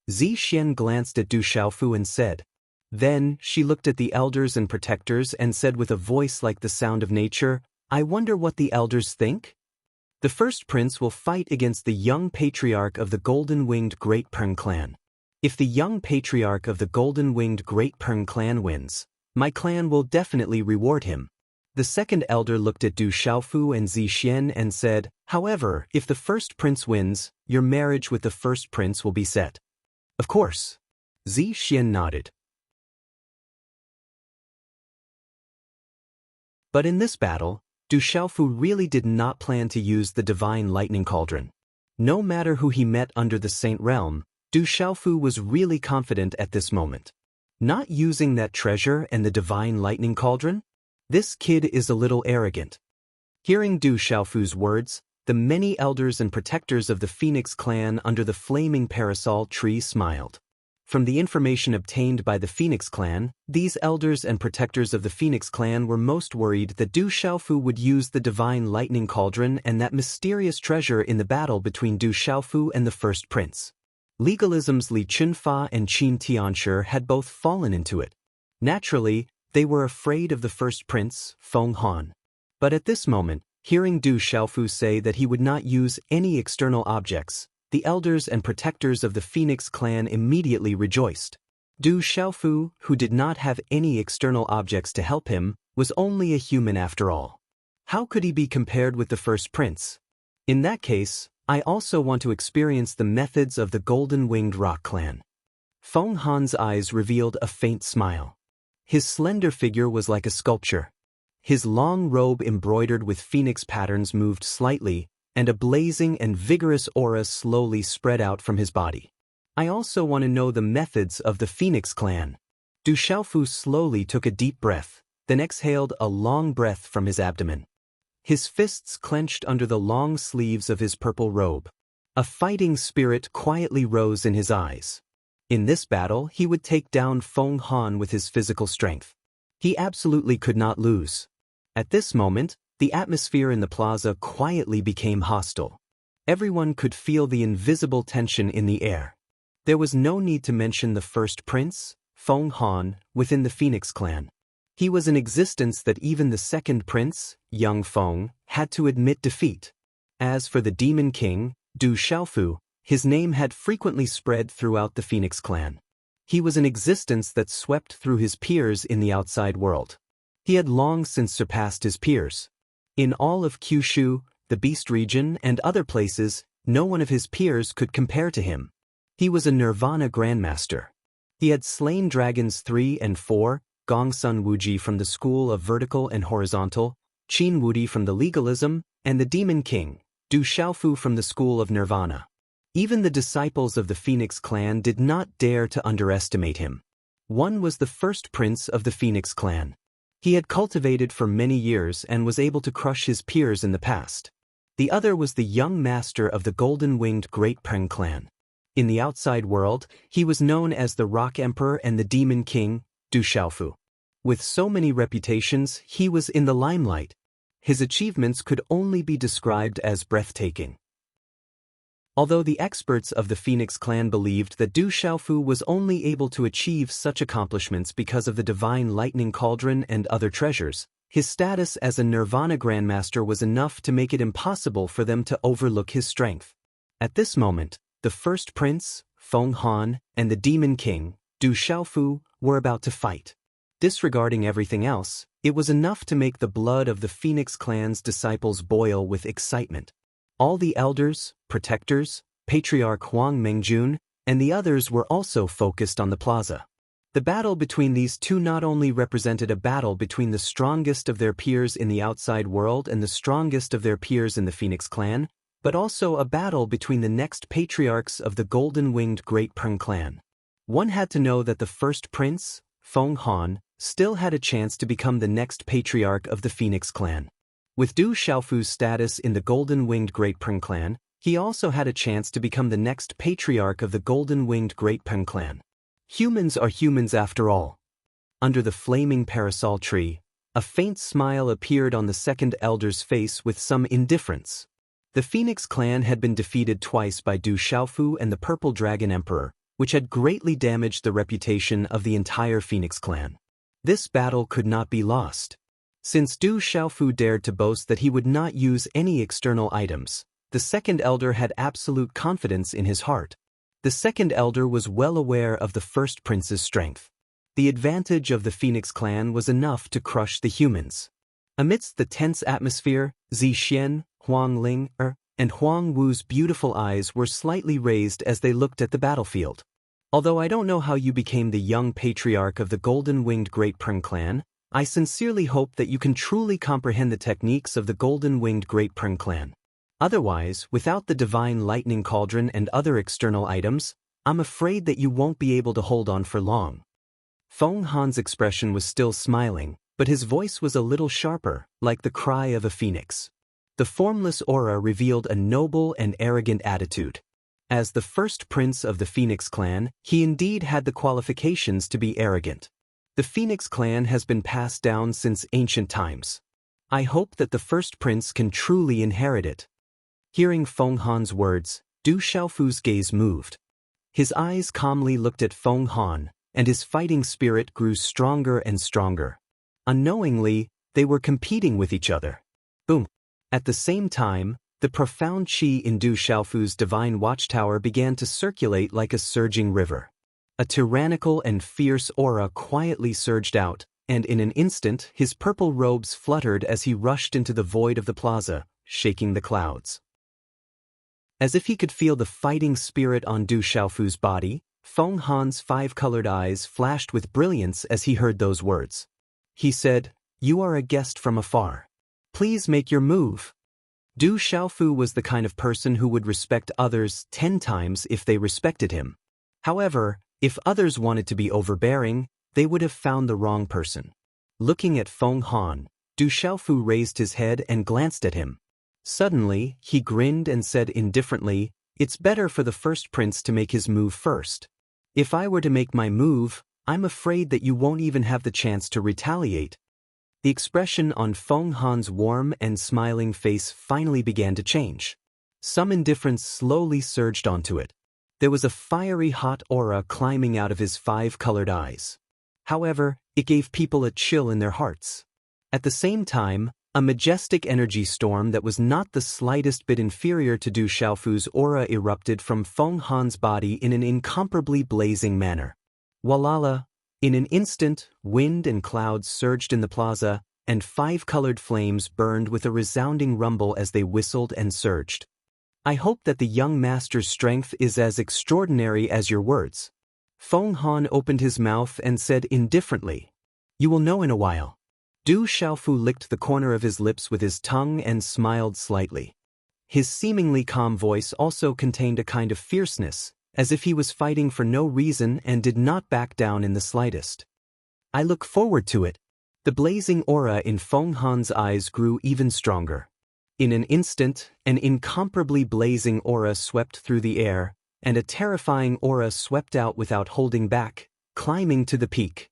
Zi Xian glanced at Du Xiaofu and said. Then, she looked at the elders and protectors and said with a voice like the sound of nature, I wonder what the elders think? The first prince will fight against the young patriarch of the golden-winged Great Peng clan. If the young patriarch of the golden-winged Great Peng clan wins, my clan will definitely reward him. The second elder looked at Du Xiaofu and Zi Xian and said, however, if the first prince wins, your marriage with the first prince will be set. Of course. Zi Xian nodded. But in this battle, Du Xiaofu really did not plan to use the divine lightning cauldron. No matter who he met under the Saint Realm, Du Xiaofu was really confident at this moment. Not using that treasure and the divine lightning cauldron? This kid is a little arrogant. Hearing Du Xiaofu's words, the many elders and protectors of the Phoenix clan under the flaming parasol tree smiled. From the information obtained by the Phoenix clan, these elders and protectors of the Phoenix clan were most worried that Du Xiaofu would use the divine lightning cauldron and that mysterious treasure in the battle between Du Xiaofu and the first prince. Legalism's Li Chunfa and Qin Tianshi had both fallen into it. Naturally, they were afraid of the first prince, Feng Han. But at this moment, hearing Du Xiaofu say that he would not use any external objects, the elders and protectors of the Phoenix clan immediately rejoiced. Du Xiaofu, who did not have any external objects to help him, was only a human after all. How could he be compared with the first prince? In that case, I also want to experience the methods of the golden-winged rock clan. Feng Han's eyes revealed a faint smile. His slender figure was like a sculpture. His long robe embroidered with phoenix patterns moved slightly, and a blazing and vigorous aura slowly spread out from his body. I also want to know the methods of the Phoenix clan. Du Xiaofu slowly took a deep breath, then exhaled a long breath from his abdomen. His fists clenched under the long sleeves of his purple robe. A fighting spirit quietly rose in his eyes. In this battle, he would take down Feng Han with his physical strength. He absolutely could not lose. At this moment, the atmosphere in the plaza quietly became hostile. Everyone could feel the invisible tension in the air. There was no need to mention the first prince, Feng Han, within the Phoenix clan. He was an existence that even the second prince, young Feng, had to admit defeat. As for the demon king, Du Xiaofu, his name had frequently spread throughout the Phoenix clan. He was an existence that swept through his peers in the outside world. He had long since surpassed his peers. In all of Kyushu, the Beast region, and other places, no one of his peers could compare to him. He was a Nirvana Grandmaster. He had slain dragons 3 and 4, Gongsun Wuji from the school of vertical and horizontal, Qin Wudi from the legalism, and the Demon King, Du Xiaofu from the school of Nirvana. Even the disciples of the Phoenix clan did not dare to underestimate him. One was the first prince of the Phoenix clan. He had cultivated for many years and was able to crush his peers in the past. The other was the young master of the golden-winged Great Peng clan. In the outside world, he was known as the Rock Emperor and the Demon King, Du Xiaofu. With so many reputations, he was in the limelight. His achievements could only be described as breathtaking. Although the experts of the Phoenix clan believed that Du Xiaofu was only able to achieve such accomplishments because of the divine lightning cauldron and other treasures, his status as a Nirvana Grandmaster was enough to make it impossible for them to overlook his strength. At this moment, the first prince, Feng Han, and the Demon King, Du Xiaofu, were about to fight. Disregarding everything else, it was enough to make the blood of the Phoenix clan's disciples boil with excitement. All the elders, protectors, Patriarch Huang Mengjun, and the others were also focused on the plaza. The battle between these two not only represented a battle between the strongest of their peers in the outside world and the strongest of their peers in the Phoenix clan, but also a battle between the next patriarchs of the golden-winged Great Peng clan. One had to know that the first prince, Feng Han, still had a chance to become the next patriarch of the Phoenix clan. With Du Xiaofu's status in the golden-winged Great Peng clan, he also had a chance to become the next patriarch of the golden-winged Great Peng clan. Humans are humans after all. Under the flaming parasol tree, a faint smile appeared on the second elder's face with some indifference. The Phoenix clan had been defeated twice by Du Xiaofu and the Purple Dragon Emperor, which had greatly damaged the reputation of the entire Phoenix clan. This battle could not be lost. Since Du Xiaofu dared to boast that he would not use any external items, the second elder had absolute confidence in his heart. The second elder was well aware of the first prince's strength. The advantage of the Phoenix clan was enough to crush the humans. Amidst the tense atmosphere, Zixian, Huang Ling, and Huang Wu's beautiful eyes were slightly raised as they looked at the battlefield. Although I don't know how you became the young patriarch of the golden-winged Great Peng clan, I sincerely hope that you can truly comprehend the techniques of the golden-winged Great Peng clan. Otherwise, without the divine lightning cauldron and other external items, I'm afraid that you won't be able to hold on for long. Feng Han's expression was still smiling, but his voice was a little sharper, like the cry of a phoenix. The formless aura revealed a noble and arrogant attitude. As the first prince of the Phoenix clan, he indeed had the qualifications to be arrogant. The Phoenix clan has been passed down since ancient times. I hope that the first prince can truly inherit it. Hearing Feng Han's words, Du Xiaofu's gaze moved. His eyes calmly looked at Feng Han, and his fighting spirit grew stronger and stronger. Unknowingly, they were competing with each other. Boom! At the same time, the profound qi in Du Xiaofu's divine watchtower began to circulate like a surging river. A tyrannical and fierce aura quietly surged out, and in an instant his purple robes fluttered as he rushed into the void of the plaza, shaking the clouds. As if he could feel the fighting spirit on Du Xiaofu's body, Feng Han's five-colored eyes flashed with brilliance as he heard those words. He said, "You are a guest from afar. Please make your move." Du Xiaofu was the kind of person who would respect others 10 times if they respected him. However, if others wanted to be overbearing, they would have found the wrong person. Looking at Feng Han, Du Xiaofu raised his head and glanced at him. Suddenly, he grinned and said indifferently, "It's better for the first prince to make his move first. If I were to make my move, I'm afraid that you won't even have the chance to retaliate." The expression on Feng Han's warm and smiling face finally began to change. Some indifference slowly surged onto it. There was a fiery hot aura climbing out of his five-colored eyes. However, it gave people a chill in their hearts. At the same time, a majestic energy storm that was not the slightest bit inferior to Du Xiaofu's aura erupted from Feng Han's body in an incomparably blazing manner. Walala! In an instant, wind and clouds surged in the plaza, and five-colored flames burned with a resounding rumble as they whistled and surged. I hope that the young master's strength is as extraordinary as your words. Feng Han opened his mouth and said indifferently, "You will know in a while." Du Xiaofu licked the corner of his lips with his tongue and smiled slightly. His seemingly calm voice also contained a kind of fierceness, as if he was fighting for no reason and did not back down in the slightest. "I look forward to it." The blazing aura in Feng Han's eyes grew even stronger. In an instant, an incomparably blazing aura swept through the air, and a terrifying aura swept out without holding back, climbing to the peak.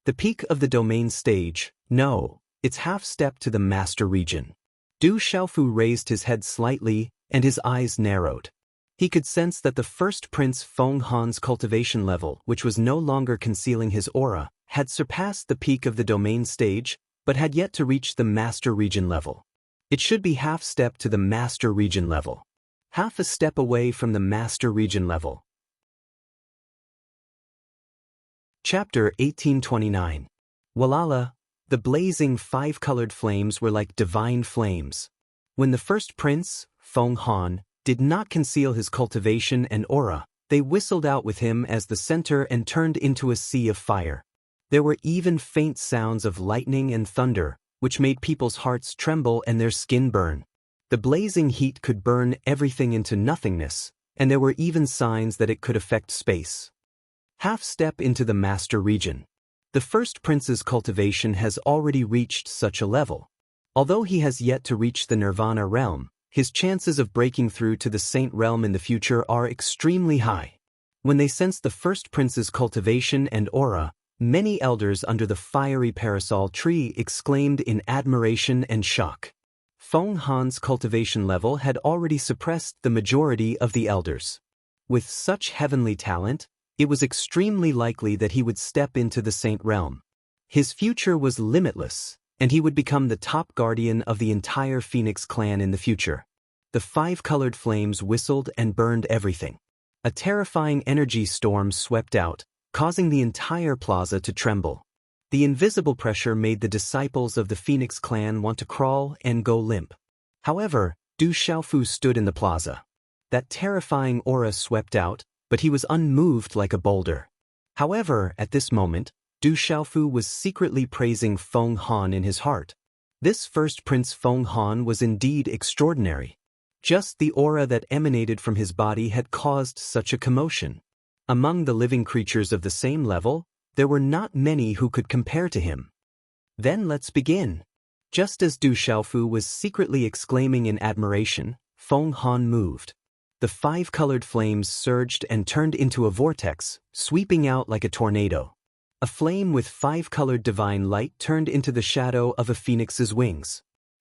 The peak of the domain stage, no, it's half-step to the master region. Du Xiaofu raised his head slightly, and his eyes narrowed. He could sense that the first Prince Feng Han's cultivation level, which was no longer concealing his aura, had surpassed the peak of the domain stage, but had yet to reach the master region level. It should be half-step to the master region level. Half a step away from the master region level. Chapter 1829. Walala, the blazing five-colored flames were like divine flames. When the first prince, Feng Han, did not conceal his cultivation and aura, they whistled out with him as the center and turned into a sea of fire. There were even faint sounds of lightning and thunder, which made people's hearts tremble and their skin burn. The blazing heat could burn everything into nothingness, and there were even signs that it could affect space. Half-step into the master region. The first prince's cultivation has already reached such a level. Although he has yet to reach the nirvana realm, his chances of breaking through to the saint realm in the future are extremely high. When they sensed the first prince's cultivation and aura, many elders under the fiery parasol tree exclaimed in admiration and shock. Feng Han's cultivation level had already suppressed the majority of the elders. With such heavenly talent, it was extremely likely that he would step into the saint realm. His future was limitless, and he would become the top guardian of the entire Phoenix clan in the future. The five-colored flames whistled and burned everything. A terrifying energy storm swept out, causing the entire plaza to tremble. The invisible pressure made the disciples of the Phoenix clan want to crawl and go limp. However, Du Xiaofu stood in the plaza. That terrifying aura swept out, but he was unmoved like a boulder. However, at this moment, Du Xiaofu was secretly praising Feng Han in his heart. This first Prince Feng Han was indeed extraordinary. Just the aura that emanated from his body had caused such a commotion. Among the living creatures of the same level, there were not many who could compare to him. Then let's begin. Just as Du Xiaofu was secretly exclaiming in admiration, Feng Han moved. The five-colored flames surged and turned into a vortex, sweeping out like a tornado. A flame with five-colored divine light turned into the shadow of a phoenix's wings.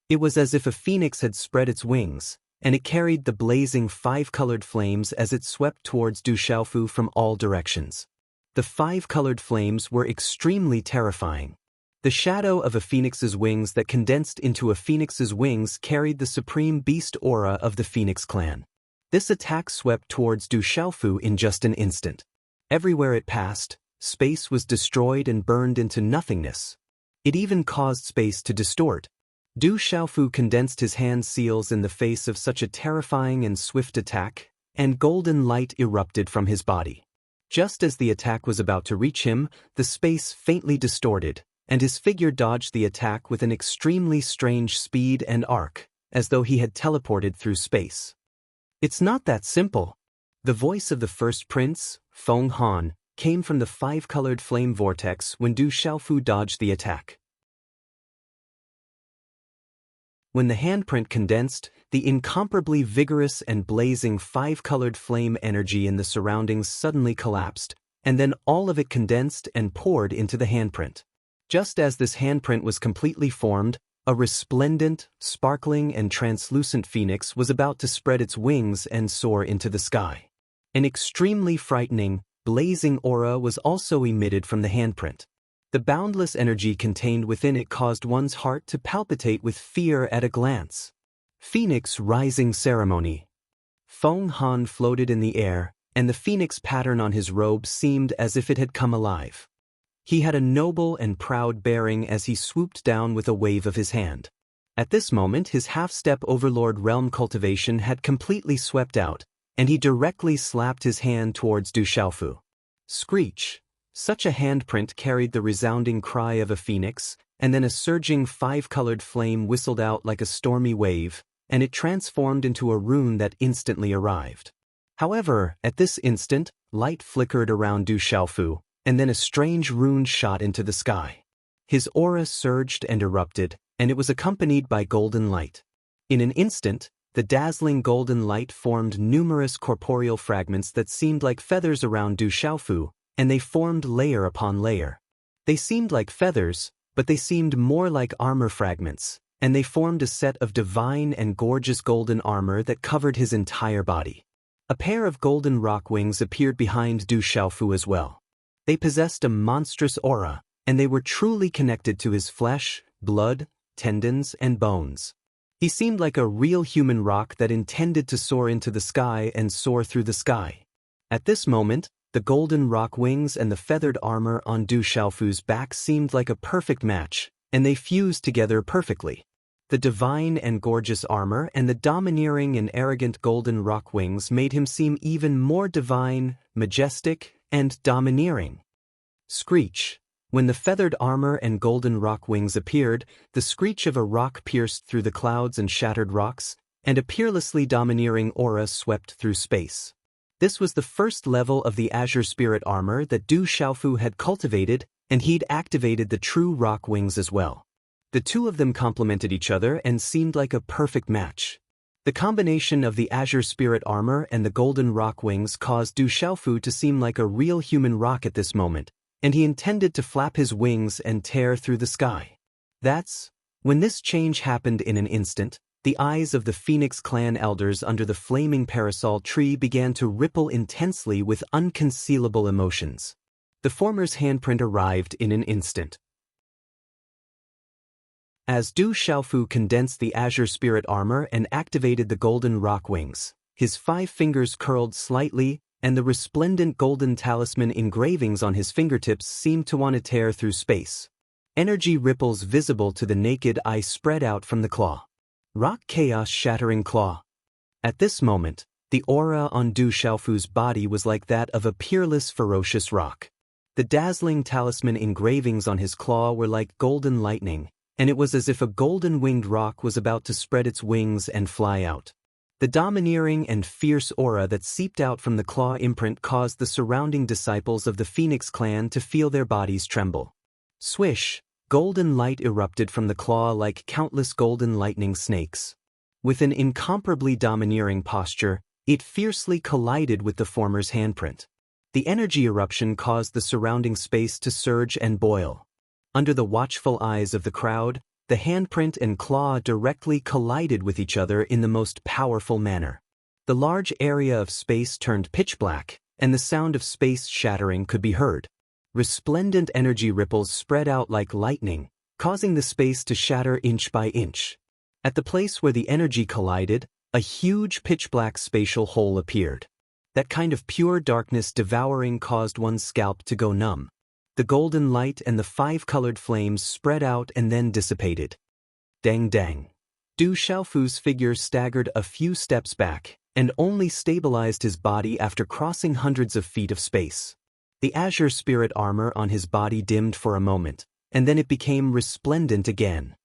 It was as if a phoenix had spread its wings, and it carried the blazing five-colored flames as it swept towards Du Xiaofu from all directions. The five-colored flames were extremely terrifying. The shadow of a phoenix's wings that condensed into a phoenix's wings carried the supreme beast aura of the Phoenix clan. This attack swept towards Du Xiaofu in just an instant. Everywhere it passed, space was destroyed and burned into nothingness. It even caused space to distort. Du Xiaofu condensed his hand seals in the face of such a terrifying and swift attack, and golden light erupted from his body. Just as the attack was about to reach him, the space faintly distorted, and his figure dodged the attack with an extremely strange speed and arc, as though he had teleported through space. It's not that simple. The voice of the first prince, Feng Han, came from the five-colored flame vortex when Du Xiaofu dodged the attack. When the handprint condensed, the incomparably vigorous and blazing five-colored flame energy in the surroundings suddenly collapsed, and then all of it condensed and poured into the handprint. Just as this handprint was completely formed, a resplendent, sparkling and translucent phoenix was about to spread its wings and soar into the sky. An extremely frightening, blazing aura was also emitted from the handprint. The boundless energy contained within it caused one's heart to palpitate with fear at a glance. Phoenix Rising Ceremony. Feng Han floated in the air, and the phoenix pattern on his robe seemed as if it had come alive. He had a noble and proud bearing as he swooped down with a wave of his hand. At this moment his half-step overlord realm cultivation had completely swept out, and he directly slapped his hand towards Du Xiaofu. Screech! Such a handprint carried the resounding cry of a phoenix, and then a surging five-colored flame whistled out like a stormy wave, and it transformed into a rune that instantly arrived. However, at this instant, light flickered around Du Xiaofu, and then a strange rune shot into the sky. His aura surged and erupted, and it was accompanied by golden light. In an instant, the dazzling golden light formed numerous corporeal fragments that seemed like feathers around Du Xiaofu, and they formed layer upon layer. They seemed like feathers, but they seemed more like armor fragments, and they formed a set of divine and gorgeous golden armor that covered his entire body. A pair of golden rock wings appeared behind Du Xiaofu as well. They possessed a monstrous aura, and they were truly connected to his flesh, blood, tendons, and bones. He seemed like a real human rock that intended to soar into the sky and soar through the sky. At this moment, the golden rock wings and the feathered armor on Du Xiaofu's back seemed like a perfect match, and they fused together perfectly. The divine and gorgeous armor and the domineering and arrogant golden rock wings made him seem even more divine, majestic, and domineering. Screech. When the feathered armor and golden rock wings appeared, the screech of a rock pierced through the clouds and shattered rocks, and a peerlessly domineering aura swept through space. This was the first level of the Azure Spirit armor that Du Xiaofu had cultivated, and he'd activated the true rock wings as well. The two of them complemented each other and seemed like a perfect match. The combination of the Azure Spirit armor and the golden rock wings caused Du Xiaofu to seem like a real human rock at this moment, and he intended to flap his wings and tear through the sky. When this change happened in an instant, the eyes of the Phoenix clan elders under the flaming parasol tree began to ripple intensely with unconcealable emotions. The former's handprint arrived in an instant. As Du Xiaofu condensed the Azure Spirit armor and activated the golden rock wings, his 5 fingers curled slightly, and the resplendent golden talisman engravings on his fingertips seemed to want to tear through space. Energy ripples visible to the naked eye spread out from the claw. Rock chaos shattering claw. At this moment, the aura on Du Xiaofu's body was like that of a peerless, ferocious rock. The dazzling talisman engravings on his claw were like golden lightning, and it was as if a golden-winged rock was about to spread its wings and fly out. The domineering and fierce aura that seeped out from the claw imprint caused the surrounding disciples of the Phoenix clan to feel their bodies tremble. Swish, golden light erupted from the claw like countless golden lightning snakes. With an incomparably domineering posture, it fiercely collided with the former's handprint. The energy eruption caused the surrounding space to surge and boil. Under the watchful eyes of the crowd, the handprint and claw directly collided with each other in the most powerful manner. The large area of space turned pitch black, and the sound of space shattering could be heard. Resplendent energy ripples spread out like lightning, causing the space to shatter inch by inch. At the place where the energy collided, a huge pitch-black spatial hole appeared. That kind of pure darkness devouring caused one's scalp to go numb. The golden light and the 5 colored flames spread out and then dissipated. Dang dang. Du Xiaofu's figure staggered a few steps back, and only stabilized his body after crossing hundreds of feet of space. The Azure Spirit armor on his body dimmed for a moment, and then it became resplendent again.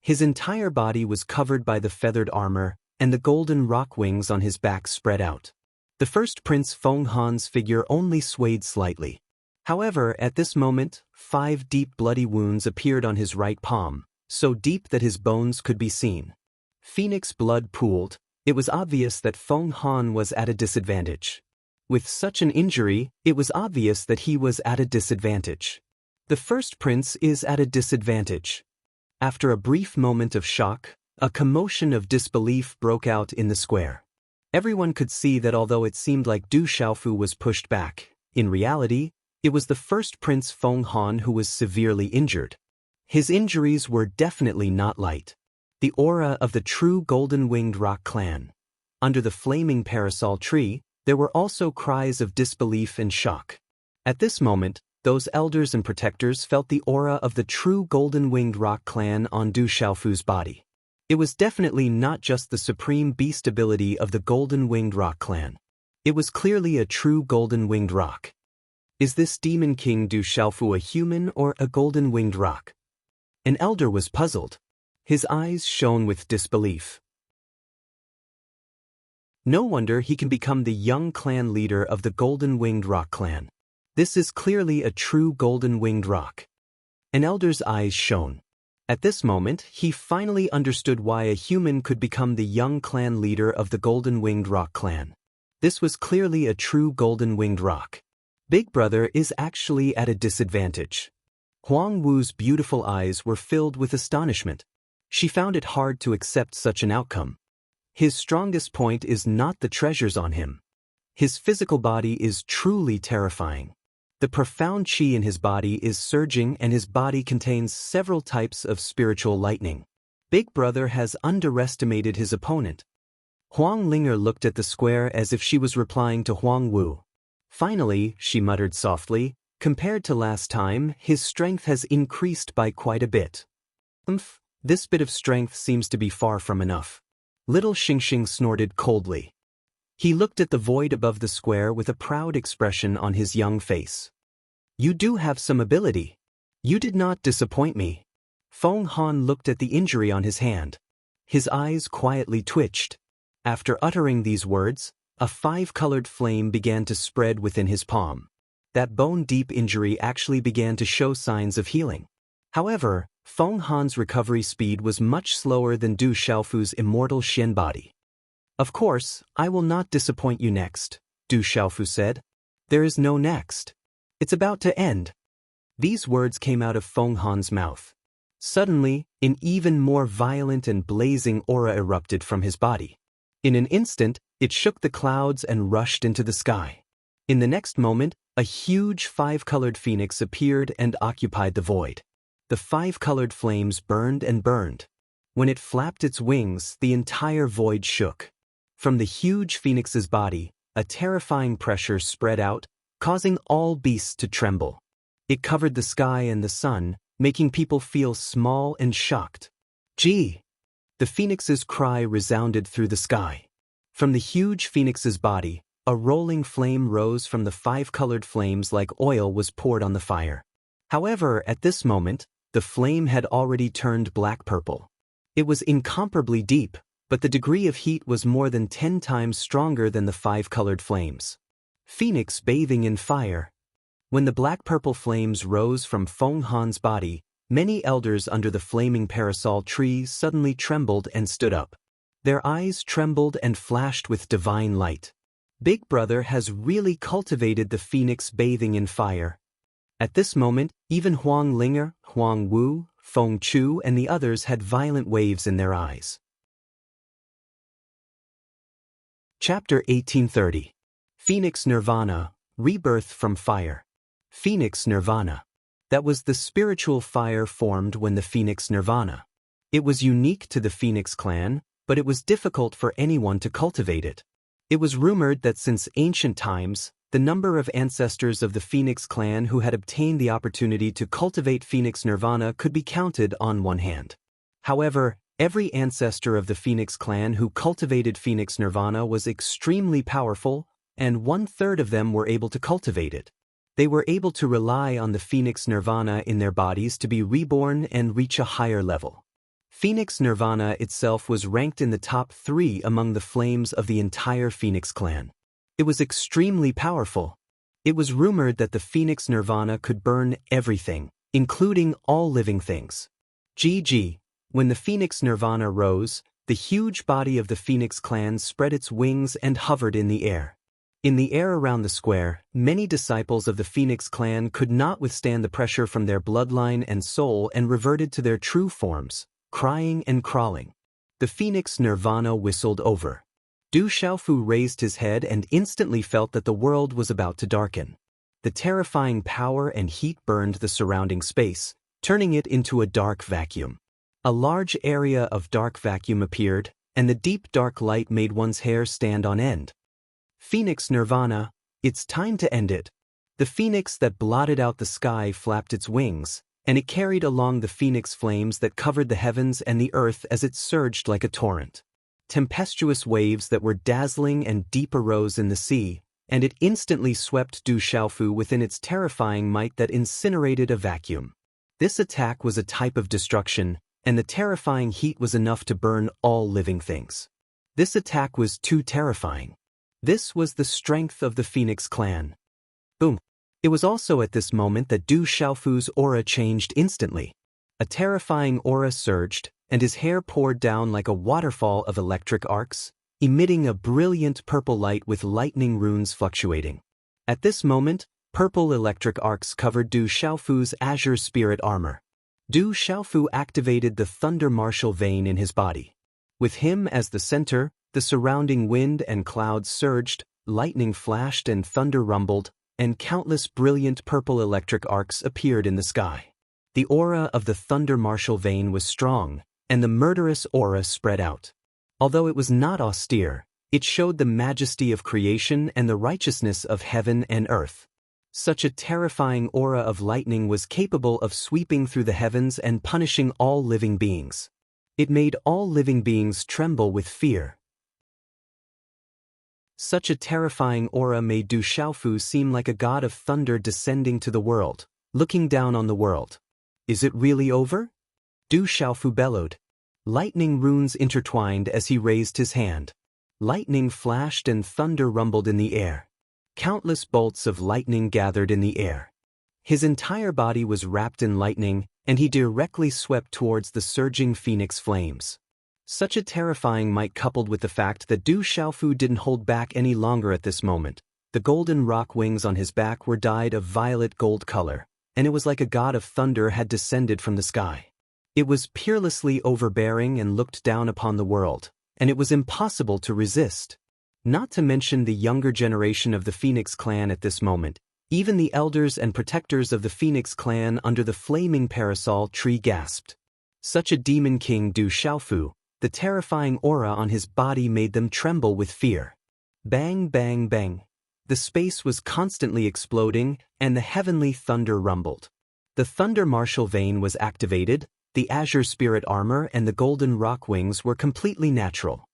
His entire body was covered by the feathered armor, and the golden rock wings on his back spread out. The first Prince Feng Han's figure only swayed slightly. However, at this moment, 5 deep bloody wounds appeared on his right palm, so deep that his bones could be seen. Phoenix blood pooled. It was obvious that Feng Han was at a disadvantage. With such an injury, it was obvious that he was at a disadvantage. The first prince is at a disadvantage. After a brief moment of shock, a commotion of disbelief broke out in the square. Everyone could see that although it seemed like Du Xiaofu was pushed back, in reality, it was the first Prince Feng Han who was severely injured. His injuries were definitely not light. The aura of the true golden-winged rock clan. Under the flaming parasol tree, there were also cries of disbelief and shock. At this moment, those elders and protectors felt the aura of the true golden-winged rock clan on Du Xiaofu's body. It was definitely not just the supreme beast ability of the golden-winged rock clan. It was clearly a true golden-winged rock. Is this Demon King Du Xiaofu a human or a golden-winged rock? An elder was puzzled. His eyes shone with disbelief. No wonder he can become the young clan leader of the golden-winged rock clan. This is clearly a true golden-winged rock. An elder's eyes shone. At this moment, he finally understood why a human could become the young clan leader of the golden-winged rock clan. This was clearly a true golden-winged rock. Big Brother is actually at a disadvantage. Huang Wu's beautiful eyes were filled with astonishment. She found it hard to accept such an outcome. His strongest point is not the treasures on him. His physical body is truly terrifying. The profound qi in his body is surging, and his body contains several types of spiritual lightning. Big Brother has underestimated his opponent. Huang Linger looked at the square as if she was replying to Huang Wu. Finally, she muttered softly, "Compared to last time, his strength has increased by quite a bit." This bit of strength seems to be far from enough. Little Xingxing snorted coldly. He looked at the void above the square with a proud expression on his young face. "You do have some ability. You did not disappoint me." Feng Han looked at the injury on his hand. His eyes quietly twitched. After uttering these words, a five-colored flame began to spread within his palm. That bone-deep injury actually began to show signs of healing. However, Feng Han's recovery speed was much slower than Du Xiaofu's immortal Xian body. "Of course, I will not disappoint you next," Du Xiaofu said. "There is no next. It's about to end." These words came out of Feng Han's mouth. Suddenly, an even more violent and blazing aura erupted from his body. In an instant, it shook the clouds and rushed into the sky. In the next moment, a huge five-colored phoenix appeared and occupied the void. The five-colored flames burned and burned. When it flapped its wings, the entire void shook. From the huge phoenix's body, a terrifying pressure spread out, causing all beasts to tremble. It covered the sky and the sun, making people feel small and shocked. "Gee!" The phoenix's cry resounded through the sky. From the huge phoenix's body, a rolling flame rose from the five-colored flames like oil was poured on the fire. However, at this moment, the flame had already turned black-purple. It was incomparably deep, but the degree of heat was more than 10 times stronger than the five-colored flames. Phoenix bathing in fire. When the black-purple flames rose from Feng Han's body, many elders under the flaming parasol trees suddenly trembled and stood up. Their eyes trembled and flashed with divine light. Big Brother has really cultivated the phoenix bathing in fire. At this moment, even Huang Linger, Huang Wu, Feng Chu, and the others had violent waves in their eyes. Chapter 1830. Phoenix Nirvana, Rebirth from Fire. Phoenix Nirvana. That was the spiritual fire formed when the Phoenix Nirvana. It was unique to the Phoenix clan, but it was difficult for anyone to cultivate it. It was rumored that since ancient times, the number of ancestors of the Phoenix clan who had obtained the opportunity to cultivate Phoenix Nirvana could be counted on one hand. However, every ancestor of the Phoenix clan who cultivated Phoenix Nirvana was extremely powerful, and 1/3 of them were able to cultivate it. They were able to rely on the Phoenix Nirvana in their bodies to be reborn and reach a higher level. Phoenix Nirvana itself was ranked in the top 3 among the flames of the entire Phoenix clan. It was extremely powerful. It was rumored that the Phoenix Nirvana could burn everything, including all living things. When the Phoenix Nirvana rose, the huge body of the Phoenix clan spread its wings and hovered in the air. In the air around the square, many disciples of the Phoenix clan could not withstand the pressure from their bloodline and soul and reverted to their true forms, crying and crawling. The Phoenix Nirvana whistled over. Du Xiaofu raised his head and instantly felt that the world was about to darken. The terrifying power and heat burned the surrounding space, turning it into a dark vacuum. A large area of dark vacuum appeared, and the deep dark light made one's hair stand on end. Phoenix Nirvana, it's time to end it. The phoenix that blotted out the sky flapped its wings, and it carried along the phoenix flames that covered the heavens and the earth as it surged like a torrent. Tempestuous waves that were dazzling and deep arose in the sea, and it instantly swept Du Xiaofu within its terrifying might that incinerated a vacuum. This attack was a type of destruction, and the terrifying heat was enough to burn all living things. This attack was too terrifying. This was the strength of the Phoenix clan. Boom. It was also at this moment that Du Xiaofu's aura changed instantly. A terrifying aura surged, and his hair poured down like a waterfall of electric arcs, emitting a brilliant purple light with lightning runes fluctuating. At this moment, Purple electric arcs covered Du Xiaofu's azure spirit armor. Du Xiaofu activated the thunder martial vein in his body. With him as the center, the surrounding wind and clouds surged, lightning flashed and thunder rumbled, and countless brilliant purple electric arcs appeared in the sky. The aura of the thunder martial vein was strong, and the murderous aura spread out. Although it was not austere, it showed the majesty of creation and the righteousness of heaven and earth. Such a terrifying aura of lightning was capable of sweeping through the heavens and punishing all living beings. It made all living beings tremble with fear. Such a terrifying aura made Du Xiaofu seem like a god of thunder descending to the world, looking down on the world. Is it really over? Du Xiaofu bellowed. Lightning runes intertwined as he raised his hand. Lightning flashed and thunder rumbled in the air. Countless bolts of lightning gathered in the air. His entire body was wrapped in lightning, and he directly swept towards the surging phoenix flames. Such a terrifying might coupled with the fact that Du Xiaofu didn't hold back any longer at this moment. The golden rock wings on his back were dyed a violet gold color, and it was like a god of thunder had descended from the sky. It was peerlessly overbearing and looked down upon the world, and it was impossible to resist. Not to mention the younger generation of the Phoenix clan at this moment, even the elders and protectors of the Phoenix clan under the flaming parasol tree gasped. Such a demon king Du Xiaofu, the terrifying aura on his body made them tremble with fear. Bang, bang, bang. The space was constantly exploding, and the heavenly thunder rumbled. The thunder martial vein was activated, the azure spirit armor and the golden rock wings were completely natural.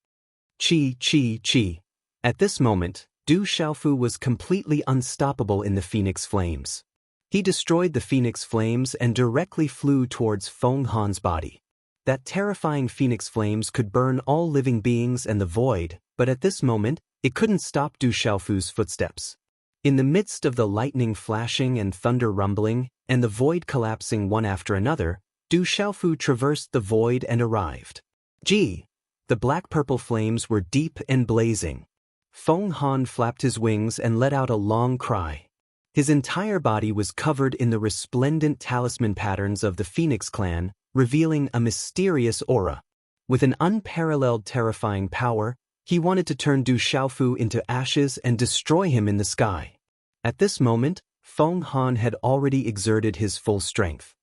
Chi, chi, chi. At this moment, Du Xiaofu was completely unstoppable in the phoenix flames. He destroyed the phoenix flames and directly flew towards Feng Han's body. That terrifying phoenix flames could burn all living beings and the void, but at this moment, it couldn't stop Du Xiaofu's footsteps. In the midst of the lightning flashing and thunder rumbling, and the void collapsing one after another, Du Xiaofu traversed the void and arrived. Gee! The black-purple flames were deep and blazing. Feng Han flapped his wings and let out a long cry. His entire body was covered in the resplendent talisman patterns of the Phoenix clan, revealing a mysterious aura. With an unparalleled terrifying power, he wanted to turn Du Xiaofu into ashes and destroy him in the sky. At this moment, Feng Han had already exerted his full strength.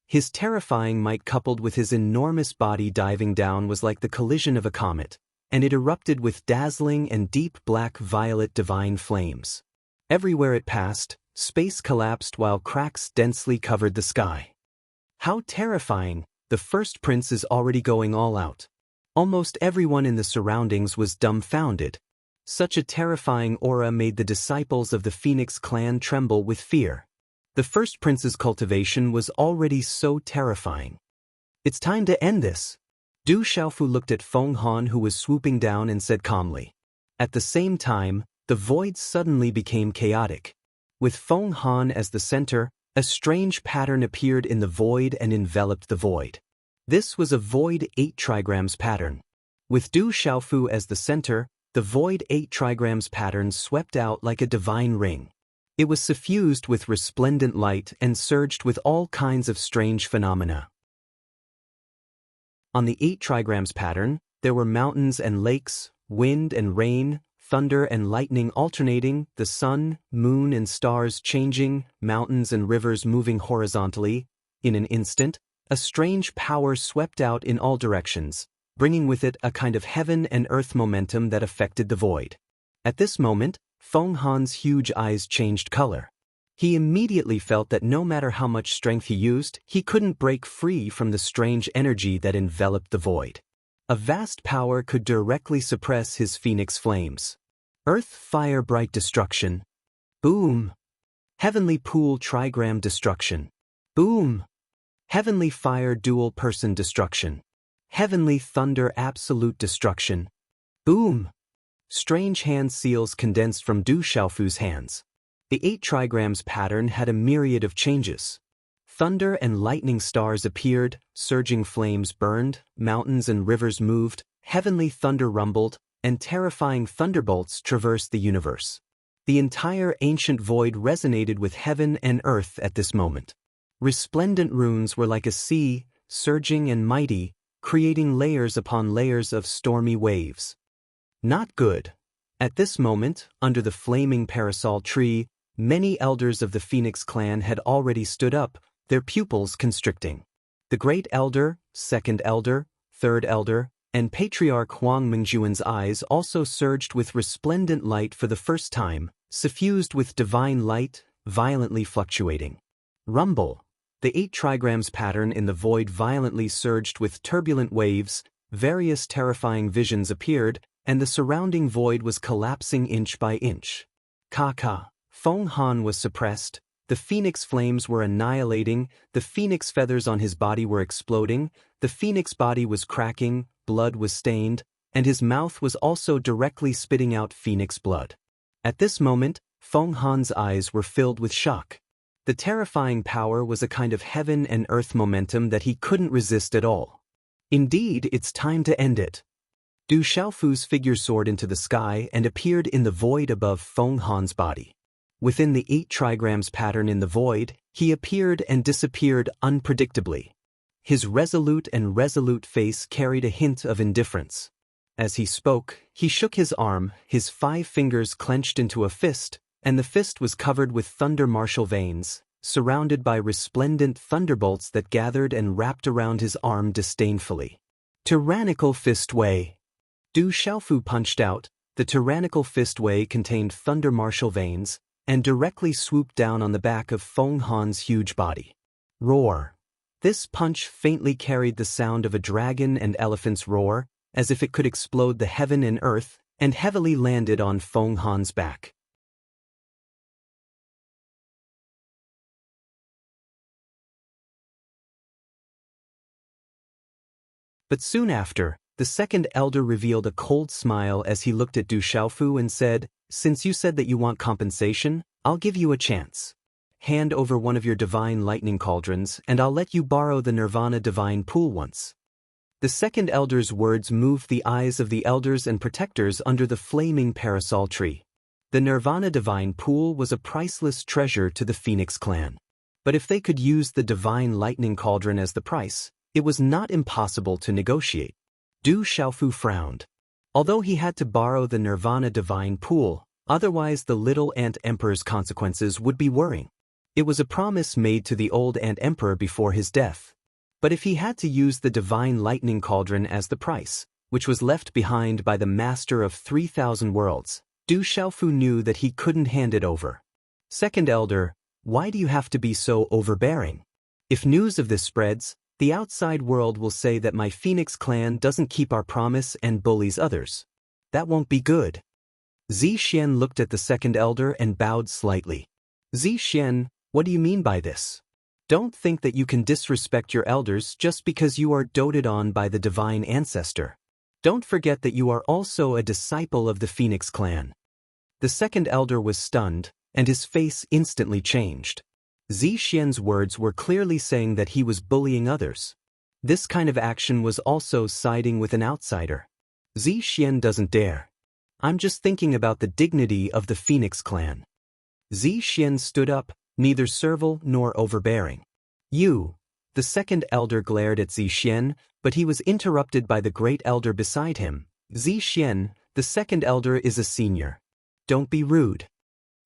His terrifying might coupled with his enormous body diving down was like the collision of a comet, and it erupted with dazzling and deep black violet divine flames. Everywhere it passed, space collapsed while cracks densely covered the sky. How terrifying! The first prince is already going all out. Almost everyone in the surroundings was dumbfounded. Such a terrifying aura made the disciples of the Phoenix clan tremble with fear. The first prince's cultivation was already so terrifying. It's time to end this. Du Xiaofu looked at Feng Han who was swooping down and said calmly. At the same time, the void suddenly became chaotic. With Feng Han as the center, a strange pattern appeared in the void and enveloped the void. This was a void 8 trigrams pattern. With Du Xiaofu as the center, the void 8 trigrams pattern swept out like a divine ring. It was suffused with resplendent light and surged with all kinds of strange phenomena. On the 8 trigrams pattern, there were mountains and lakes, wind and rain, thunder and lightning alternating, the sun, moon and stars changing, mountains and rivers moving horizontally. In an instant, a strange power swept out in all directions, bringing with it a kind of heaven and earth momentum that affected the void. At this moment, Feng Han's huge eyes changed color. He immediately felt that no matter how much strength he used, he couldn't break free from the strange energy that enveloped the void. A vast power could directly suppress his phoenix flames. Earth fire bright destruction. Boom. Heavenly pool trigram destruction. Boom. Heavenly fire dual person destruction. Heavenly thunder absolute destruction. Boom. Strange hand seals condensed from Du Xiaofu's hands. The 8 trigrams pattern had a myriad of changes. Thunder and lightning stars appeared, surging flames burned, mountains and rivers moved, heavenly thunder rumbled, and terrifying thunderbolts traversed the universe. The entire ancient void resonated with heaven and earth at this moment. Resplendent runes were like a sea, surging and mighty, creating layers upon layers of stormy waves. Not good. At this moment, under the flaming parasol tree, many elders of the Phoenix clan had already stood up, their pupils constricting. The Great Elder, Second Elder, Third Elder, and Patriarch Huang Mingjuan's eyes also surged with resplendent light for the first time, suffused with divine light, violently fluctuating. Rumble. The 8 trigrams pattern in the void violently surged with turbulent waves, various terrifying visions appeared, and the surrounding void was collapsing inch by inch. Ka. Feng Han was suppressed, the phoenix flames were annihilating, the phoenix feathers on his body were exploding, the phoenix body was cracking, blood was stained, and his mouth was also directly spitting out phoenix blood. At this moment, Feng Han's eyes were filled with shock. The terrifying power was a kind of heaven and earth momentum that he couldn't resist at all. Indeed, it's time to end it. Du Xiaofu's figure soared into the sky and appeared in the void above Feng Han's body. Within the 8 trigrams pattern in the void, he appeared and disappeared unpredictably. His resolute face carried a hint of indifference. As he spoke, he shook his arm, his 5 fingers clenched into a fist, and the fist was covered with thunder martial veins, surrounded by resplendent thunderbolts that gathered and wrapped around his arm disdainfully. Tyrannical fist way. Du Xiaofu punched out. The tyrannical fist way contained thunder martial veins, and directly swooped down on the back of Feng Han's huge body. Roar. This punch faintly carried the sound of a dragon and elephant's roar, as if it could explode the heaven and earth, and heavily landed on Feng Han's back. But soon after, the second elder revealed a cold smile as he looked at Du Xiaofu and said, "Since you said that you want compensation, I'll give you a chance. Hand over one of your divine lightning cauldrons, and I'll let you borrow the Nirvana divine pool once." The second elder's words moved the eyes of the elders and protectors under the flaming parasol tree. The Nirvana divine pool was a priceless treasure to the Phoenix clan. But if they could use the divine lightning cauldron as the price, it was not impossible to negotiate. Du Xiaofu frowned. Although he had to borrow the Nirvana divine pool, otherwise the little ant emperor's consequences would be worrying. It was a promise made to the old ant emperor before his death. But if he had to use the divine lightning cauldron as the price, which was left behind by the master of 3,000 worlds, Du Xiaofu knew that he couldn't hand it over. Second elder, why do you have to be so overbearing? If news of this spreads, the outside world will say that my Phoenix clan doesn't keep our promise and bullies others. That won't be good. Zi Xian looked at the second elder and bowed slightly. Zi Xian, what do you mean by this? Don't think that you can disrespect your elders just because you are doted on by the divine ancestor. Don't forget that you are also a disciple of the Phoenix clan. The second elder was stunned, and his face instantly changed. Zi Xian's words were clearly saying that he was bullying others. This kind of action was also siding with an outsider. Zi Xian doesn't dare. I'm just thinking about the dignity of the Phoenix clan. Zi Xian stood up, neither servile nor overbearing. You. The second elder glared at Zi Xian, but he was interrupted by the great elder beside him. Zi Xian, the second elder is a senior. Don't be rude.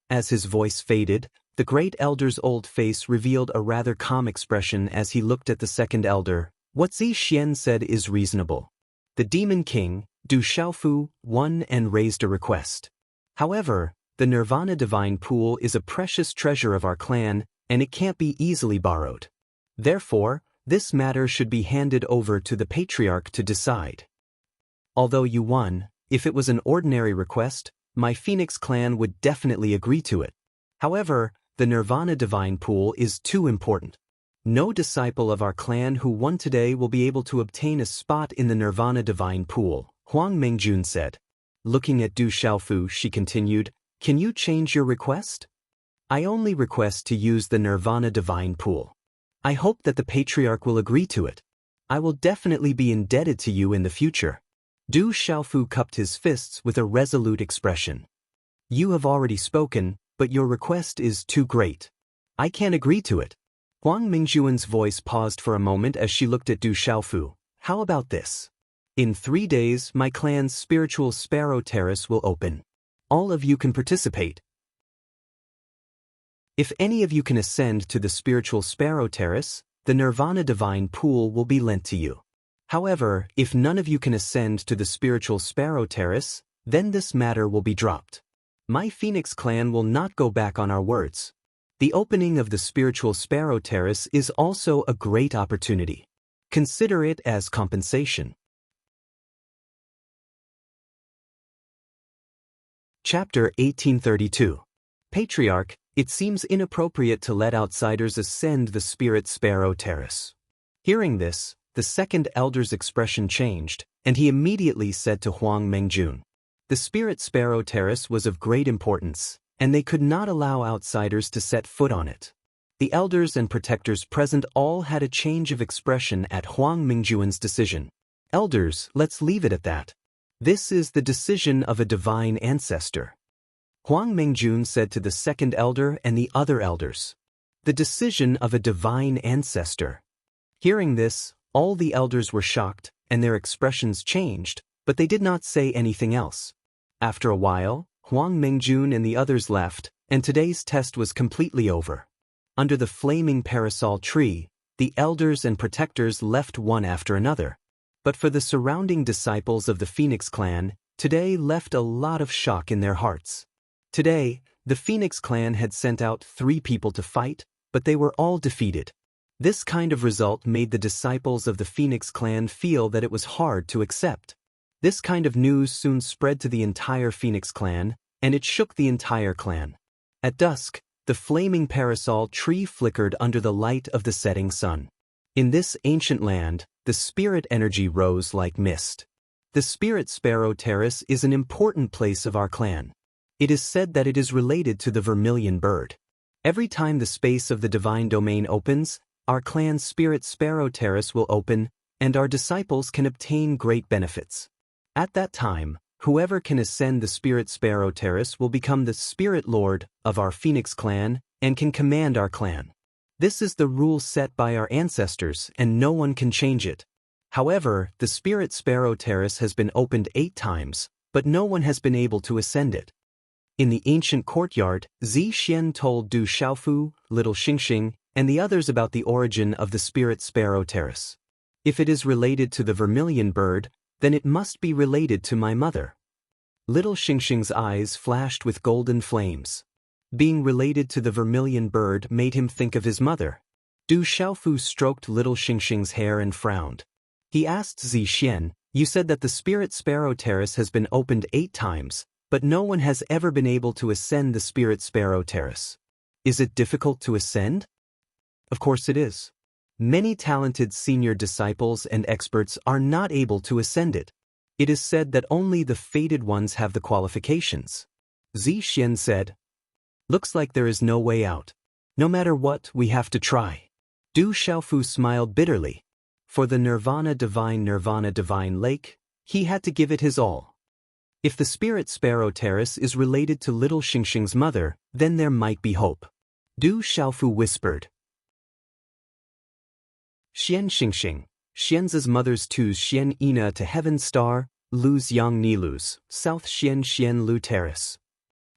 As his voice faded, the great elder's old face revealed a rather calm expression as he looked at the second elder. What Zi Xian said is reasonable. The Demon King, Du Xiaofu, won and raised a request. However, the Nirvana divine pool is a precious treasure of our clan, and it can't be easily borrowed. Therefore, this matter should be handed over to the Patriarch to decide. Although you won, if it was an ordinary request, my Phoenix clan would definitely agree to it. However, the Nirvana divine pool is too important. No disciple of our clan who won today will be able to obtain a spot in the Nirvana divine pool, Huang Mingjun said. Looking at Du Xiaofu, she continued, can you change your request? I only request to use the Nirvana divine pool. I hope that the Patriarch will agree to it. I will definitely be indebted to you in the future. Du Xiaofu cupped his fists with a resolute expression. You have already spoken, but your request is too great. I can't agree to it. Huang Mingjuan's voice paused for a moment as she looked at Du Xiaofu. How about this? In 3 days, my clan's spiritual sparrow terrace will open. All of you can participate. If any of you can ascend to the spiritual sparrow terrace, the Nirvana divine pool will be lent to you. However, if none of you can ascend to the spiritual sparrow terrace, then this matter will be dropped. My Phoenix clan will not go back on our words. The opening of the spiritual sparrow terrace is also a great opportunity. Consider it as compensation. Chapter 1832. Patriarch, it seems inappropriate to let outsiders ascend the spirit sparrow terrace. Hearing this, the second elder's expression changed, and he immediately said to Huang Mengjun, the spirit sparrow terrace was of great importance, and they could not allow outsiders to set foot on it. The elders and protectors present all had a change of expression at Huang Mingjuan's decision. Elders, let's leave it at that. This is the decision of a divine ancestor. Huang Mengjun said to the second elder and the other elders. The decision of a divine ancestor. Hearing this, all the elders were shocked, and their expressions changed, but they did not say anything else. After a while, Huang Mengjun and the others left, and today's test was completely over. Under the flaming parasol tree, the elders and protectors left one after another. But for the surrounding disciples of the Phoenix clan, today left a lot of shock in their hearts. Today, the Phoenix clan had sent out 3 people to fight, but they were all defeated. This kind of result made the disciples of the Phoenix clan feel that it was hard to accept. This kind of news soon spread to the entire Phoenix clan, and it shook the entire clan. At dusk, the flaming parasol tree flickered under the light of the setting sun. In this ancient land, the spirit energy rose like mist. The spirit sparrow terrace is an important place of our clan. It is said that it is related to the vermilion bird. Every time the space of the divine domain opens, our clan's spirit sparrow terrace will open, and our disciples can obtain great benefits. At that time, whoever can ascend the spirit sparrow terrace will become the spirit lord of our Phoenix clan and can command our clan. This is the rule set by our ancestors, and no one can change it. However, the spirit sparrow terrace has been opened 8 times, but no one has been able to ascend it. In the ancient courtyard, Zi Xian told Du Xiaofu, Little Xingxing, and the others about the origin of the spirit sparrow terrace. If it is related to the vermilion bird, then it must be related to my mother. Little Xingxing's eyes flashed with golden flames. Being related to the vermilion bird made him think of his mother. Du Xiaofu stroked Little Xingxing's hair and frowned. He asked Zi Xian, you said that the spirit sparrow terrace has been opened 8 times, but no one has ever been able to ascend the spirit sparrow terrace. Is it difficult to ascend? Of course it is. Many talented senior disciples and experts are not able to ascend it. It is said that only the fated ones have the qualifications. Zi Xian said, looks like there is no way out. No matter what, we have to try. Du Xiaofu smiled bitterly. For the Nirvana divine lake, he had to give it his all. If the spirit sparrow terrace is related to Little Xingxing's mother, then there might be hope. Du Xiaofu whispered. Xian Xingxing, Xian's mother's Tu's Xian Ina to Heaven Star, Lu's Yang Nilu's, South Xian Lu Terrace.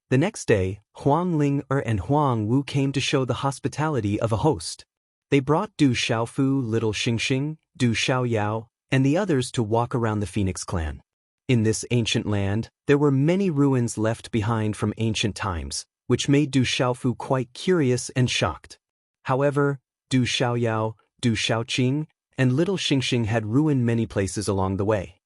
The next day, Huang Ling and Huang Wu came to show the hospitality of a host. They brought Du Xiaofu, Little Xingxing, Du Xiaoyao, and the others to walk around the Phoenix clan. In this ancient land, there were many ruins left behind from ancient times, which made Du Xiaofu quite curious and shocked. However, Du Xiaoyao, Du Xiaoqing, and Little Xingxing had ruined many places along the way.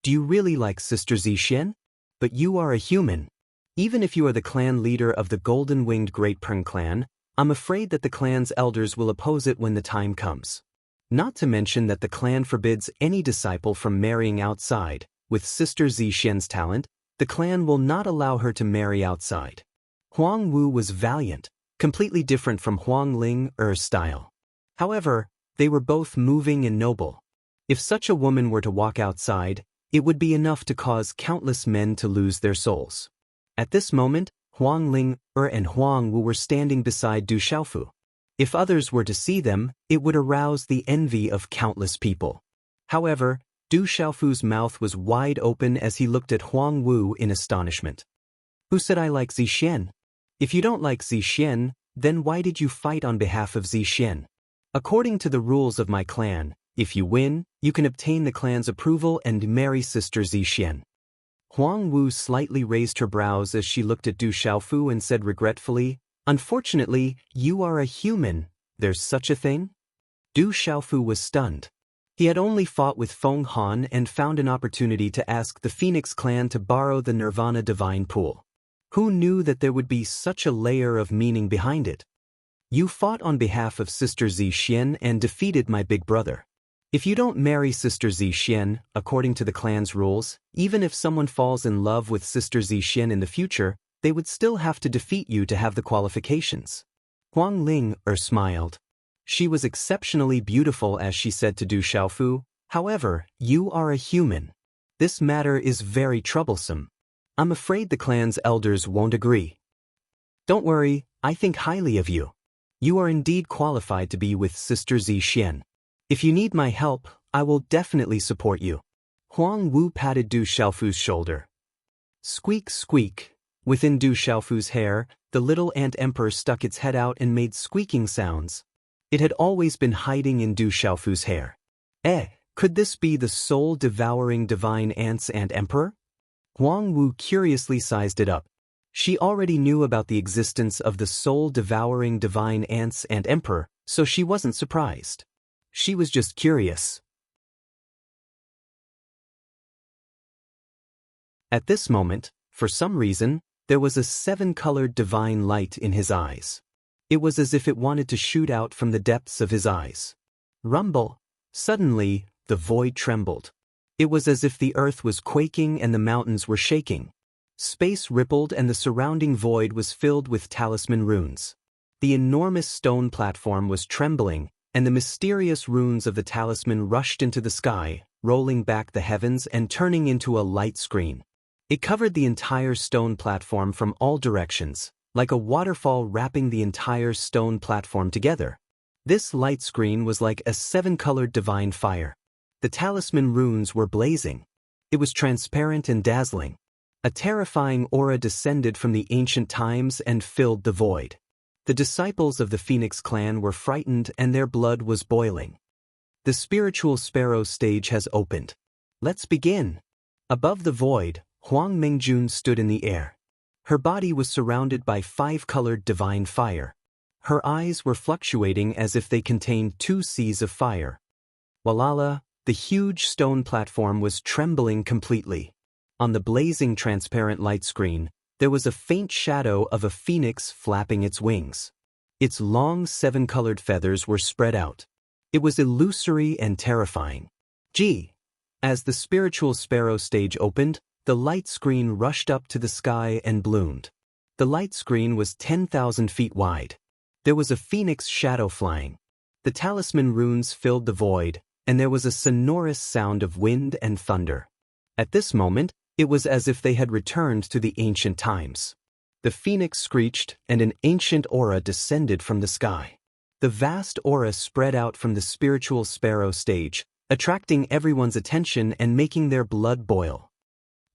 Do you really like Sister Zi Xian? But you are a human. Even if you are the clan leader of the golden-winged Great Peng clan, I'm afraid that the clan's elders will oppose it when the time comes. Not to mention that the clan forbids any disciple from marrying outside. With Sister Zi Xian's talent, the clan will not allow her to marry outside. Huang Wu was valiant, completely different from Huang Ling's style. However, they were both moving and noble. If such a woman were to walk outside, it would be enough to cause countless men to lose their souls. At this moment, Huang Ling and Huang Wu were standing beside Du Xiaofu. If others were to see them, it would arouse the envy of countless people. However, Du Xiaofu's mouth was wide open as he looked at Huang Wu in astonishment. Who said I like Zixien? If you don't like Zixien, then why did you fight on behalf of Zixien? According to the rules of my clan, if you win, you can obtain the clan's approval and marry Sister Zixien. Huang Wu slightly raised her brows as she looked at Du Xiaofu and said regretfully, "Unfortunately, you are a human. There's such a thing?" Du Xiaofu was stunned. He had only fought with Feng Han and found an opportunity to ask the Phoenix clan to borrow the Nirvana Divine Pool. Who knew that there would be such a layer of meaning behind it? You fought on behalf of Sister Zixien and defeated my big brother. If you don't marry Sister Zixien, according to the clan's rules, even if someone falls in love with Sister Zixien in the future, they would still have to defeat you to have the qualifications. Huang Ling smiled. She was exceptionally beautiful as she said to Du Xiaofu, "However, you are a human. This matter is very troublesome. I'm afraid the clan's elders won't agree." "Don't worry, I think highly of you. You are indeed qualified to be with Sister Zixien. If you need my help, I will definitely support you." Huang Wu patted Du Xiaofu's shoulder. Squeak, squeak. Within Du Xiaofu's hair, the little ant emperor stuck its head out and made squeaking sounds. It had always been hiding in Du Xiaofu's hair. Could this be the soul-devouring divine ants ant emperor? Huang Wu curiously sized it up. She already knew about the existence of the soul-devouring divine ants ant emperor, so she wasn't surprised. She was just curious. At this moment, for some reason, there was a seven-colored divine light in his eyes. It was as if it wanted to shoot out from the depths of his eyes. Rumble. Suddenly, the void trembled. It was as if the earth was quaking and the mountains were shaking. Space rippled and the surrounding void was filled with talisman runes. The enormous stone platform was trembling, and the mysterious runes of the talisman rushed into the sky, rolling back the heavens and turning into a light screen. It covered the entire stone platform from all directions, like a waterfall wrapping the entire stone platform together. This light screen was like a seven-colored divine fire. The talisman runes were blazing. It was transparent and dazzling. A terrifying aura descended from the ancient times and filled the void. The disciples of the Phoenix clan were frightened and their blood was boiling. The spiritual sparrow stage has opened. Let's begin. Above the void, Huang Mingjun stood in the air. Her body was surrounded by five-colored divine fire. Her eyes were fluctuating as if they contained two seas of fire. Walala, the huge stone platform was trembling completely. On the blazing transparent light screen, there was a faint shadow of a phoenix flapping its wings. Its long seven-colored feathers were spread out. It was illusory and terrifying. Gee! As the spiritual sparrow stage opened, the light screen rushed up to the sky and bloomed. The light screen was 10,000 feet wide. There was a phoenix shadow flying. The talisman runes filled the void, and there was a sonorous sound of wind and thunder. At this moment, it was as if they had returned to the ancient times. The phoenix screeched, and an ancient aura descended from the sky. The vast aura spread out from the spiritual sparrow stage, attracting everyone's attention and making their blood boil.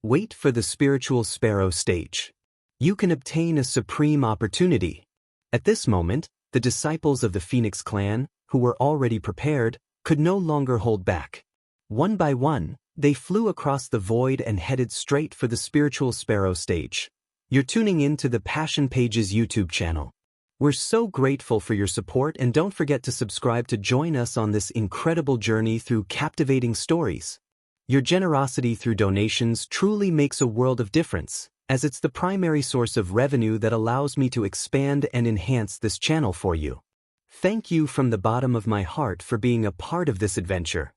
Wait for the spiritual sparrow stage. You can obtain a supreme opportunity. At this moment, the disciples of the Phoenix clan, who were already prepared, could no longer hold back. One by one, they flew across the void and headed straight for the spiritual sparrow stage. You're tuning in to the Passion Pages YouTube channel. We're so grateful for your support, and don't forget to subscribe to join us on this incredible journey through captivating stories. Your generosity through donations truly makes a world of difference, as it's the primary source of revenue that allows me to expand and enhance this channel for you. Thank you from the bottom of my heart for being a part of this adventure.